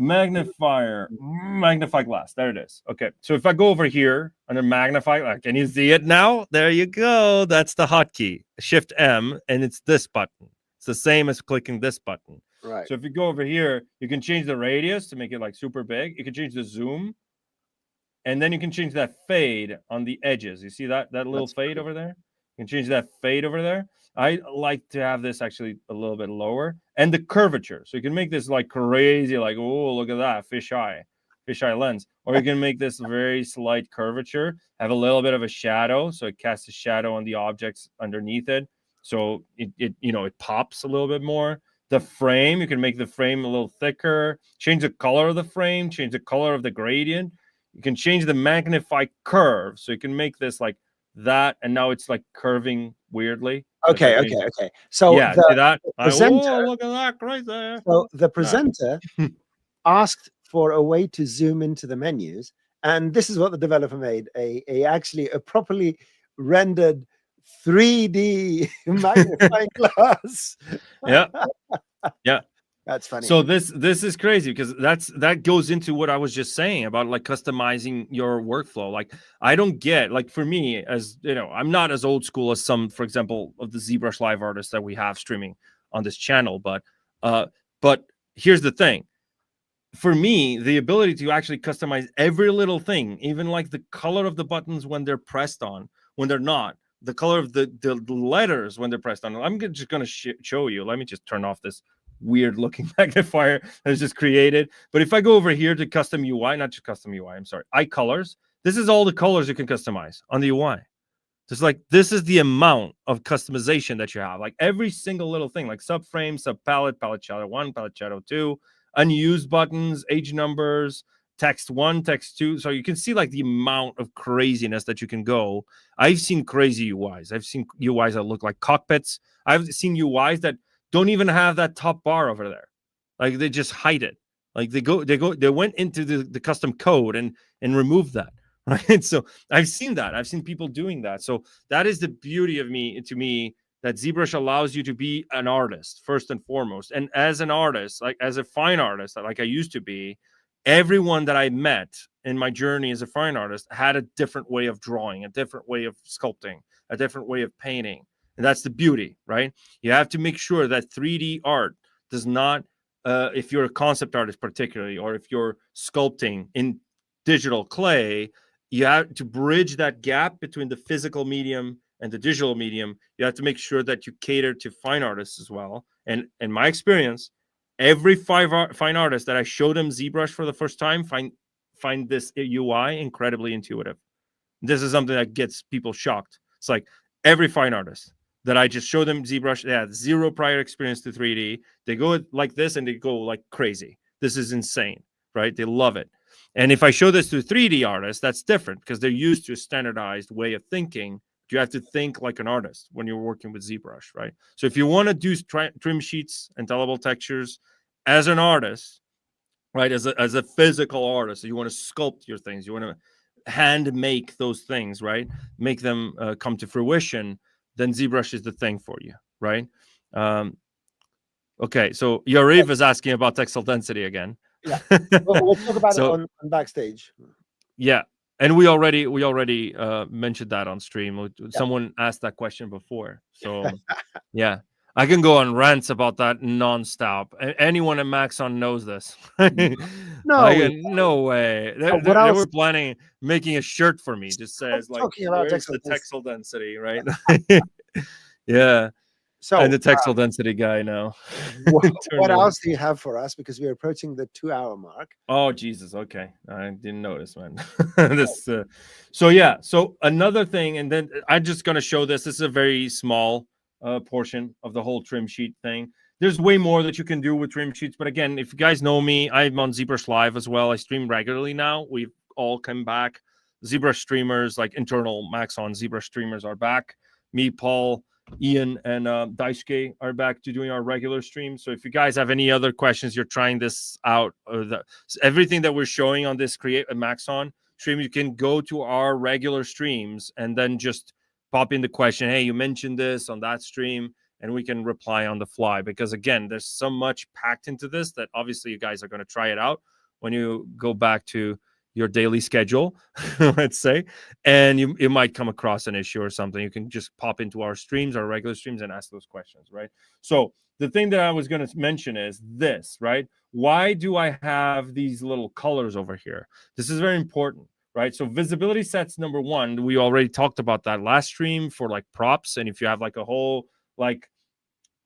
Magnifier, magnify glass. There it is. Okay, so if I go over here under magnify, can you see it now? There you go. That's the hotkey, Shift M, and it's this button. It's the same as clicking this button. Right. So if you go over here, you can change the radius to make it like super big. You can change the zoom, and then you can change that fade on the edges. You see that little fade over there? You can change that fade over there. I like to have this actually a little bit lower, and the curvature. So you can make this like crazy, like, oh, look at that fisheye lens. Or you can make this very slight curvature, have a little bit of a shadow, so it casts a shadow on the objects underneath it. So it you know, it pops a little bit more. The frame, you can make the frame a little thicker, change the color of the frame, change the color of the gradient. You can change the magnify curve, so you can make this like that, and now it's like curving weirdly. Okay. So yeah, see that? Presenter, look at that, right there. So the presenter asked for a way to zoom into the menus, and this is what the developer made: actually a properly rendered 3D magnifying glass. Yeah. That's funny. So this is crazy because that goes into what I was just saying about like customizing your workflow. Like I don't get, like for me, as you know, I'm not as old school as some, for example, of the ZBrush Live artists that we have streaming on this channel. But here's the thing. For me, the ability to actually customize every little thing, even like the color of the buttons when they're pressed on, when they're not, the color of the letters when they're pressed on. I'm just going to show you. Let me just turn off this weird looking magnifier that's just created. But if I go over here to custom UI, not just custom UI, I'm sorry, iColors, this is all the colors you can customize on the UI. Just like this is the amount of customization that you have, like every single little thing, like subframe, subpalette, palette shadow 1, palette shadow 2, unused buttons, age numbers, text 1, text 2. So you can see like the amount of craziness that you can go. I've seen crazy UIs. I've seen UIs that look like cockpits. I've seen UIs that don't even have that top bar over there. Like they just hide it. Like they went into the custom code and removed that. Right. So I've seen that. I've seen people doing that. So that is the beauty of me, that ZBrush allows you to be an artist first and foremost. And as an artist, like as a fine artist, like I used to be, everyone that I met in my journey as a fine artist had a different way of drawing, a different way of sculpting, a different way of painting. And that's the beauty, right? You have to make sure that 3D art does not, if you're a concept artist particularly, or if you're sculpting in digital clay, you have to bridge that gap between the physical medium and the digital medium. You have to make sure that you cater to fine artists as well. And in my experience, every fine artist that I showed them ZBrush for the first time find this UI incredibly intuitive. This is something that gets people shocked. It's like every fine artist that I just show them ZBrush, they have zero prior experience to 3D. They go like this and they go like crazy. This is insane, right? They love it. And if I show this to 3D artists, that's different because they're used to a standardized way of thinking. You have to think like an artist when you're working with ZBrush, right? So if you want to do trim sheets and tileable textures as an artist, right, as a physical artist, so you want to sculpt your things, you want to hand make those things, right, make them come to fruition, then ZBrush is the thing for you, right? Okay, so Yariv is asking about textile density again. Yeah, we'll talk about it on backstage. Yeah, and we already mentioned that on stream. Someone asked that question before, so yeah, I can go on rants about that nonstop. Anyone at Maxon knows this. No way. They were planning making a shirt for me. Just says like, where's the textile density, right? Yeah. So and the textile density guy now. What else do you have for us? Because we're approaching the 2-hour mark. Oh Jesus! Okay, I didn't notice, man. This. So yeah. So another thing, and then I'm just gonna show this. This is a very small portion of the whole trim sheet thing. There's way more that you can do with trim sheets, but again, if you guys know me, I'm on ZBrush Live as well. I stream regularly now. We've all come back. ZBrush streamers, like internal Maxon ZBrush streamers are back. Me, Paul, Ian, and Daisuke are back to doing our regular stream. So if you guys have any other questions, you're trying this out, or everything that we're showing on this Create a Maxon stream, you can go to our regular streams and then just pop in the question, hey, you mentioned this on that stream, and we can reply on the fly. Because again, there's so much packed into this that obviously you guys are going to try it out when you go back to your daily schedule, let's say, and you might come across an issue or something. You can just pop into our streams, our regular streams, and ask those questions, right? So the thing that I was going to mention is this, right? Why do I have these little colors over here? This is very important, right? So visibility sets, number one, we already talked about that last stream for like props. And if you have like a whole like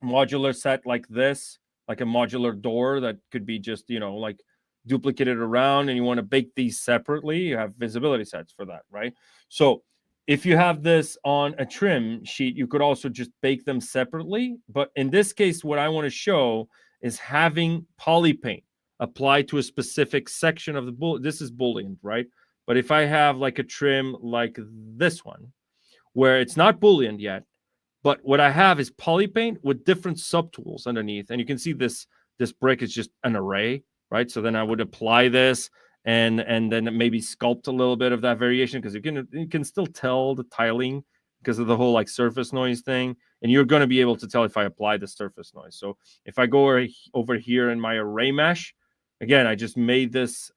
modular set like this, like a modular door that could be just, you know, like duplicated around, and you want to bake these separately, you have visibility sets for that, right? So if you have this on a trim sheet, you could also just bake them separately. But in this case, what I want to show is having PolyPaint applied to a specific section of the Boolean. This is Boolean, right? But if I have like a trim like this one, where it's not Boolean yet, but what I have is PolyPaint with different subtools underneath. And you can see this brick is just an array, right? So then I would apply this and then maybe sculpt a little bit of that variation, because you can still tell the tiling because of the whole like surface noise thing. And you're going to be able to tell if I apply the surface noise. So if I go over here in my ArrayMesh, again, I just made this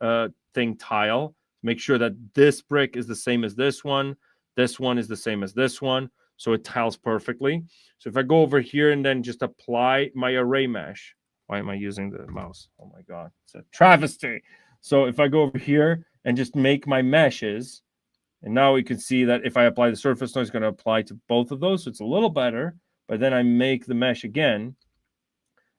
thing tile. Make sure that this brick is the same as this one. This one is the same as this one. So it tiles perfectly. So if I go over here and then just apply my ArrayMesh, why am I using the mouse? Oh my God, it's a travesty. So if I go over here and just make my meshes, and now we can see that if I apply the surface noise, it's going to apply to both of those. So it's a little better, but then I make the mesh again.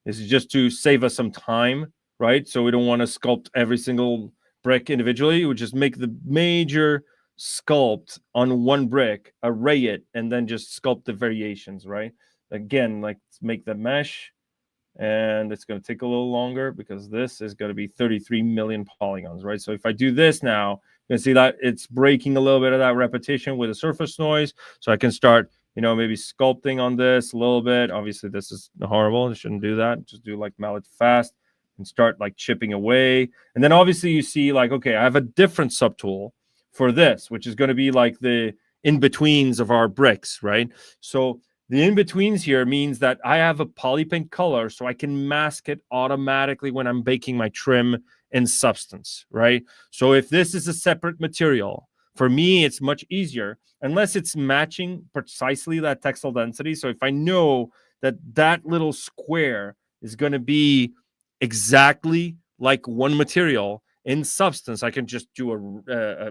This is just to save us some time, right? So we don't want to sculpt every single brick individually. We would just make the major sculpt on one brick, array it, and then just sculpt the variations, right? Again, like make the mesh, and it's going to take a little longer because this is going to be 33 million polygons, right? So if I do this now, you can see that it's breaking a little bit of that repetition with the surface noise. So I can start, you know, maybe sculpting on this a little bit. Obviously, this is horrible. I shouldn't do that. Just do like mallet fast and start like chipping away. And then obviously you see like, okay, I have a different subtool for this, which is going to be like the in-betweens of our bricks, right? So the in-betweens here means that I have a PolyPaint color, so I can mask it automatically when I'm baking my trim in Substance, right? So if this is a separate material, for me, it's much easier, unless it's matching precisely that textile density. So if I know that that little square is going to be exactly like one material in Substance, I can just do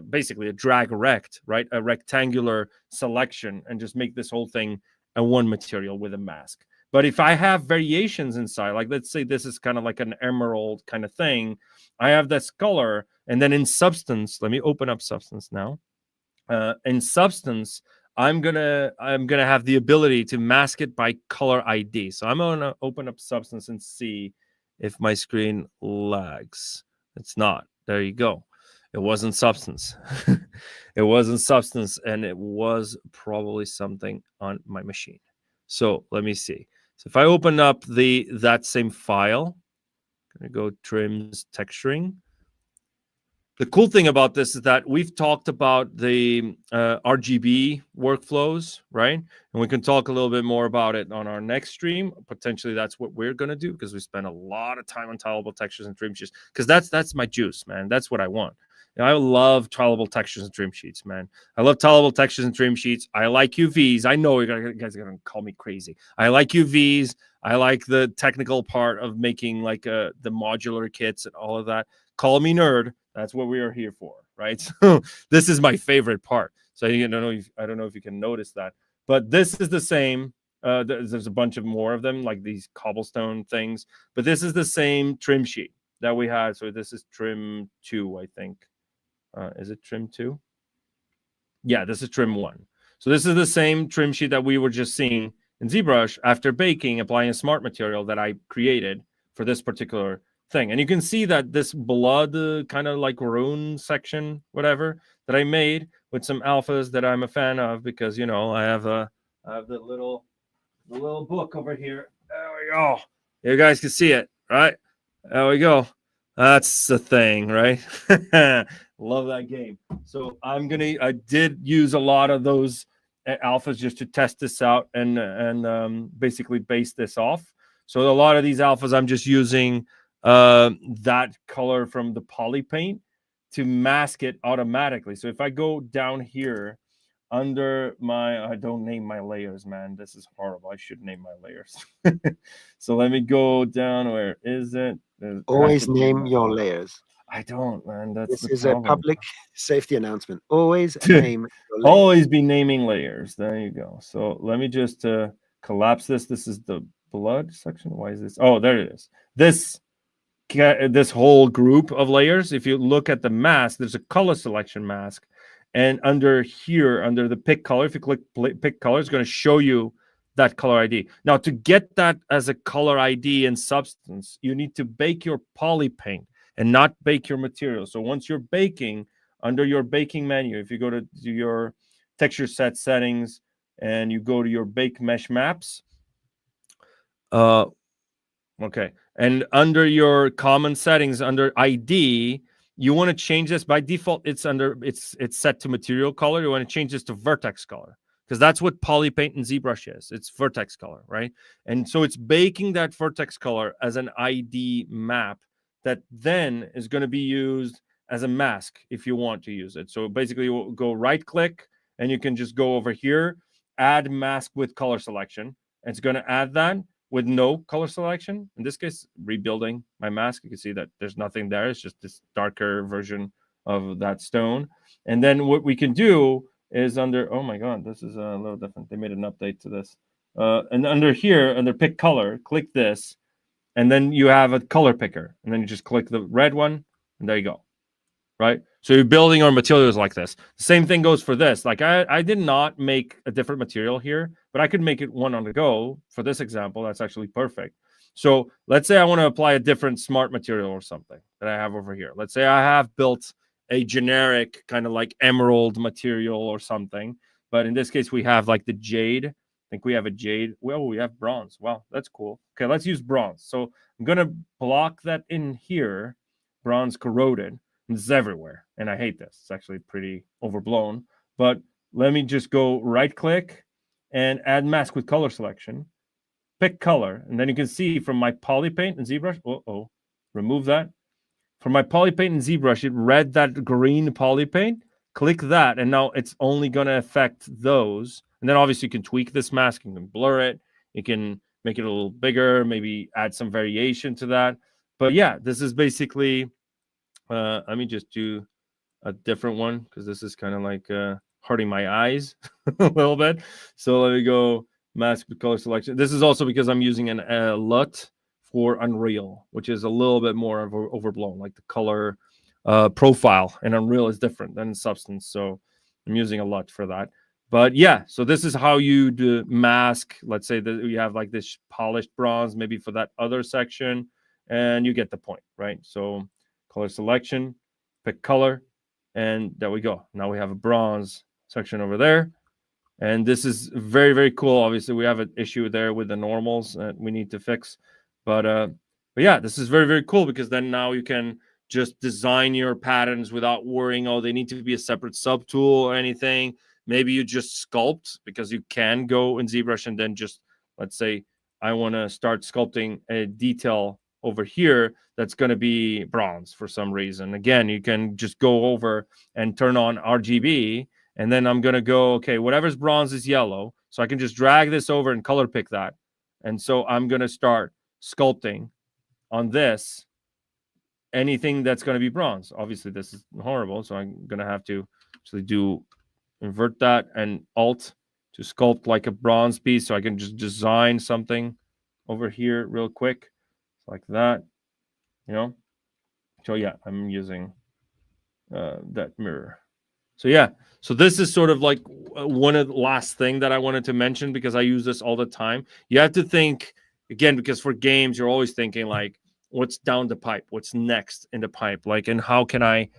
basically a drag rect, right? A rectangular selection and just make this whole thing a one material with a mask. But if I have variations inside, like let's say this is kind of like an emerald kind of thing, I have this color, and then in Substance, let me open up Substance now. In Substance, I'm gonna have the ability to mask it by color ID. So I'm gonna open up Substance and see if my screen lags. It's not. There you go. It wasn't Substance. It wasn't Substance, and it was probably something on my machine. So let me see. So if I open up that same file, I'm going to go trims texturing. The cool thing about this is that we've talked about the RGB workflows, right? And we can talk a little bit more about it on our next stream. Potentially, that's what we're going to do, because we spend a lot of time on tileable textures and trim sheets, because that's my juice, man. That's what I want. I love tileable textures and trim sheets, man. I love tileable textures and trim sheets. I like UVs. I know you guys are going to call me crazy. I like UVs. I like the technical part of making like the modular kits and all of that. Call me nerd. That's what we are here for, right? So this is my favorite part. So I don't know if you can notice that, but this is the same. There's a bunch of more of them, like these cobblestone things, but this is the same trim sheet that we had. So this is trim 2, I think. Is it trim 2? Yeah, this is trim 1. So this is the same trim sheet that we were just seeing in ZBrush after baking, applying a smart material that I created for this particular thing. And you can see that this blood kind of like rune section, whatever, that I made with some alphas that I'm a fan of, because you know I have the little book over here. There we go. You guys can see it, right? There we go. That's the thing, right? Love that game. So I did use a lot of those alphas just to test this out and basically base this off. So a lot of these alphas, I'm just using that color from the PolyPaint to mask it automatically. So if I go down here under my, I don't name my layers, man. This is horrible. I should name my layers. So let me go down. Where is it? Always name your layers. I don't, man. That's this is a public safety announcement. Always name your layers. Always be naming layers. There you go. So let me just collapse this. This is the blood section. Why is this? Oh, there it is. This whole group of layers. If you look at the mask, there's a color selection mask. And under here, under the pick color, if you click pick color, it's going to show you that color ID. Now, to get that as a color ID in Substance, you need to bake your PolyPaint and not bake your material. So once you're baking, under your baking menu, if you go to your texture set settings and you go to your bake mesh maps, okay, and under your common settings, under ID, you want to change this. By default, it's set to material color. You want to change this to vertex color, because that's what PolyPaint and ZBrush is. It's vertex color, right? And so it's baking that vertex color as an ID map that then is going to be used as a mask if you want to use it. So basically, you go right click and you can just go over here, add mask with color selection. And it's going to add that with no color selection. In this case, rebuilding my mask, you can see that there's nothing there. It's just this darker version of that stone. And then what we can do is under, oh my God, this is a little different. They made an update to this. And under here, under pick color, click this. And then you have a color picker. And then you just click the red one. And there you go. Right? So you're building our materials like this. The same thing goes for this. Like I did not make a different material here, but I could make it one on the go. For this example, that's actually perfect. So let's say I want to apply a different smart material or something that I have over here. Let's say I have built a generic kind of like emerald material or something. But in this case, we have like the jade. I think we have a jade. Well, we have bronze. Wow, that's cool. Okay, let's use bronze. So I'm going to block that in here, bronze corroded. This is everywhere, and I hate this. It's actually pretty overblown. But let me just go right-click and add mask with color selection. Pick color, and then you can see from my PolyPaint and ZBrush. Remove that. From my PolyPaint and ZBrush, it read that green PolyPaint. Click that, and now it's only going to affect those. And then obviously you can tweak this mask. You can blur it. You can make it a little bigger, maybe add some variation to that. But yeah, this is basically... let me just do a different one, because this is kind of like hurting my eyes a little bit. So let me go mask with color selection. This is also because I'm using an LUT for Unreal, which is a little bit more of overblown. Like the color profile in Unreal is different than in Substance. So I'm using a LUT for that. But yeah, so this is how you do mask. Let's say that you have like this polished bronze, maybe for that other section, and you get the point, right? So color selection, pick color, and there we go. Now we have a bronze section over there. And this is very, very cool. Obviously, we have an issue there with the normals that we need to fix. But yeah, this is very, very cool, because then now you can just design your patterns without worrying, oh, they need to be a separate subtool or anything. Maybe you just sculpt, because you can go in ZBrush and then just, let's say, I want to start sculpting a detail over here that's going to be bronze for some reason. Again, you can just go over and turn on RGB, and then I'm going to go, okay, whatever's bronze is yellow. So I can just drag this over and color pick that. And so I'm going to start sculpting on this, anything that's going to be bronze. Obviously, this is horrible, so I'm going to have to actually invert that and Alt to sculpt like a bronze piece, so I can just design something over here real quick. Like that, you know. So yeah, I'm using that mirror. So yeah, so this is sort of like one of the last thing that I wanted to mention, because I use this all the time. You have to think, again, because for games, you're always thinking like, what's down the pipe? What's next in the pipe? Like, and how can I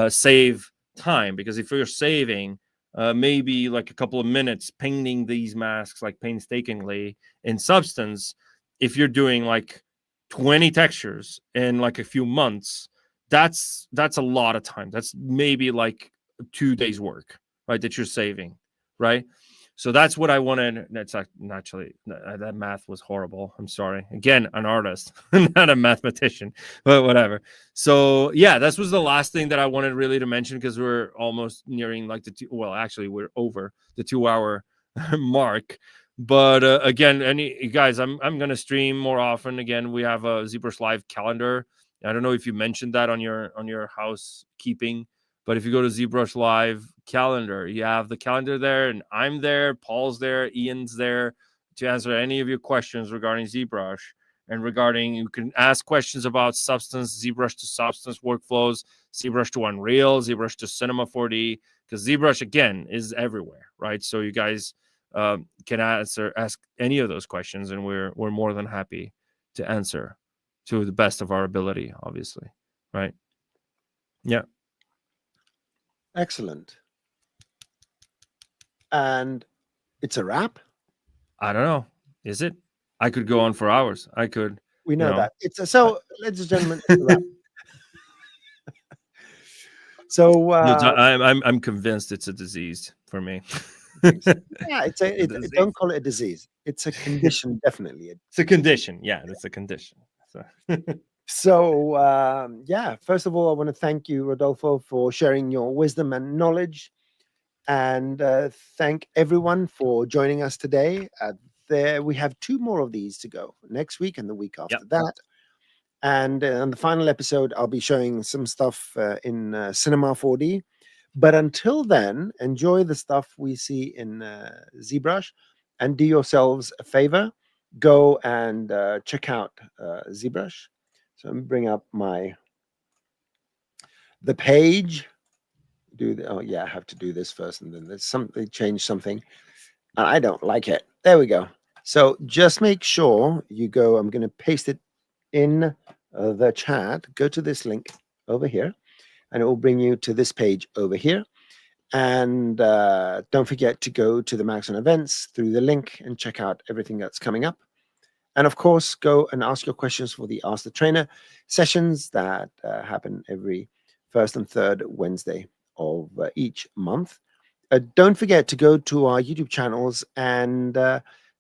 save time, because if you're saving maybe like a couple of minutes painting these masks like painstakingly in Substance, if you're doing like 20 textures in like a few months, that's a lot of time. That's maybe like 2 days work, right, that you're saving, right? So that's what I wanted. That's naturally, that math was horrible. I'm sorry. Again, an artist, not a mathematician, but whatever. So yeah, this was the last thing that I wanted really to mention, because we're almost nearing like well, actually we're over the 2-hour mark. But again, guys, I'm gonna stream more often. Again, we have a ZBrush Live calendar. I don't know if you mentioned that on your housekeeping, but if you go to ZBrush Live calendar, you have the calendar there, and I'm there, Paul's there, Ian's there to answer any of your questions regarding ZBrush, and regarding, you can ask questions about Substance, ZBrush to Substance workflows, ZBrush to Unreal, ZBrush to Cinema 4D, because ZBrush again is everywhere, right? So you guys can ask any of those questions, and we're more than happy to answer to the best of our ability, obviously, right? Yeah. Excellent. And it's a wrap? I don't know. Is it? I could go on for hours. I could. We know that. So, ladies and gentlemen, it's a wrap. So I'm convinced it's a disease for me. Yeah, don't call it a disease. It's a condition, definitely. It's a condition. Yeah, it's a condition. So yeah, first of all, I want to thank you, Rodolfo, for sharing your wisdom and knowledge, and thank everyone for joining us today. We have 2 more of these to go next week and the week after that. And on the final episode, I'll be showing some stuff in Cinema 4D. But until then, enjoy the stuff we see in ZBrush, and do yourselves a favor. Go and check out ZBrush. So let me bring up the page. Oh yeah, I have to do this first, and then there's something, change something. I don't like it. There we go. So just make sure you go. I'm going to paste it in the chat. Go to this link over here, and it will bring you to this page over here. And don't forget to go to the Maxon events through the link and check out everything that's coming up. And of course, go and ask your questions for the Ask the Trainer sessions that happen every first and third Wednesday of each month. Don't forget to go to our YouTube channels and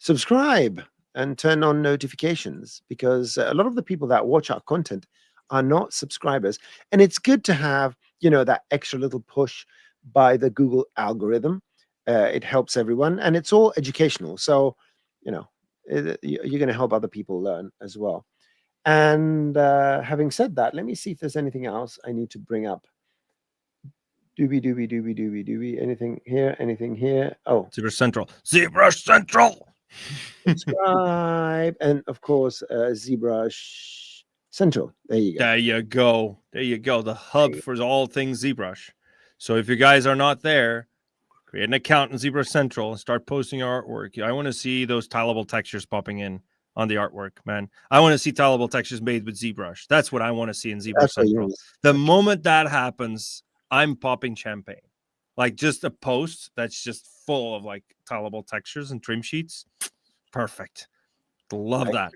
subscribe and turn on notifications, because a lot of the people that watch our content are not subscribers. And it's good to have, that extra little push by the Google algorithm. It helps everyone, and it's all educational. So, you're going to help other people learn as well. And having said that, let me see if there's anything else I need to bring up. Doobie. Anything here? Anything here? Oh, ZBrush Central. ZBrush Central. Subscribe, and of course, ZBrush Central. There you go. There you go. There you go. The hub for all things ZBrush. So if you guys are not there, create an account in ZBrush Central and start posting your artwork. I want to see those tileable textures popping in on the artwork, man. I want to see tileable textures made with ZBrush. That's what I want to see in ZBrush Central. The moment that happens, I'm popping champagne. Like just a post that's just full of like tileable textures and trim sheets. Perfect. Love that.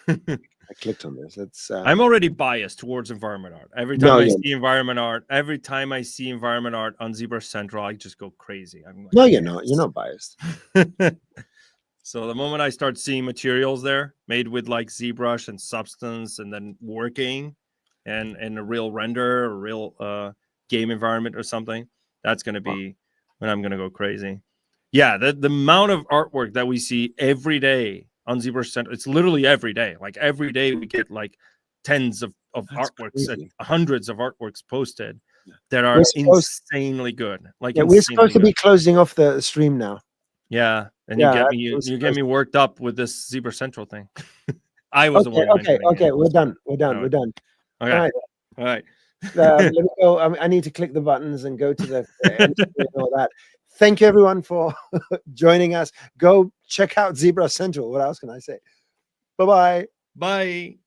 I clicked on this. I'm already biased towards environment art. Every time I see environment art, every time I see environment art on ZBrush Central, I just go crazy. I'm like, no, you're not. You're not biased. So the moment I start seeing materials there made with like ZBrush and Substance, and then working and a real render, a real game environment or something, that's going to be when I'm going to go crazy. Yeah, the amount of artwork that we see every day on ZBrush Central, it's literally every day. Like every day we get like tens of artworks and hundreds of artworks posted that are insanely good. Like we're supposed to be closing off the stream now. Yeah, and you get me worked up with this ZBrush Central thing. I was the one. Okay, we're done. Okay. All right. Let me go. I need to click the buttons and go to the and all that. Thank you, everyone, for joining us. Go check out ZBrush Central. What else can I say? Bye-bye. Bye.